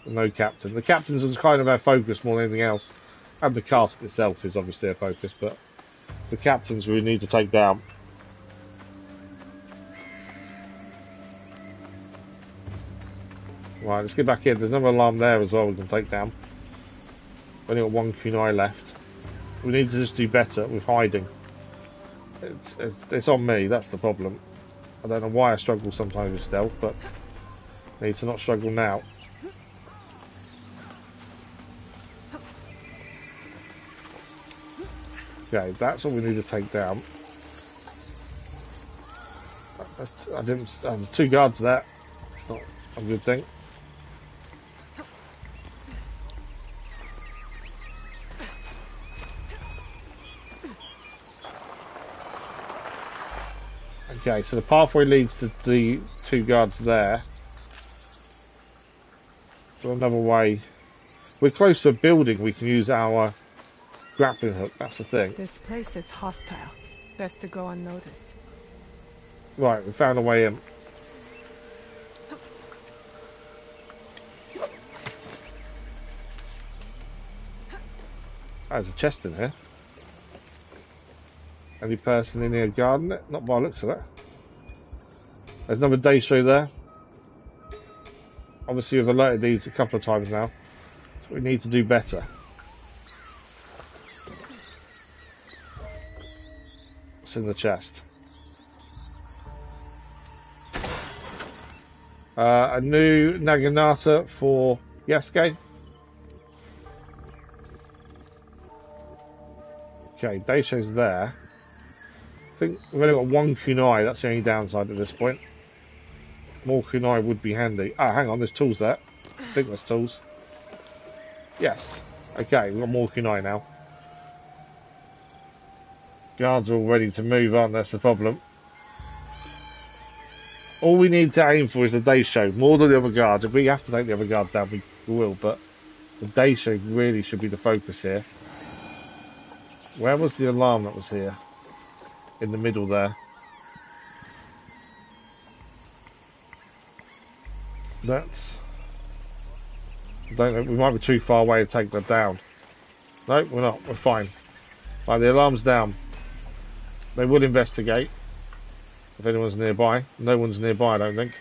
But no captain. The captains are kind of our focus more than anything else. And the castle itself is obviously our focus, but the captains we need to take down. Right, let's get back in. There's another alarm there as well we can take down. We've only got one kunai left. We need to just do better with hiding. It's on me, that's the problem. I don't know why I struggle sometimes with stealth, but I need to not struggle now. Okay, that's all we need to take down. There's two guards there. It's not a good thing. Okay, so the pathway leads to the two guards there. So another way. We're close to a building, we can use our grappling hook, that's the thing. This place is hostile. Best to go unnoticed. Right, we found a way in. There's a chest in here. Any person in here guarding it? Not by the looks of it. There's another day show there. Obviously we've alerted these a couple of times now. So we need to do better. What's in the chest? A new Naginata for Yasuke. Okay, day show's there. I think we've only got one kunai, that's the only downside at this point. More kunai would be handy. Ah, hang on, there's tools there. I think there's tools. Yes. Okay, we've got more kunai now. Guards are all ready to move on, that's the problem. All we need to aim for is the day show, more than the other guards. If we have to take the other guards down, we will, but the day show really should be the focus here. Where was the alarm that was here? In the middle there. That's... I don't know, we might be too far away to take that down. No, we're not, we're fine. Right, the alarm's down. They will investigate. If anyone's nearby. No one's nearby, I don't think.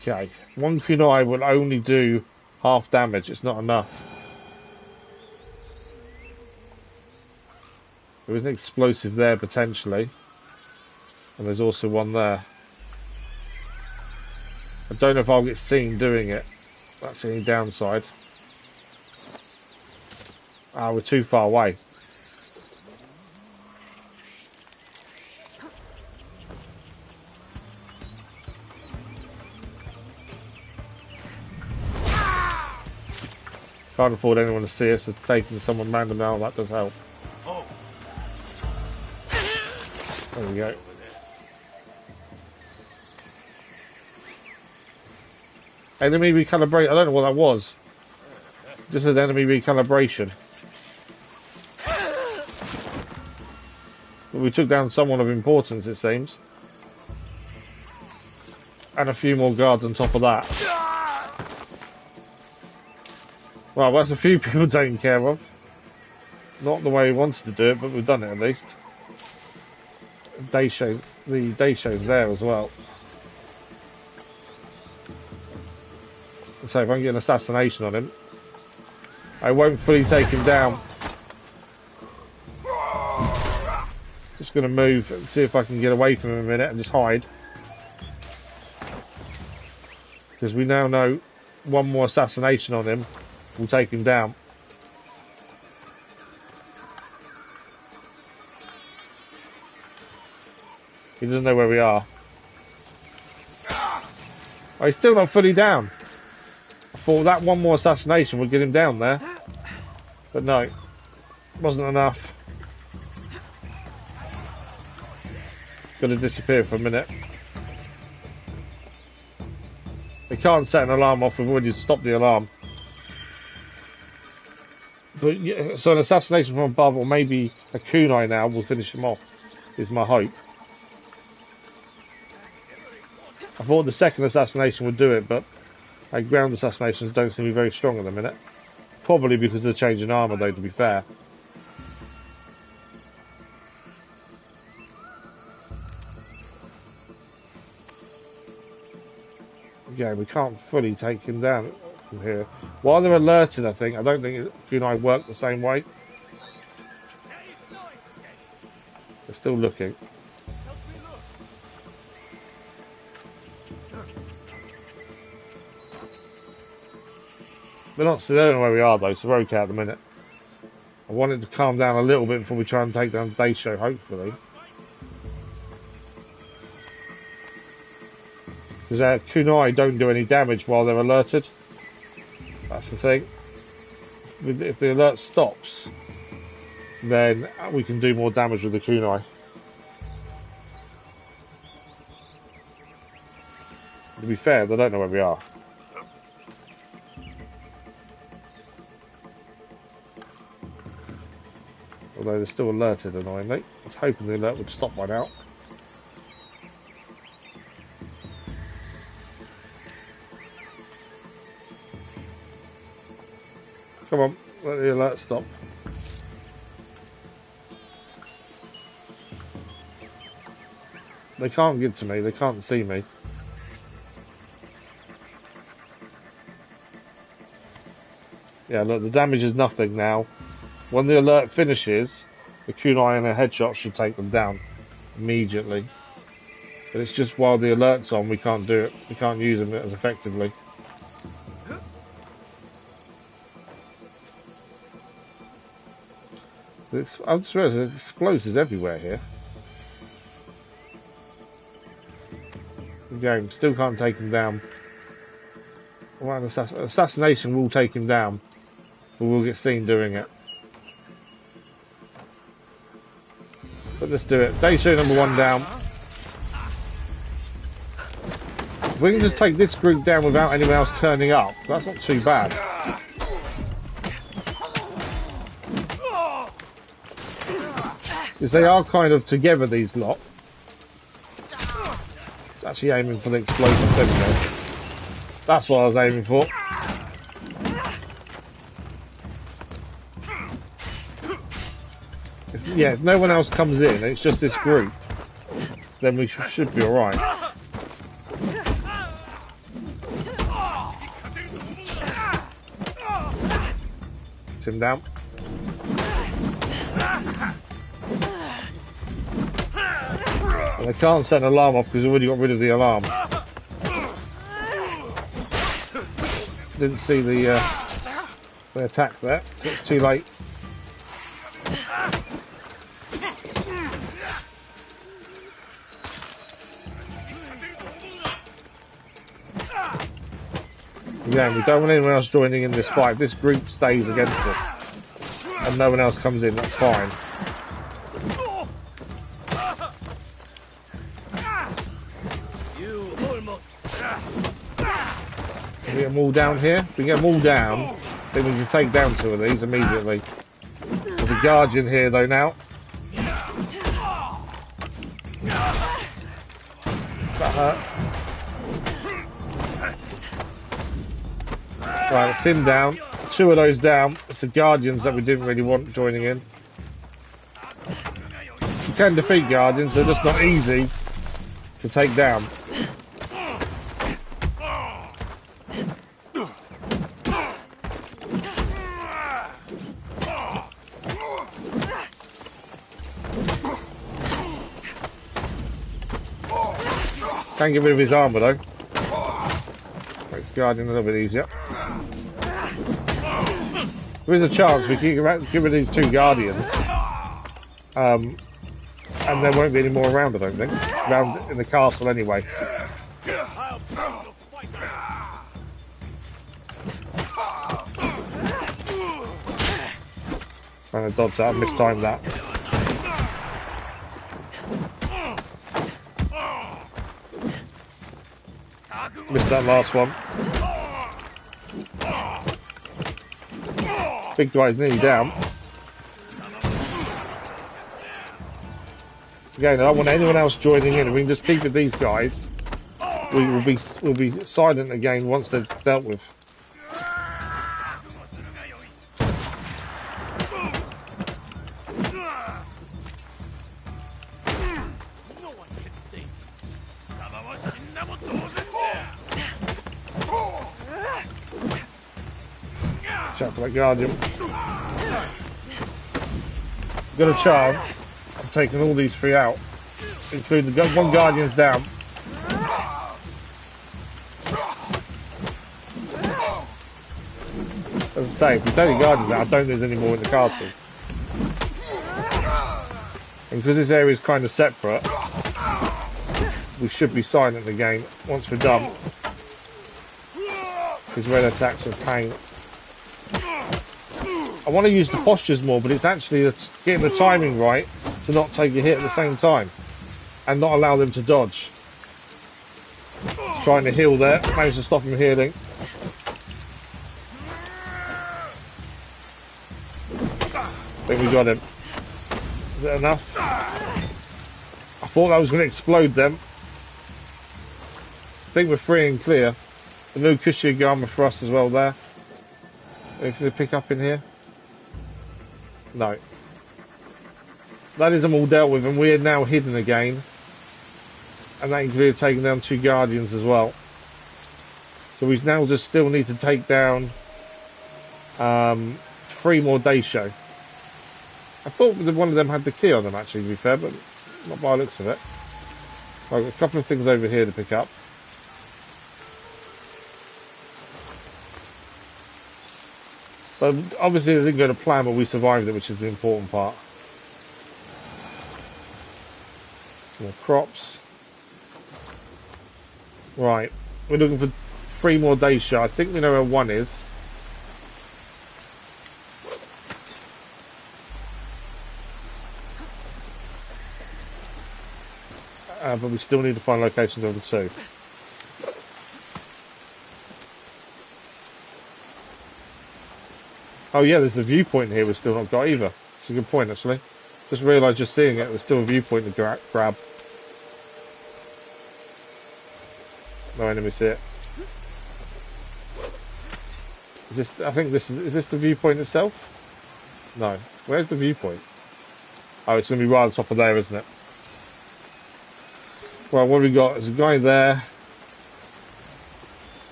Okay. One kunai will only do half damage, it's not enough. There is an explosive there potentially. And there's also one there. I don't know if I'll get seen doing it. That's the only downside. Ah, we're too far away. Can't afford anyone to see us, so taking someone random out, that does help. There we go. Enemy recalibration. I don't know what that was. Just an enemy recalibration. But we took down someone of importance, it seems. And a few more guards on top of that. Well, that's a few people taken care of. Not the way we wanted to do it, but we've done it at least. The day show's there as well. So if I can get an assassination on him, I won't fully take him down. Just going to move and see if I can get away from him a minute and just hide. Because we now know one more assassination on him will take him down. He doesn't know where we are. Oh, he's still not fully down. I thought that one more assassination would get him down there. But no, wasn't enough. Gonna disappear for a minute. They can't set an alarm off, we've already stopped the alarm. But yeah, so an assassination from above, or maybe a kunai now, will finish him off, is my hope. I thought the second assassination would do it, but ground assassinations don't seem to be very strong at the minute. Probably because of the change in armour though, to be fair. Yeah, we can't fully take him down from here. While they're alerted, I don't think kunai work the same way. They're still looking. They don't know where we are though, so we're okay at the minute. I want it to calm down a little bit before we try and take down the day show, hopefully. Because kunai don't do any damage while they're alerted. That's the thing. If the alert stops, then we can do more damage with the kunai. To be fair, they don't know where we are. Although they're still alerted, annoyingly. I was hoping the alert would stop by now. Come on, let the alert stop. They can't get to me, they can't see me. Yeah, look, the damage is nothing now. When the alert finishes, the kunai and a headshot should take them down immediately. But it's just while the alert's on, we can't do it. We can't use them as effectively. I just realised there's explosives everywhere here. Again, still can't take him down. Well, assassination will take him down, but we'll get seen doing it. But let's do it. Day show number 1 down. If we can just take this group down without anyone else turning up, that's not too bad. Because they are kind of together, these lot. It's actually aiming for the explosive. There we go. That's what I was aiming for. If no one else comes in, it's just this group, then we should be alright. Put him down. And they can't set an alarm off because we've already got rid of the alarm. Didn't see the attack there, so it's too late. Yeah, we don't want anyone else joining in this fight. If this group stays against us and no one else comes in, that's fine. Can we get them all down here? If we get them all down, then we can take down 2 of these immediately. There's a guardian here though now. That hurt. Right, it's him down. 2 of those down. It's the Guardians that we didn't really want joining in. You can defeat Guardians, they're just not easy to take down. Can get rid of his armour though. Makes Guardian a little bit easier. There is a chance we can get rid of these two Guardians. And there won't be any more around, I don't think. Around in the castle anyway. Trying to dodge that, mistimed that. Missed that last one. Big guy's nearly down. Again, I don't want anyone else joining in. If we can just keep with these guys, we'll be silent again once they're dealt with. Shout for that Guardian. Got a chance of taking all these three out, including the one Guardian's down. As I say, if we take the Guardians out, I don't think there's any more in the castle. And because this area is kind of separate, we should be silent again once we're done. Because red attacks are pain. I want to use the postures more, but it's actually getting the timing right to not take a hit at the same time and not allow them to dodge. Trying to heal there, managed to stop him healing. I think we got him. Is that enough? I thought that was going to explode them. I think we're free and clear. A new cushy armor for us as well there. Anything to pick up in here? No. That is them all dealt with, and we're now hidden again. And that includes taking down two Guardians as well. So we now just still need to take down 3 more Daisho. I thought that one of them had the key on them actually, to be fair, but not by the looks of it. I've got a couple of things over here to pick up. But obviously it didn't go to plan, but we survived it, which is the important part. More crops. Right, we're looking for 3 more Daisho. I think we know where 1 is. But we still need to find locations of the 2. Oh yeah, there's the viewpoint here we've still not got either. It's a good point actually. Just realised just seeing it, there's still a viewpoint to grab. No enemies here. Is this? I think this is this the viewpoint itself? No. Where's the viewpoint? Oh, it's going to be right on top of there, isn't it? Well, what we got? There's a guy there.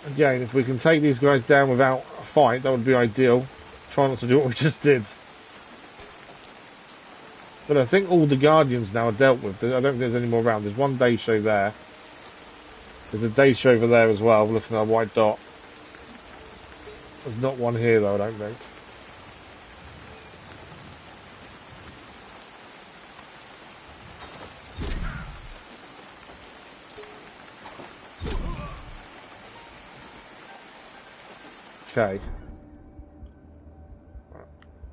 Again, if we can take these guys down without a fight, that would be ideal. Try not to do what we just did. But I think all the Guardians now are dealt with. I don't think there's any more around. There's one Daisho there. There's a Daisho over there as well, looking at a white dot. There's not one here though, I don't think. Okay.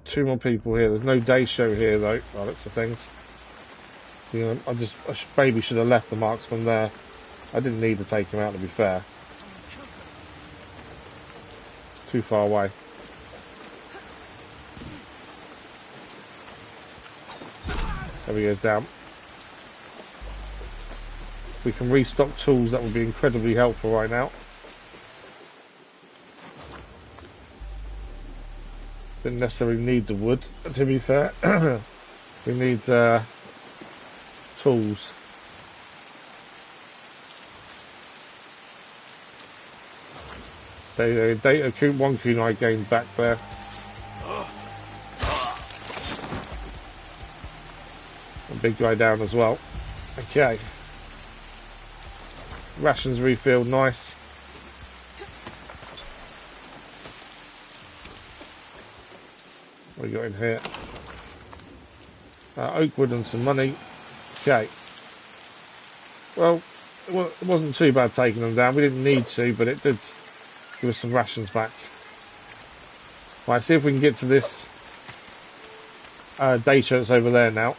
2 more people here. There's no Daisho here though, by looks of things. You know, I maybe should have left the marksman there. I didn't need to take him out, to be fair. Too far away. There he goes down. If we can restock tools, that would be incredibly helpful right now. Didn't necessarily need the wood, to be fair. We need tools. Data one kunai gained back there. A big guy down as well. Okay. Rations refilled, nice. What we got in here? Oak wood and some money. Okay. Well, it wasn't too bad taking them down. We didn't need to, but it did give us some rations back. Right, see if we can get to this day show that's over there now.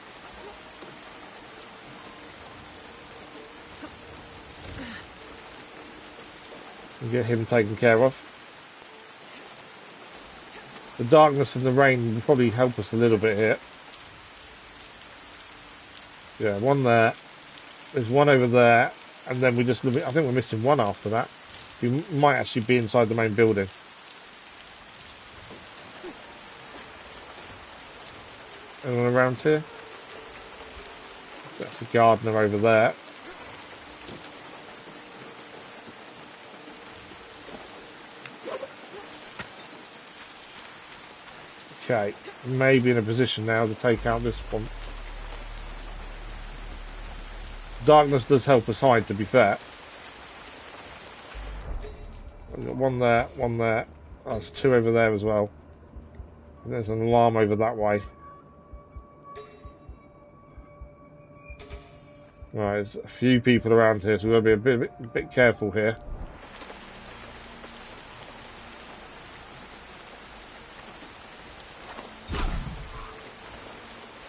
And get him taken care of. The darkness and the rain will probably help us a little bit here. Yeah, one there. There's one over there, and then we just. I think we're missing one after that. We might actually be inside the main building. Anyone around here? That's a gardener over there. Okay, maybe in a position now to take out this one. Darkness does help us hide, to be fair. We've got one there, one there. Oh, there's two over there as well. And there's an alarm over that way. Right, there's a few people around here, so we've got to be a bit careful here.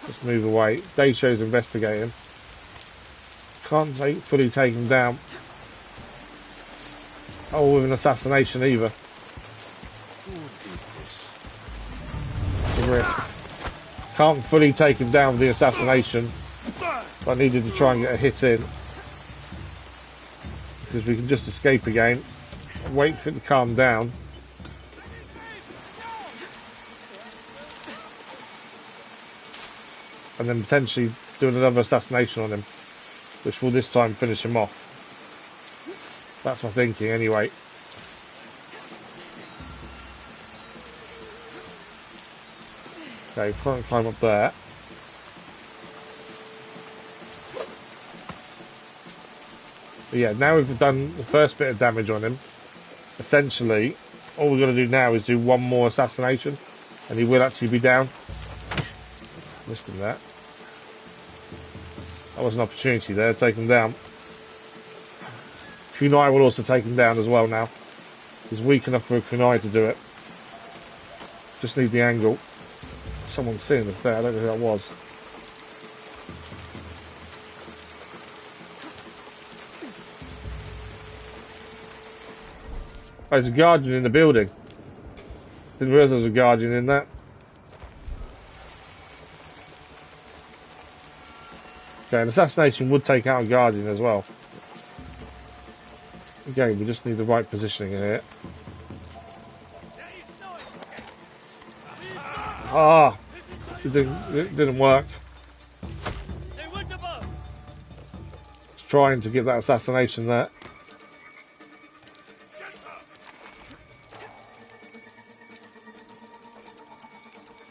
Just move away. Daisho's investigating. Can't fully take him down. Oh, with an assassination either. Who did this? It's a risk. Can't fully take him down with the assassination. But I needed to try and get a hit in. Because we can just escape again. Wait for it to calm down. And then potentially do another assassination on him. Which will this time finish him off. That's my thinking anyway. Okay, can't climb up there. But yeah, now we've done the first bit of damage on him. Essentially, all we've got to do now is do one more assassination. And he will actually be down. Missed him there. That was an opportunity there to take him down. Kunai will also take him down as well now. He's weak enough for a kunai to do it. Just need the angle. Someone's seeing us there, I don't know who that was. Oh, there's a guardian in the building. Didn't realise there was a guardian in that. Okay, an assassination would take out a guardian as well. Again, we just need the right positioning here. Ah! It didn't work. Just trying to get that assassination there.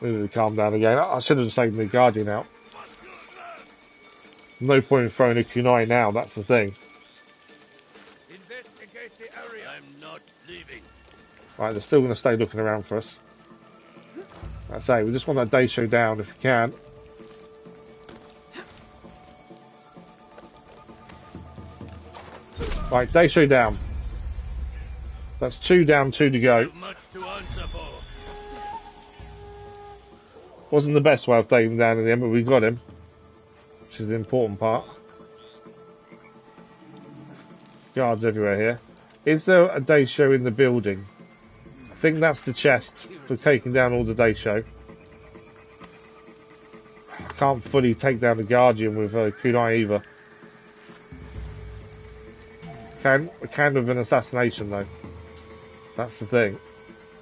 Maybe we calm down again. I should have just taken the guardian out. No point in throwing a kunai now, that's the thing. Investigate the area. I'm not leaving. Right, they're still going to stay looking around for us. I say, we just want that Daisho down if we can. Right, Daisho down. That's 2 down, 2 to go. Much to answer for. Wasn't the best way of taking him down in the end, but we got him. Which is the important part. Guards everywhere here. Is there a Daisho in the building? I think that's the chest for taking down all the Daisho. I can't fully take down the Guardian with kunai either. I can with an assassination though. That's the thing.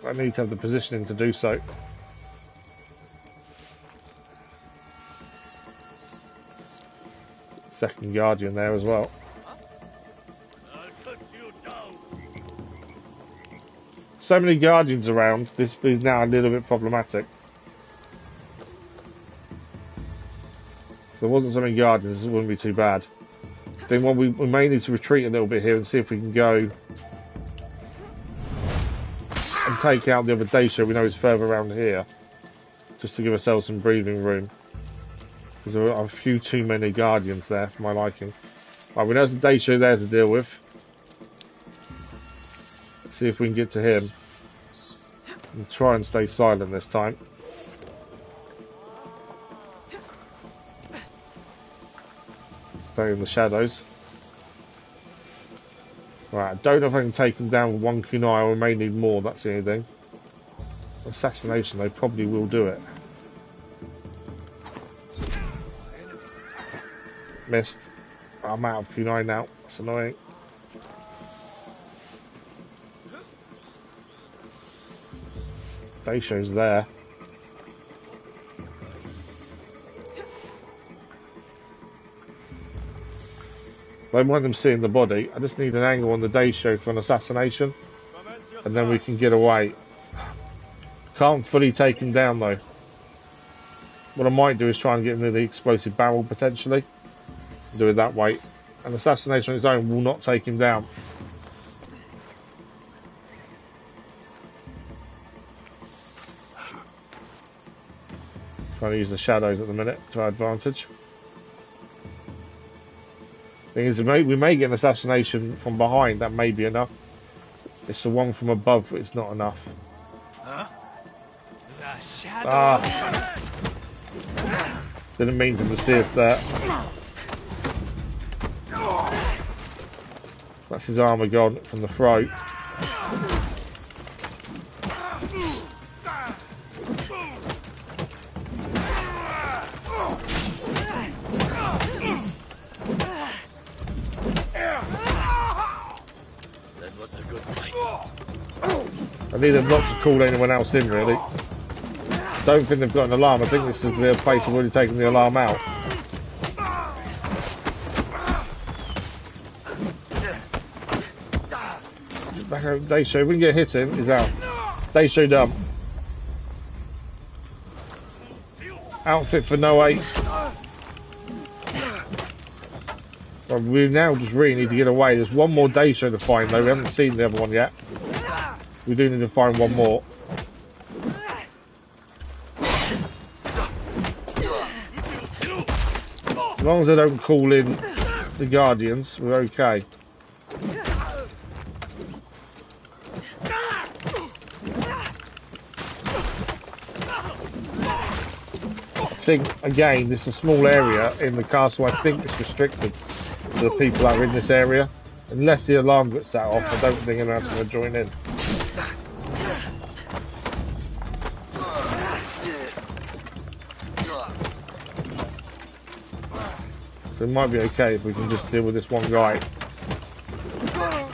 I need to have the positioning to do so. Second Guardian there as well. I'll cut you down. So many Guardians around, this is now a little bit problematic. If there wasn't so many Guardians, it wouldn't be too bad. Then we may need to retreat a little bit here and see if we can go and take out the other Daisho we know is further around here, just to give ourselves some breathing room. Because there are a few too many Guardians there for my liking. Right, we know there's a Daisho there to deal with. See if we can get to him. And try and stay silent this time. Stay in the shadows. Right, I don't know if I can take him down with one kunai, or we may need more, that's the only thing. Assassination, they probably will do it. Missed. I'm out of kunai now, that's annoying. Daisho's there. I don't mind them seeing the body. I just need an angle on the Daisho for an assassination, and then we can get away. Can't fully take him down though. What I might do is try and get into the explosive barrel potentially. Do it that way. An assassination on its own will not take him down. Trying to use the shadows at the minute to our advantage. Thing is, we may get an assassination from behind. That may be enough. It's the one from above it's not enough. Huh? The shadow. Ah! Didn't mean to see us there. That's his armour gone from the throat. I need them not to call anyone else in, really. Don't think they've got an alarm. I think this is the place I've already taken the alarm out. Back out, Daisho. If we can get hit him, he's out. Daisho done. Outfit for Naoe. Well, we now just really need to get away. There's one more Daisho to find, though. We haven't seen the other one yet. We do need to find one more. As long as they don't call in the Guardians, we're okay. I think, again, this is a small area in the castle. I think it's restricted to the people that are in this area. Unless the alarm gets set off, I don't think anyone else is going to join in. So it might be okay if we can just deal with this one guy.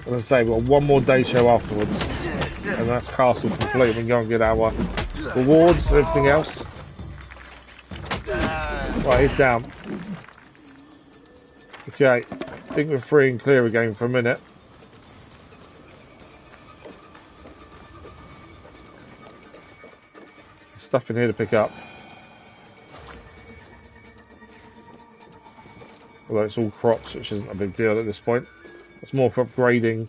As I say, we've got one more day show afterwards, and that's castle complete. We can go and get our rewards and everything else. Right, he's down. Okay, I think we're free and clear again for a minute. Stuff in here to pick up. Although it's all crops, which isn't a big deal at this point. It's more for upgrading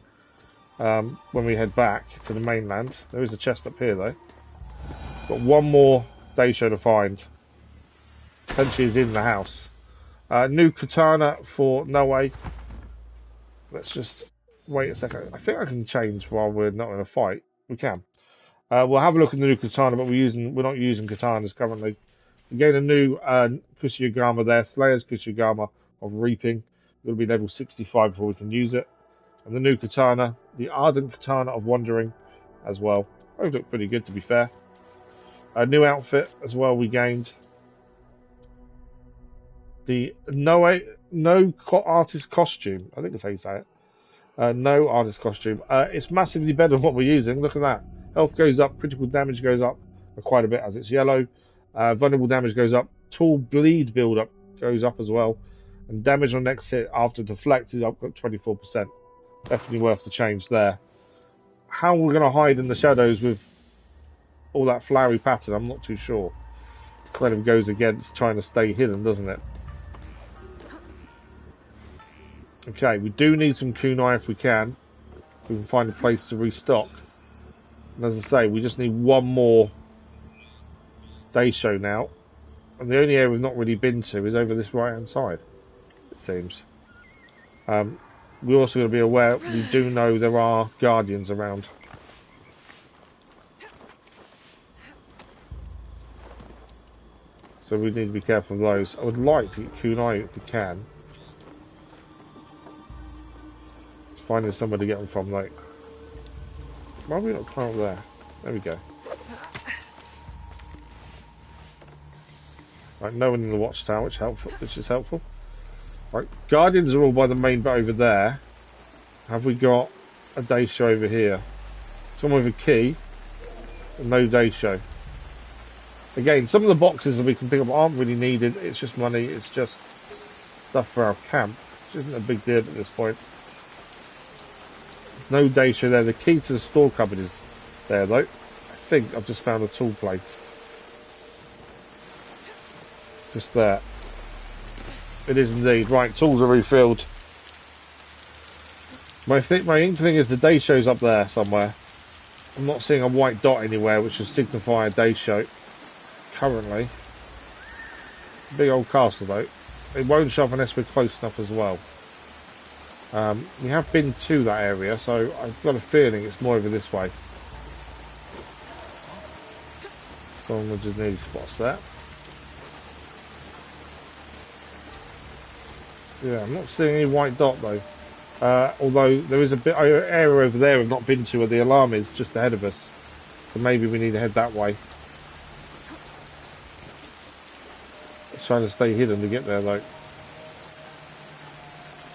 when we head back to the mainland. There is a chest up here though. Got one more day show to find. Potentially is in the house. New katana for Naoe. Let's just wait a second. I think I can change while we're not in a fight. We can. We'll have a look at the new katana, but we're not using katanas currently. We gain a new Kushigama there, Slayer's Kushigama of Reaping. It'll be level 65 before we can use it. And the new katana, the Ardent Katana of Wandering as well. Both look pretty good, to be fair. A new outfit as well we gained. The no artist costume. I think that's how you say it. No artist costume. It's massively better than what we're using. Look at that. Health goes up, critical damage goes up quite a bit as it's yellow. Vulnerable damage goes up. Tool bleed build up goes up as well. And damage on next hit after deflect is up 24%. Definitely worth the change there. How we're going to hide in the shadows with all that flowery pattern, I'm not too sure. Kind of goes against trying to stay hidden, doesn't it? Okay, we do need some kunai if we can. We can find a place to restock. And as I say, we just need one more day show now. And the only area we've not really been to is over this right hand side, it seems. We're also going to be aware, we do know there are guardians around. So we need to be careful of those. I would like to get kunai if we can. Just finding somewhere to get them from, like. Why are we not climb up there? There we go. Right, no one in the watchtower, which is helpful. Right, guardians are all by the main bit over there. Have we got a day show over here? Someone with a key. No day show. Again, some of the boxes that we can pick up aren't really needed. It's just money. It's just stuff for our camp, which isn't a big deal at this point. No day show there. The key to the store cupboard is there, though. I think I've just found a tool place. Just there. It is indeed. Right, tools are refilled. My inkling is the day show's up there somewhere. I'm not seeing a white dot anywhere, which would signify a day show. Currently. Big old castle, though. It won't show up unless we're close enough as well. We have been to that area, so I've got a feeling it's more over this way. Someone just nearly spots that. Yeah, I'm not seeing any white dot though. Although there is a bit area over there we've not been to where the alarm is just ahead of us. So maybe we need to head that way. It's trying to stay hidden to get there though.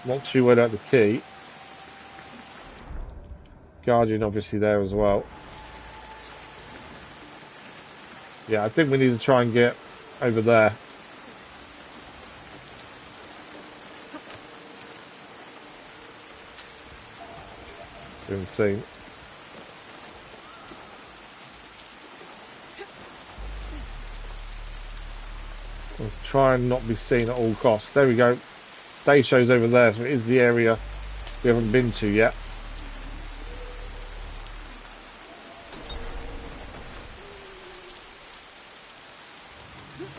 Not too worried about the key. Guardian obviously there as well. Yeah, I think we need to try and get over there. Been seen. We'll try and not be seen at all costs. There we go. Day show's over there, so it is the area we haven't been to yet.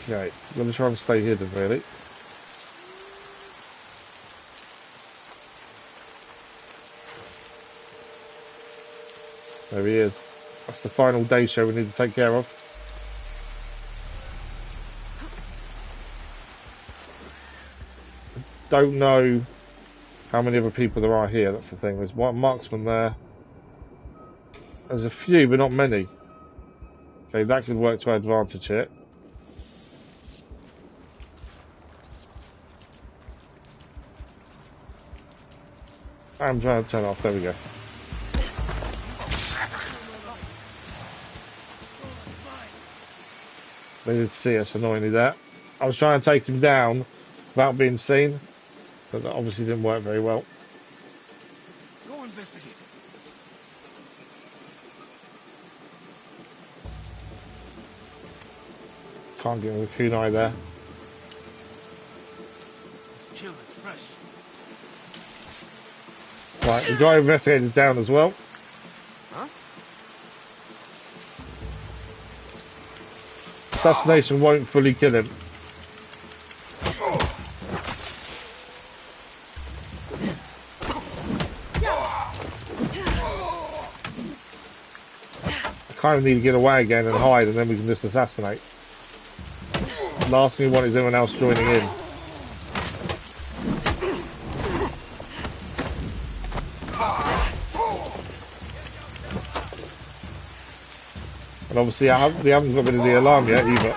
Okay, I'm going to try and stay hidden really. There he is. That's the final day show we need to take care of. Don't know how many other people there are here, that's the thing. There's one marksman there. There's a few, but not many. Okay, that could work to our advantage here. I'm trying to turn it off, there we go. They did see us, annoyingly there. I was trying to take him down without being seen, but that obviously didn't work very well. Go investigate. Can't get with the kunai there. This kill is fresh. Right, the guy investigator's down as well. Huh? Assassination won't fully kill him. I kind of need to get away again and hide, and then we can just assassinate. Last thing we want is anyone else joining in. And obviously, they haven't got rid of the alarm yet either.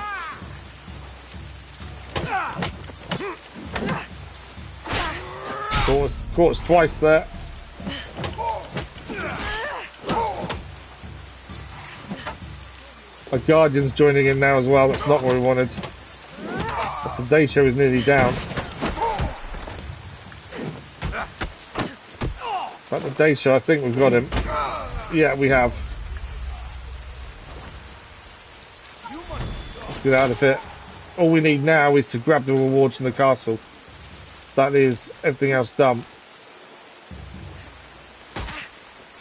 Caught us twice there. Our Guardian's joining in now as well. That's not what we wanted. That's the day show is nearly down. Right, the Dacia, I think we've got him. Yeah, we have. Let's get out of it. All we need now is to grab the rewards from the castle. That is everything else done.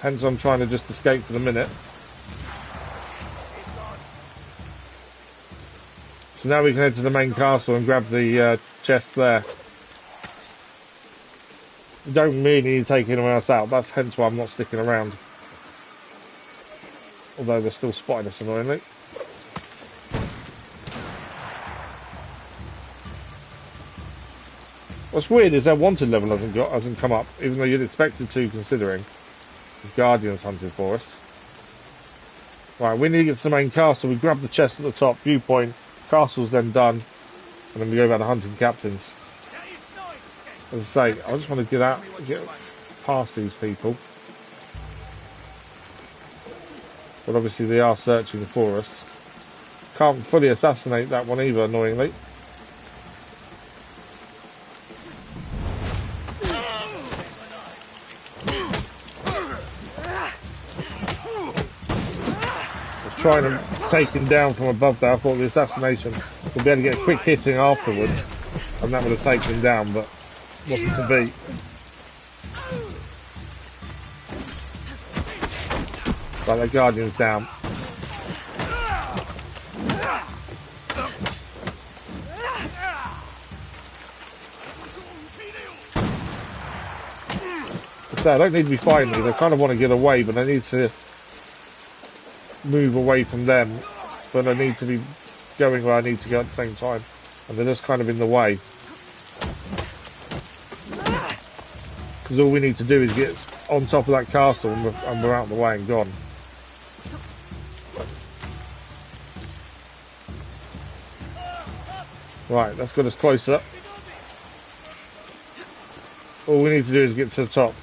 Hence I'm trying to just escape for the minute. So now we can head to the main castle and grab the chest there. We don't really need to take anyone else out. That's hence why I'm not sticking around. Although they're still spotting us annoyingly. What's weird is their wanted level hasn't come up, even though you'd expect it to, considering there's guardians hunting for us. Right, we need to get to the main castle. We grab the chest at the top, viewpoint. Castle's then done, and then we go back to hunting captains. As I say, I just want to get past these people. But obviously they are searching for us. Can't fully assassinate that one either, annoyingly. Trying to take him down from above there. I thought the assassination would be able to get a quick hitting afterwards, and that would have taken him down, but wasn't to be. Right, the guardian's down. So I don't need to be fighting these. I kind of want to get away, but I need to move away from them, but I need to be going where I need to go at the same time, and they're just kind of in the way, because all we need to do is get on top of that castle and we're out of the way and gone. Right, that's got us closer. All we need to do is get to the top.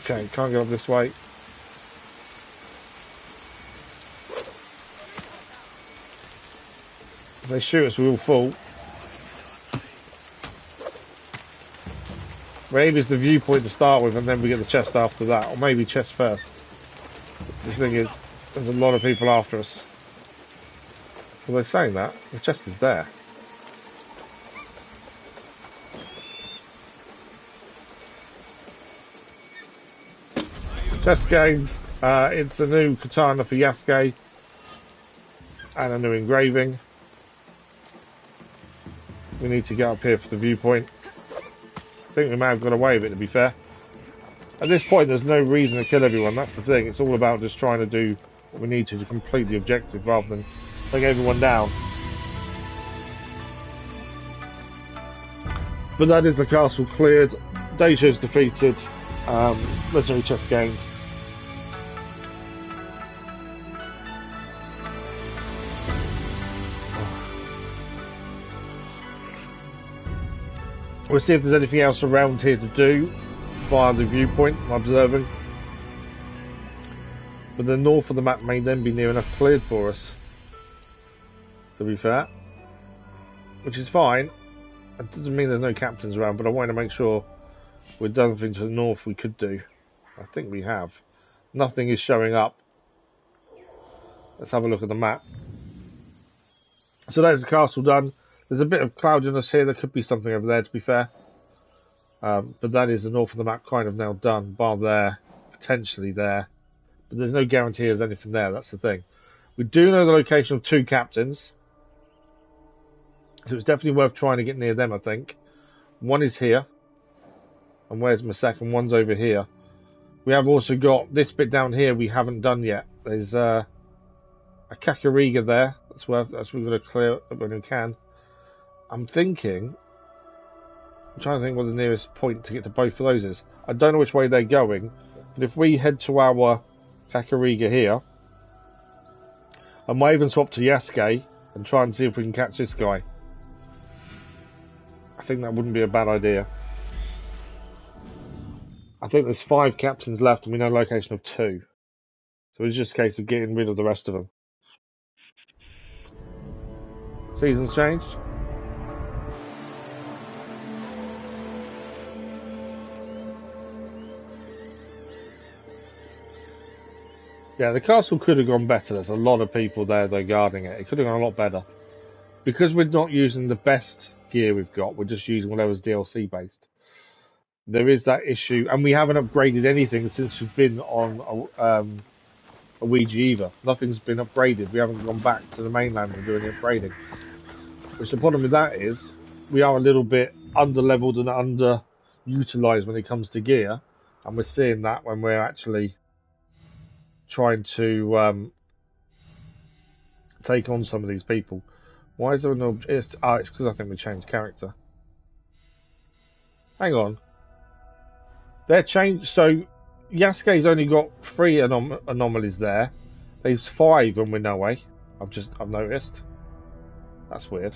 Okay, can't get up this way. If they shoot us, we will fall. Maybe it's the viewpoint to start with, and then we get the chest after that, or maybe chest first. The thing is, there's a lot of people after us. Are they saying that? The chest is there. Chest gained. It's a new katana for Yasuke and a new engraving. We need to get up here for the viewpoint. I think we may have got away with it, to be fair. At this point there's no reason to kill everyone, that's the thing. It's all about just trying to do what we need to complete the objective rather than take everyone down. But that is the castle cleared. Deja's defeated. Legendary chest gained. We'll see if there's anything else around here to do via the viewpoint I'm observing. But the north of the map may then be near enough cleared for us, to be fair. Which is fine. It doesn't mean there's no captains around, but I want to make sure we've done everything to the north we could do. I think we have. Nothing is showing up. Let's have a look at the map. So there's the castle done. There's a bit of cloudiness here. There could be something over there, to be fair. But that is the north of the map kind of now done. Bar there, potentially there. But there's no guarantee there's anything there. That's the thing. We do know the location of 2 captains. So it's definitely worth trying to get near them, I think. One is here. And where's my second? One's over here. We have also got this bit down here we haven't done yet. There's a Kakarika there. That's where we've got to clear up when we can. I'm trying to think what the nearest point to get to both of those is. I don't know which way they're going, but if we head to our Kakarika here, I might even swap to Yasuke and try and see if we can catch this guy. I think that wouldn't be a bad idea. I think there's 5 captains left and we know the location of 2. So it's just a case of getting rid of the rest of them. Season's changed. Yeah, the castle could have gone better. There's a lot of people there, though, guarding it. It could have gone a lot better. Because we're not using the best gear we've got, we're just using whatever's DLC based. There is that issue, and we haven't upgraded anything since we've been on Awaji either. Nothing's been upgraded. We haven't gone back to the mainland and doing the upgrading. Which the problem with that is, we are a little bit under-leveled and under-utilized when it comes to gear, and we're seeing that when we're actually trying to take on some of these people. Why is there no... it's because I think we changed character. Hang on. They're changed... So, Yasuke's only got 3 anomalies there. There's 5 when we're Naoe. I've noticed. That's weird.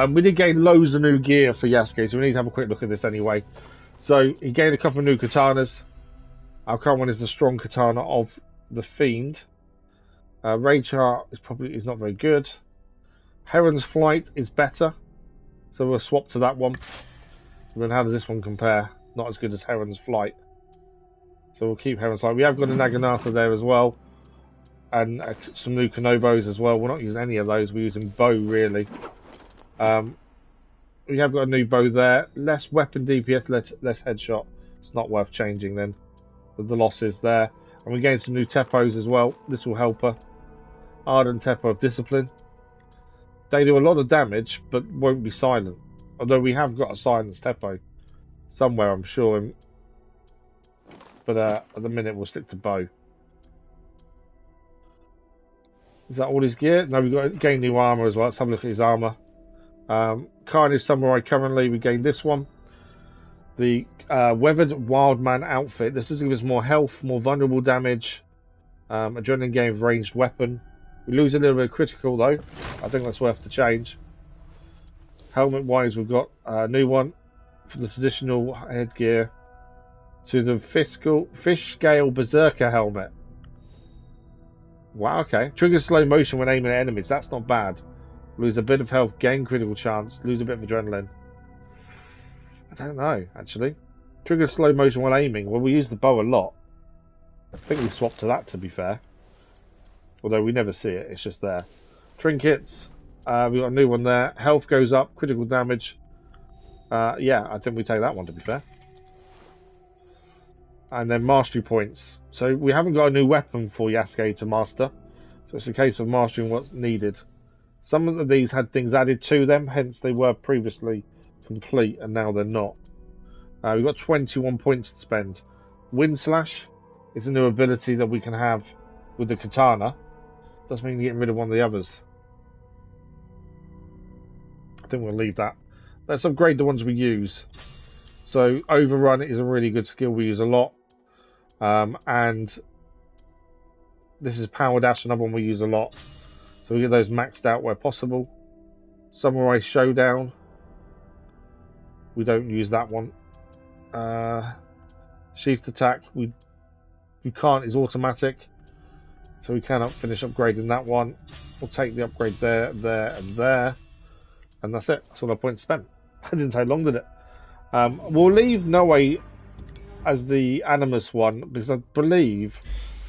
We did gain loads of new gear for Yasuke, so we need to have a quick look at this anyway. So, he gained a couple of new katanas. Our current one is the strong katana of the Fiend. Rage Heart is not very good. Heron's Flight is better, so we'll swap to that one. And then how does this one compare? Not as good as Heron's Flight. So we'll keep Heron's Flight. We have got a Naginata there as well. And some new Kanobos as well. We're not using any of those. We're using bow, really. We have got a new bow there. Less weapon DPS, less headshot. It's not worth changing then, with the losses there. And we gained some new Teppos as well. This will help her. Ardent Teppo of Discipline. They do a lot of damage, but won't be silent. Although we have got a silenced Teppo somewhere, I'm sure. But at the minute, we'll stick to bow. Is that all his gear? No, we've got gained new armor as well. Let's have a look at his armor. Carnage Samurai currently, we gained this one. The Weathered Wildman outfit. This does give us more health, more vulnerable damage. Adrenaline gain of ranged weapon. We lose a little bit of critical though. I think that's worth the change. Helmet wise, we've got a new one for the traditional headgear to the fish scale berserker helmet. Wow, okay. Triggers slow motion when aiming at enemies. That's not bad. Lose a bit of health, gain critical chance, lose a bit of adrenaline. I don't know, actually. Triggers slow motion while aiming. Well, we use the bow a lot. I think we swapped to that, to be fair. Although we never see it, it's just there. Trinkets. We've got a new one there. Health goes up, critical damage. Yeah, I think we take that one, to be fair. And then mastery points. So we haven't got a new weapon for Yasuke to master. So it's a case of mastering what's needed. Some of these had things added to them, hence they were previously complete, and now they're not. We've got 21 points to spend. Wind Slash is a new ability that we can have with the katana. Doesn't mean getting rid of one of the others. I think we'll leave that. Let's upgrade the ones we use. So Overrun is a really good skill we use a lot. And this is Power Dash, another one we use a lot. So we get those maxed out where possible. Samurai Showdown. We don't use that one. Sheathed Attack. We can't, is automatic. So we cannot finish upgrading that one. We'll take the upgrade there, there, and there. And that's it. That's all our points spent. That didn't take long, did it? We'll leave Naoe as the Animus one, because I believe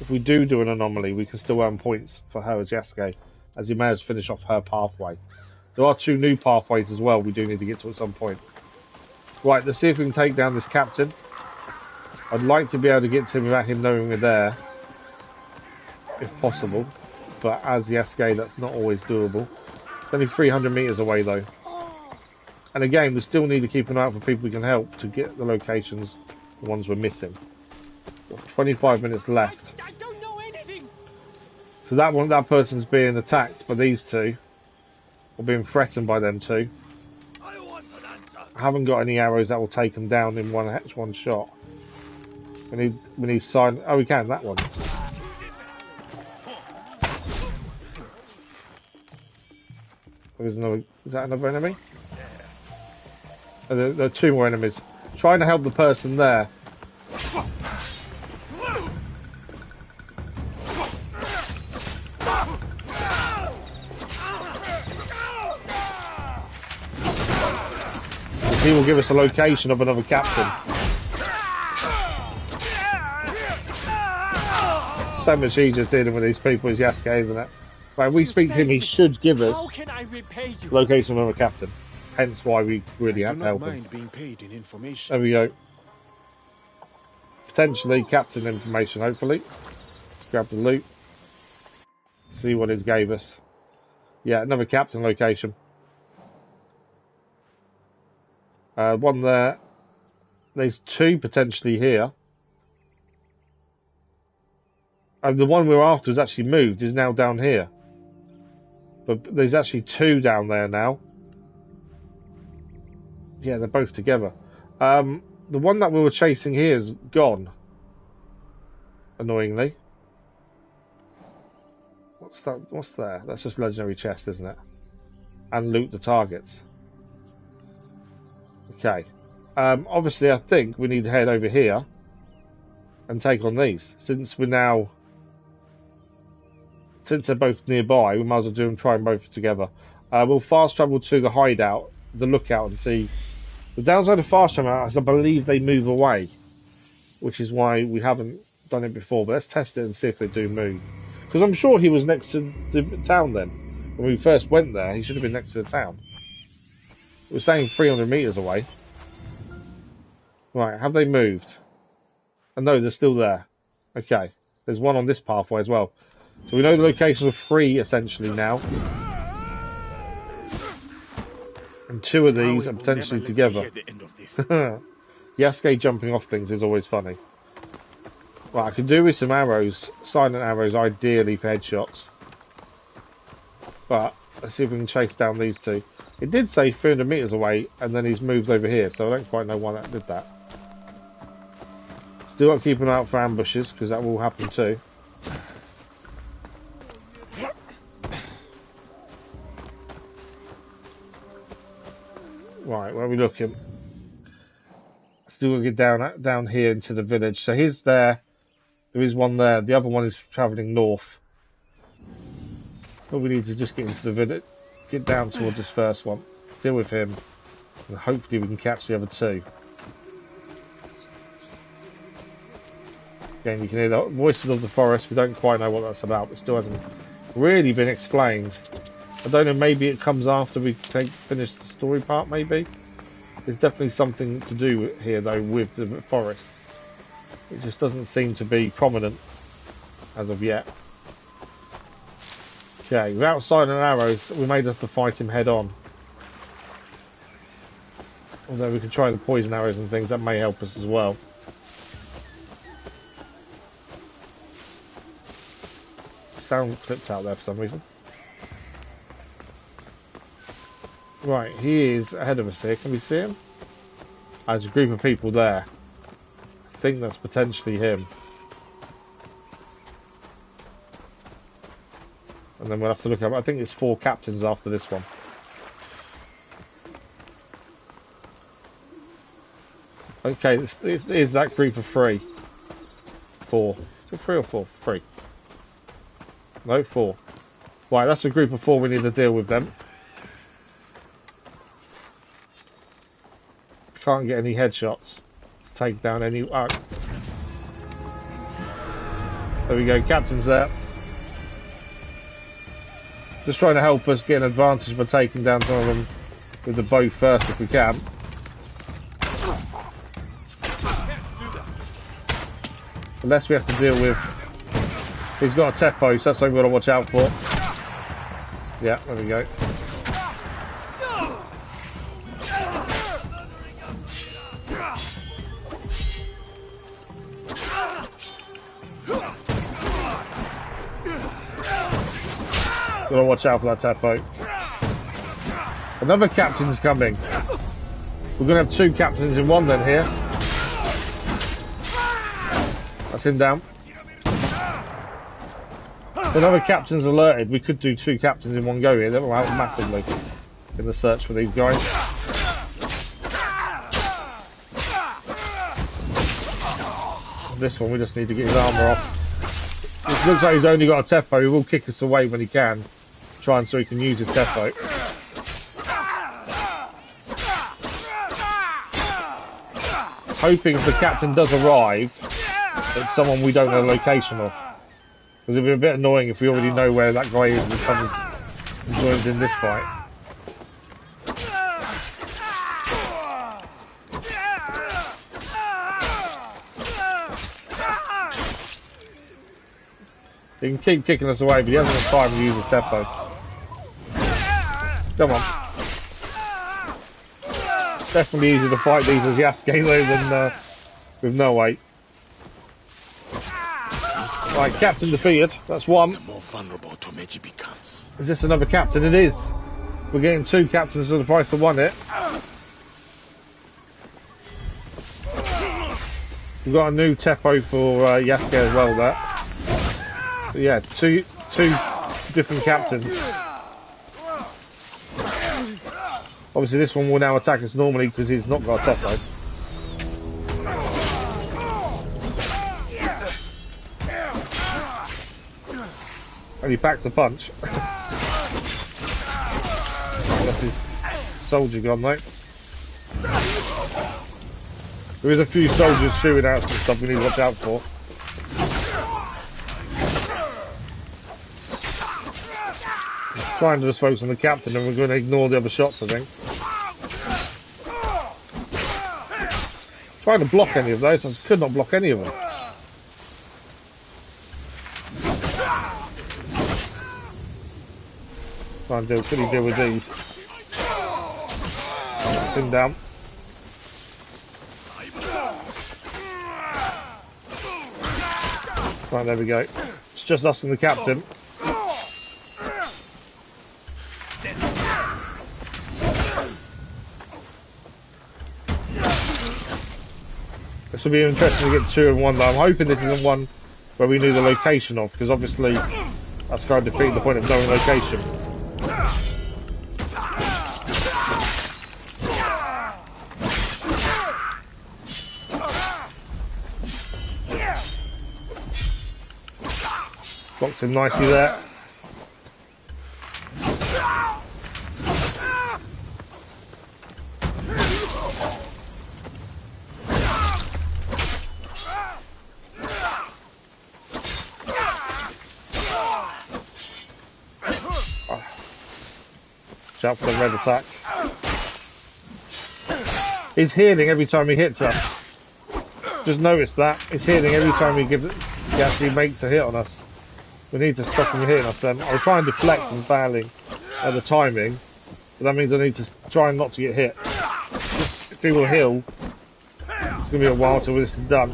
if we do an anomaly, we can still earn points for her as Yasuke, as you may as finish off her pathway. There are 2 new pathways as well we do need to get to at some point. Right, let's see if we can take down this captain. I'd like to be able to get to him without him knowing we're there, if possible. But as Yasuke, that's not always doable. It's only 300 meters away though. And again, we still need to keep an eye out for people we can help to get the locations, the ones we're missing. 25 minutes left. I don't know anything. So that person's being attacked by these 2, or being threatened by them 2. I want an answer. I haven't got any arrows that will take them down in one shot. We need sign. Oh, we can, that one. There's another. Is that another enemy? Oh, there are 2 more enemies. Trying to help the person there. He will give us a location of another captain. so much easier dealing with these people as Yasuke, isn't it? When we You speak to him, he saved me. should give us How can I repay you? the location of another captain. Hence why we really I had do to not help him. mind being paid in information. There we go. Potentially captain information, hopefully. Grab the loot. See what it gave us. Yeah, another captain location. One there. There's two potentially here. And the one we were after is actually moved, is now down here. But there's actually two down there now. Yeah, they're both together. The one that we were chasing here is gone. Annoyingly. What's that? What's there? That's just legendary chest, isn't it? And loot the targets. Okay. Obviously, I think we need to head over here and take on these. Since they're both nearby, we might as well do them, try them both together. We'll fast travel to the hideout, the lookout, and see. The downside of fast travel is I believe they move away, which is why we haven't done it before. But let's test it and see if they do move. Because I'm sure he was next to the town then. When we first went there, he should have been next to the town. We're saying 300 meters away. Right, have they moved? Oh, no, they're still there. Okay, there's one on this pathway as well. So we know the location of 3 essentially now. And 2 of these are potentially together. Yasuke jumping off things is always funny. Right, I can do with some arrows, silent arrows ideally for headshots. But let's see if we can chase down these 2. It did say 300 meters away and then he's moved over here, so I don't quite know why that did that. Still got to keep an eye out for ambushes because that will happen too. Right, where are we looking? Still got to get down here into the village. So here's there. There is one there. The other one is travelling north. But we need to just get into the village. Get down towards this first one. Deal with him. And hopefully we can catch the other 2. Again, you can hear the voices of the forest. We don't quite know what that's about. It still hasn't really been explained. I don't know, maybe it comes after we finish the story part, maybe? There's definitely something to do here, though, with the forest. It just doesn't seem to be prominent as of yet. Okay, without silent arrows, we may have to fight him head on. Although we can try the poison arrows and things, that may help us as well. Sound clipped out there for some reason. Right, he is ahead of us here. Can we see him? There's a group of people there. I think that's potentially him. And then we'll have to look up. I think it's 4 captains after this one. Okay, this is that group of 3. 4. Is it 3 or 4? 3. No, 4. Right, that's a group of 4. We need to deal with them. Can't get any headshots to take down any. There we go, captain's there. Just trying to help us get an advantage by taking down some of them with the bow first if we can. Unless we have to deal with. He's got a Teppo, so that's something we've got to watch out for. Yeah, there we go. Gotta watch out for that Teppo. Another captain's coming. We're gonna have 2 captains in one then here. That's him down. Another captain's alerted. We could do 2 captains in one go here. That will help massively in the search for these guys. This one we just need to get his armour off. It looks like he's only got a Teppo. He will kick us away when he can. Try and so he can use his Teppo. Hoping if the captain does arrive, it's someone we don't know the location of. Because it'd be a bit annoying if we already know where that guy is and comes and joins in this fight. He can keep kicking us away, but he hasn't got time to use his tempo. Come on. Definitely easier to fight these as Yasuke though than with Naoe. Right, captain defeated. That's one. The more vulnerable Tomeji becomes. Is this another captain? It is. We're getting 2 captains for the price of 1 here. We've got a new Teppo for Yasuke as well there. So yeah, two different captains. Obviously this one will now attack us normally because he's not got a Teppo. And he packs a punch. That's his soldier gone, mate. There is a few soldiers shooting out some stuff we need to watch out for. I'm trying to just focus on the captain and we're going to ignore the other shots, I think. Trying to block any of those, I just could not block any of them. Try and quickly deal with these. Knock him down. Right, there we go. It's just us and the captain. This will be interesting to get 2 in 1 though. I'm hoping this isn't one where we knew the location of, because obviously that's kind of defeating the point of knowing location. Blocked him nicely there. Shout for the red attack. He's healing every time he hits us. Just notice that. He's healing every time he actually makes a hit on us. We need to stop him hitting us then. I was trying to deflect and failing at the timing, but that means I need to try not to get hit. Just, if he will heal, it's going to be a while till this is done.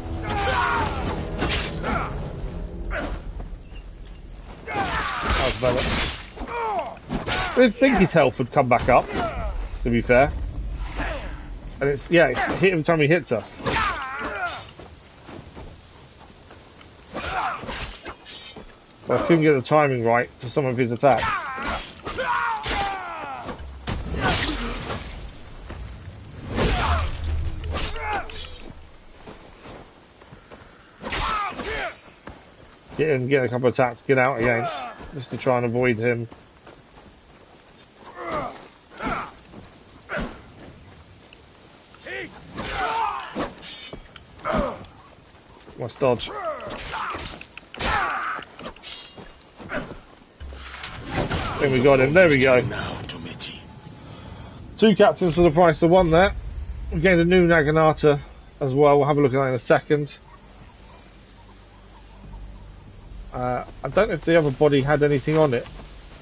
That was better. I didn't think his health would come back up, to be fair. And it's hit every time he hits us. But I couldn't get the timing right to some of his attacks. Get in, get a couple of attacks, get out again, just to try and avoid him. Must dodge. Then we got him. There we go. 2 captains for the price of 1 there. We gained a new Naginata as well. We'll have a look at that in a second. I don't know if the other body had anything on it.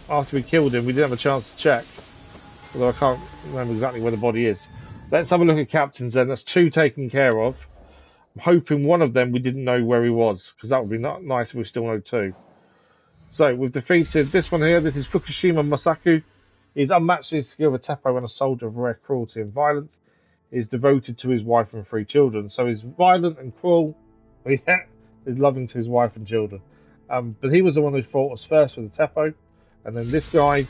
After we killed him, we didn't have a chance to check. Although I can't remember exactly where the body is. Let's have a look at captains then. That's 2 taken care of. I'm hoping one of them we didn't know where he was, because that would be nice if we still know 2. So, we've defeated this one here. This is Fukushima Masaku. He's unmatched in his skill of a Teppo and a soldier of rare cruelty and violence. He's devoted to his wife and 3 children. So he's violent and cruel, but yet he's loving to his wife and children. But he was the one who fought us first with the Teppo. And then this guy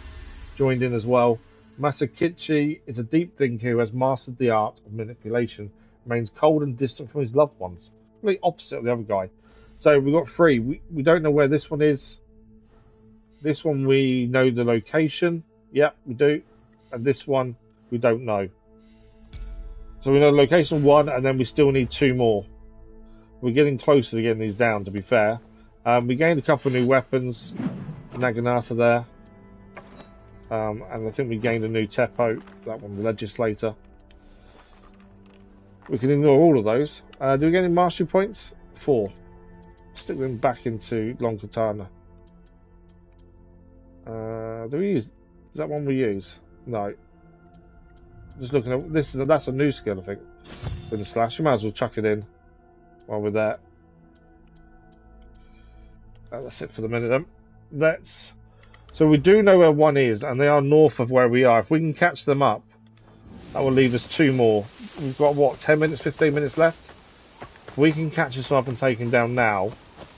joined in as well. Masakichi is a deep thinker who has mastered the art of manipulation. Remains cold and distant from his loved ones. Completely opposite of the other guy. So we've got 3. We don't know where this one is. This one we know the location. Yep, we do. And this one we don't know. So we know the location 1, and then we still need 2 more. We're getting closer to getting these down, to be fair. We gained a couple of new weapons, Naginata there, and I think we gained a new Teppo, that one, the Legislator. We can ignore all of those. Do we get any mastery points? 4. Stick them back into Long Katana. Do we use? Is that one we use? No. Just looking at this. That's a new skill, I think. With the slash, you might as well chuck it in while we're there. That's it for the minute then. So we do know where one is, and they are north of where we are. If we can catch them up, that will leave us 2 more. We've got what, 10 minutes, 15 minutes left? If we can catch us up and take them down now,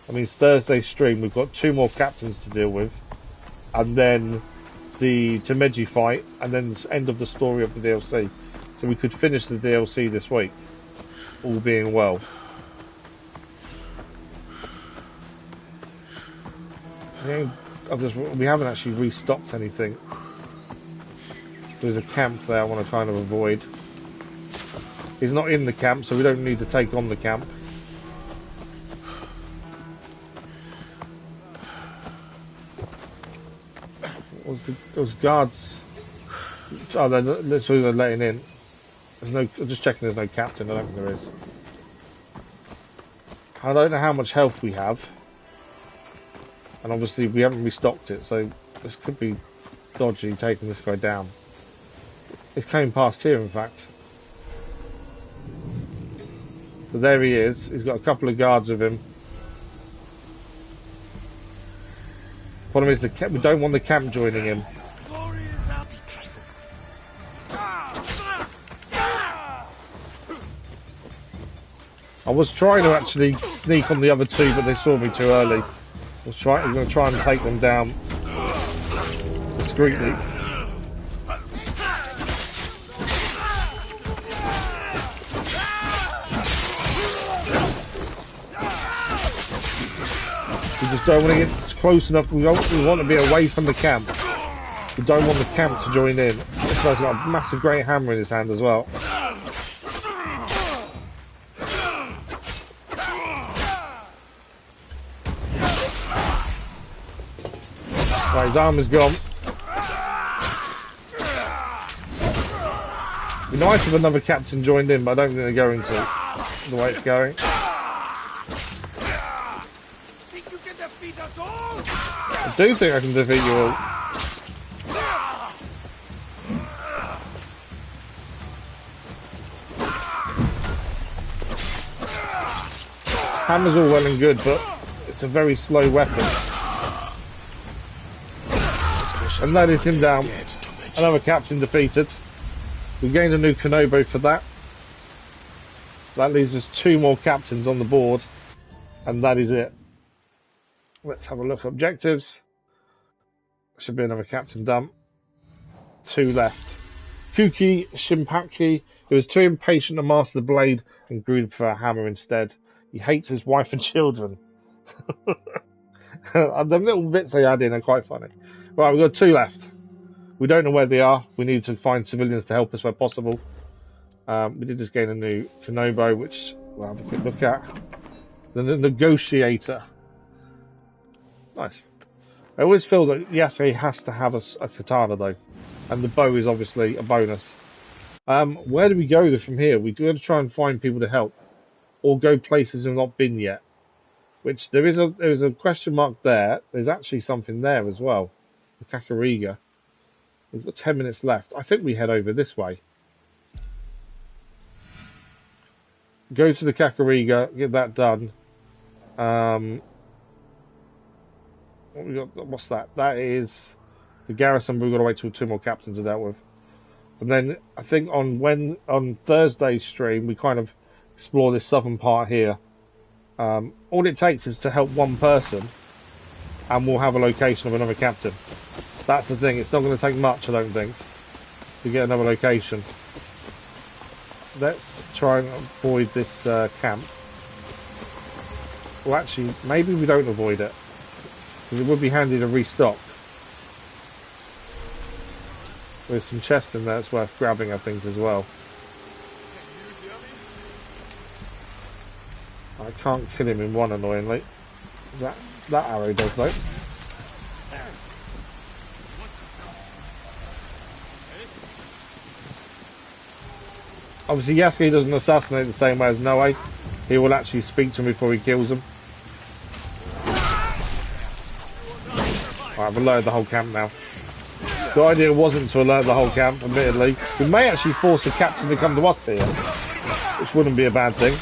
I mean, it's Thursday's stream. We've got 2 more captains to deal with, and then the Tameji fight, and then the end of the story of the DLC. So we could finish the DLC this week, all being well. We haven't actually restocked anything. There's a camp there I want to try and avoid. He's not in the camp, so we don't need to take on the camp. Those guards. Oh, they're letting in. There's no. I'm just checking there's no captain. I don't think there is. I don't know how much health we have. And obviously we haven't restocked it, so this could be dodgy taking this guy down. It's coming past here, in fact. So there he is. He's got a couple of guards with him. Problem is, we don't want the camp joining him. I was trying to actually sneak on the other 2, but they saw me too early. I'm going to try and take them down discreetly. We just don't want to get close enough. We want to be away from the camp. We don't want the camp to join in. This guy's got a massive great hammer in his hand as well. Right, his armor's gone. It'd be nice if another captain joined in, but I don't think they're going to, the way it's going. Think you can defeat us all? I do think I can defeat you all. Hammer's all well and good, but it's a very slow weapon. And that is him down. Another captain defeated. We gained a new Konobo for that. That leaves us 2 more captains on the board. And that is it. Let's have a look at objectives. Should be another captain done. 2 left. Kuki Shimpaki, who was too impatient to master the blade and grew for a hammer instead. He hates his wife and children. The little bits they add in are quite funny. Right, we've got 2 left. We don't know where they are. We need to find civilians to help us where possible. We did just gain a new Konobo, which we'll have a quick look at. The Negotiator. Nice. I always feel that Yasuke has to have a katana though. And the bow is obviously a bonus. Where do we go from here? We're going to try and find people to help. Or go places we've not been yet. Which there is a question mark there. There's actually something there as well. The Kakariga. We've got 10 minutes left. I think we head over this way. Go to the Kakariga, get that done. What we got? What's that? That is the garrison. We've got to wait till 2 more captains are dealt with. And then I think on Thursday's stream we kind of explore this southern part here. All it takes is to help 1 person, and we'll have a location of another captain. That's the thing. It's not going to take much, I don't think, to get another location. Let's try and avoid this camp. Well, actually, maybe we don't avoid it, because it would be handy to restock. There's some chests in there that's worth grabbing, I think, as well. I can't kill him in one, annoyingly. That arrow does though. Obviously, Yasuke doesn't assassinate the same way as Naoe. He will actually speak to him before he kills him. Alright, I've alerted the whole camp now. The idea wasn't to alert the whole camp, admittedly. We may actually force the captain to come to us here, which wouldn't be a bad thing.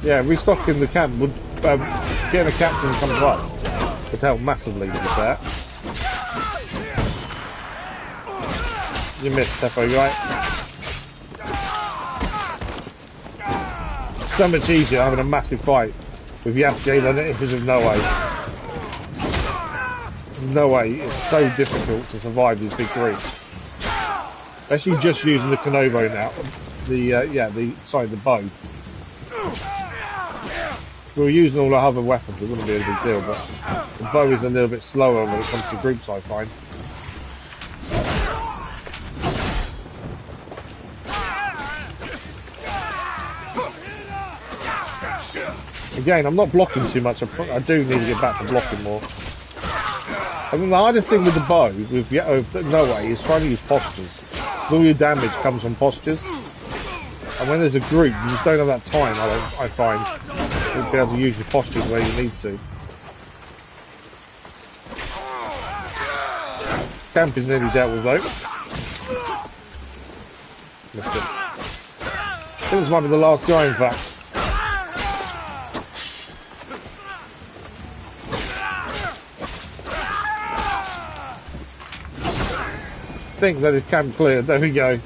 Yeah, restocking the camp would, getting a captain to come to us would help massively, to be fair. You missed, Tefo, you right? So much easier having a massive fight with Yasuke than it is with Naoe. Naoe is so difficult to survive these big groups. Especially just using the Konobo now. The bow. If we were using all our other weapons, it wouldn't be a big deal, but the bow is a little bit slower when it comes to groups, I find. Again, I'm not blocking too much. I do need to get back to blocking more. I think the hardest thing with the bow, with Naoe, is trying to use postures. All your damage comes from postures. And when there's a group, you just don't have that time, I find, to be able to use your postures where you need to. Camp is nearly dealt with though. Missed it. I think this might be the last guy, in fact. I think that is camp cleared. There we go.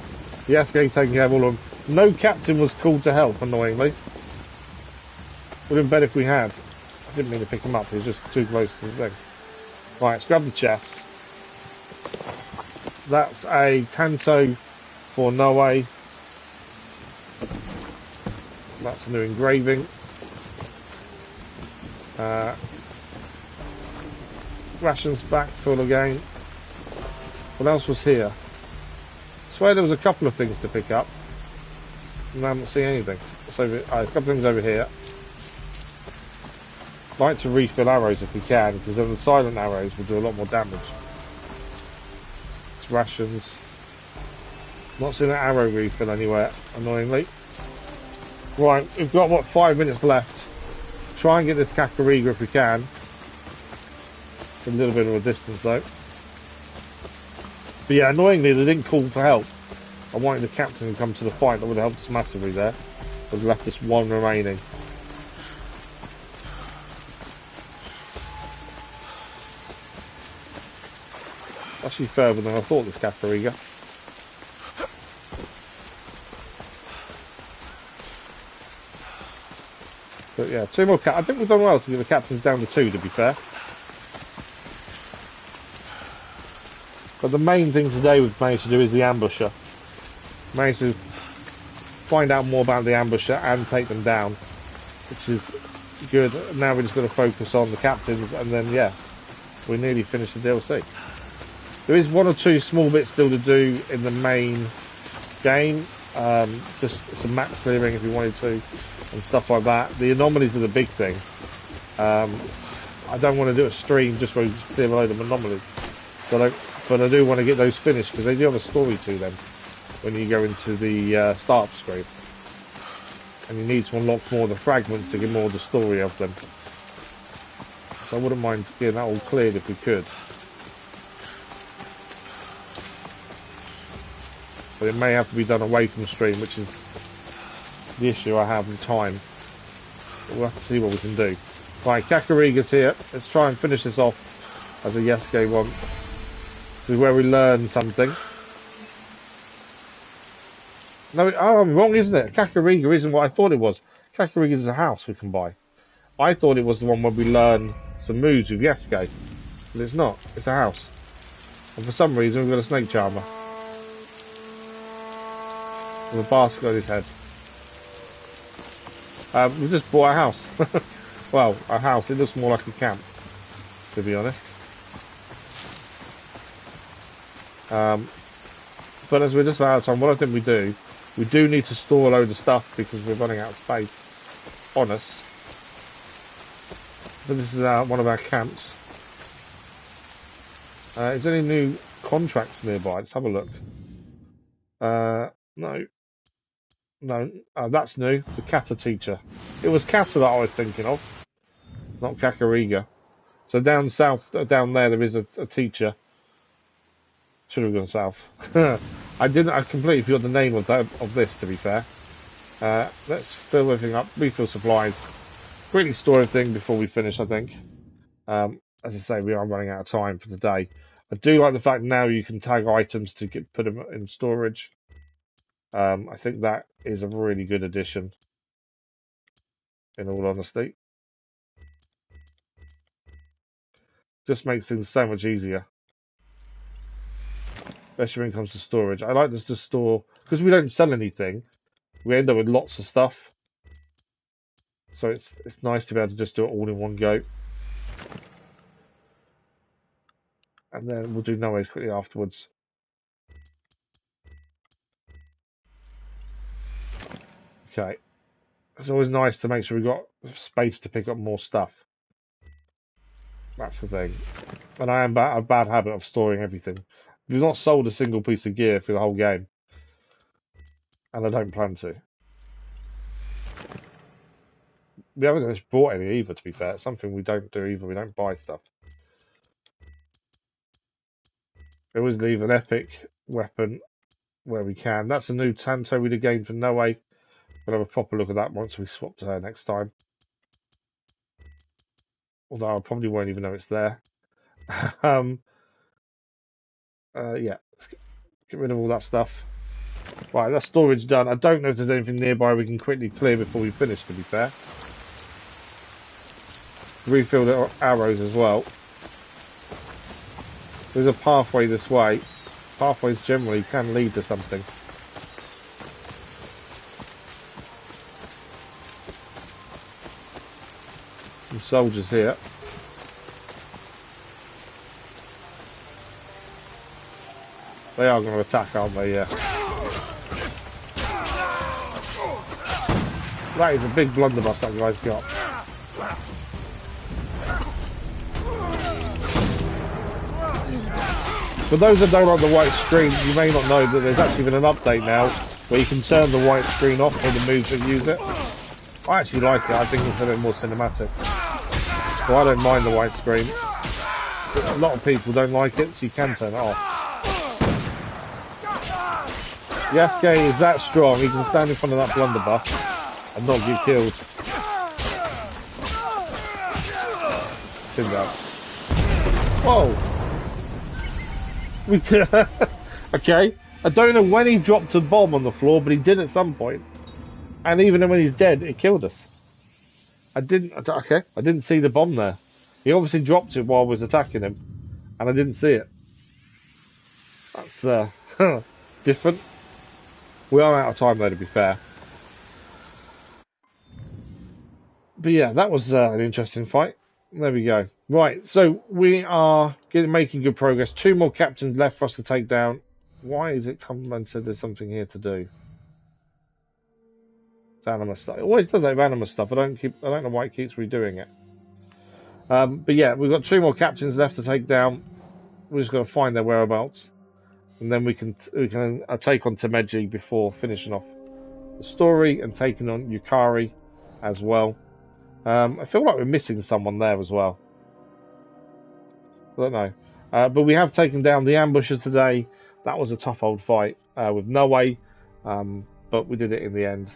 Yasuke taking care of all of them. No captain was called to help, annoyingly. Would have been better if we had. I didn't mean to pick him up, he was just too close to the thing. Right, let's grab the chest. That's a Tanto for Naoe. That's a new engraving. Rations back full again. What else was here? I swear there was a couple of things to pick up. And I haven't seen anything. It's over, a couple of things over here. I'd like to refill arrows if we can, because then the silent arrows will do a lot more damage. It's rations. Not seeing an arrow refill anywhere, annoyingly. Right, we've got, what, 5 minutes left. Try and get this Kakariko if we can. It's a little bit of a distance though. But yeah, annoyingly they didn't call for help. I wanted the captain to come to the fight, that would have helped us massively there. We've left us one remaining. Actually further than I thought, this Kakariko. But yeah, two more I think we've done well to get the captains down to 2, to be fair. But the main thing today we've managed to do is the ambusher. Managed to find out more about the ambusher and take them down, which is good. Now we're just going to focus on the captains, and then yeah, we nearly finished the DLC. There is 1 or 2 small bits still to do in the main game, just some map clearing if you wanted to, and stuff like that. The anomalies are the big thing. I don't want to do a stream just where we just clear a load of anomalies, but I do want to get those finished, because they do have a story to them when you go into the start screen. And you need to unlock more of the fragments to get more of the story of them. So I wouldn't mind getting that all cleared if we could. But it may have to be done away from stream, which is the issue I have with time. But we'll have to see what we can do. Right, Kakariko's here. Let's try and finish this off as a Yasuke one. This is where we learn something. No, oh, I'm wrong, isn't it? Kakariko isn't what I thought it was. Kakariko is a house we can buy. I thought it was the one where we learn some moves with Yasuke. But it's not. It's a house. And for some reason we've got a snake charmer. With a basket on his head. We just bought a house. Well, a house. It looks more like a camp, to be honest. But as we're just out of time, what I think we do, We do need to store a load of stuff because we're running out of space on us. But this is one of our camps. Is there any new contracts nearby? Let's have a look. No. No, that's new. The Kata teacher. It was Kata that I was thinking of, not Kakariga. So down south, down there is a teacher. Should have gone south. I completely forgot the name of this, to be fair. Let's fill everything up, refill supplies. Quickly store everything before we finish, I think. As I say, we are running out of time for the day. I do like the fact now you can tag items to put them in storage. I think that is a really good addition, in all honesty. Just makes things so much easier. Especially when it comes to storage. I like this to store, because we don't sell anything, we end up with lots of stuff. So it's nice to be able to just do it all in one go. And then we'll do Naoe's quickly afterwards. Okay. It's always nice to make sure we've got space to pick up more stuff. That's the thing. And I am a bad habit of storing everything. We've not sold a single piece of gear through the whole game. And I don't plan to. We haven't just bought any either, to be fair. It's something we don't do either. We don't buy stuff. We always leave an epic weapon where we can. That's a new Tanto we gained for Naoe. We'll have a proper look at that once we swap to her next time. Although I probably won't even know it's there. Yeah, let's get rid of all that stuff. Right, that's storage done. I don't know if there's anything nearby we can quickly clear before we finish, to be fair. Refill the arrows as well. There's a pathway this way. Pathways generally can lead to something. Some soldiers here. They are going to attack, aren't they? Yeah. That is a big blunderbuss that guy's got. For those that don't like the white screen, you may not know that there's actually been an update now where you can turn the white screen off for the moves that use it. I actually like it. I think it's a bit more cinematic. So I don't mind the white screen. But a lot of people don't like it, so you can turn it off. Yasuke is that strong, he can stand in front of that blunderbuss and not get killed. Whoa! Okay, I don't know when he dropped a bomb on the floor, but he did at some point. And even when he's dead, it killed us. I didn't see the bomb there. He obviously dropped it while I was attacking him, and I didn't see it. That's different. We are out of time though, to be fair. But yeah, that was an interesting fight. There we go. Right, so we are making good progress. 2 more captains left for us to take down. Why is it come and said there's something here to do? It's anima stuff. It always does have anima stuff. I don't know why it keeps redoing it. But yeah, we've got 2 more captains left to take down. We're just going to find their whereabouts, and then we can take on Tameji before finishing off the story and taking on Yukari as well. I feel like we're missing someone there as well. I don't know. But we have taken down the ambusher today. That was a tough old fight with Naoe, but we did it in the end.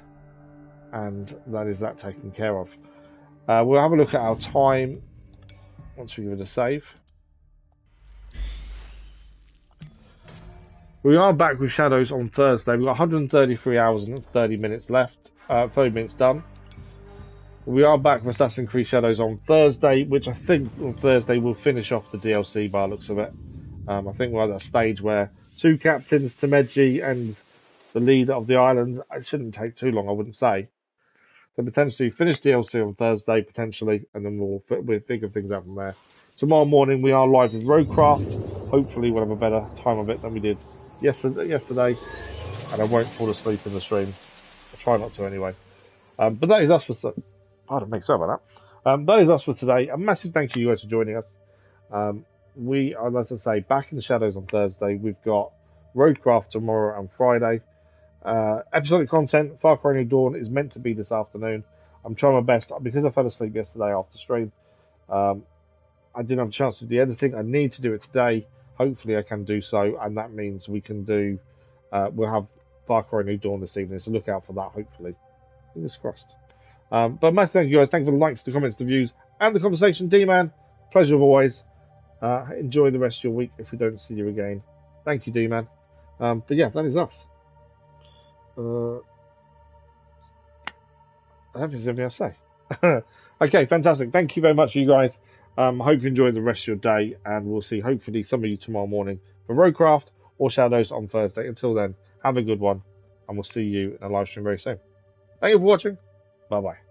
And that is that taken care of. We'll have a look at our time once we give it a save. We are back with Shadows on Thursday. We've got 133 hours and 30 minutes left. 30 minutes done. We are back with Assassin's Creed Shadows on Thursday, which I think on Thursday we'll finish off the DLC by the looks of it. I think we're at that stage where 2 captains, Tameji and the leader of the island, it shouldn't take too long, I wouldn't say. So potentially finish DLC on Thursday, potentially, and then we'll figure things out from there. Tomorrow morning we are live with Roadcraft. Hopefully we'll have a better time of it than we did yesterday. and I won't fall asleep in the stream. I'll try not to anyway. But that is us for pardon me, sorry about that. That is us for today. A massive thank you guys for joining us. We are, as I say, back in the shadows on Thursday. We've got Roadcraft tomorrow and Friday. Episodic content, Far Cry New Dawn is meant to be this afternoon. I'm trying my best because I fell asleep yesterday after stream. I didn't have a chance to do the editing. I need to do it today. Hopefully, I can do so, and that means we can do. We'll have Far Cry New Dawn this evening, so look out for that. Hopefully, fingers crossed. But massive thank you guys. Thank you for the likes, the comments, the views, and the conversation. D-Man, pleasure as always. Enjoy the rest of your week. If we don't see you again, thank you, D-Man. But yeah, that is us. I don't think there's anything else to say. Okay, fantastic. Thank you very much, you guys. I hope you enjoy the rest of your day, and we'll see hopefully some of you tomorrow morning for Roadcraft or Shadows on Thursday. Until then, have a good one, and we'll see you in a live stream very soon. Thank you for watching. Bye bye.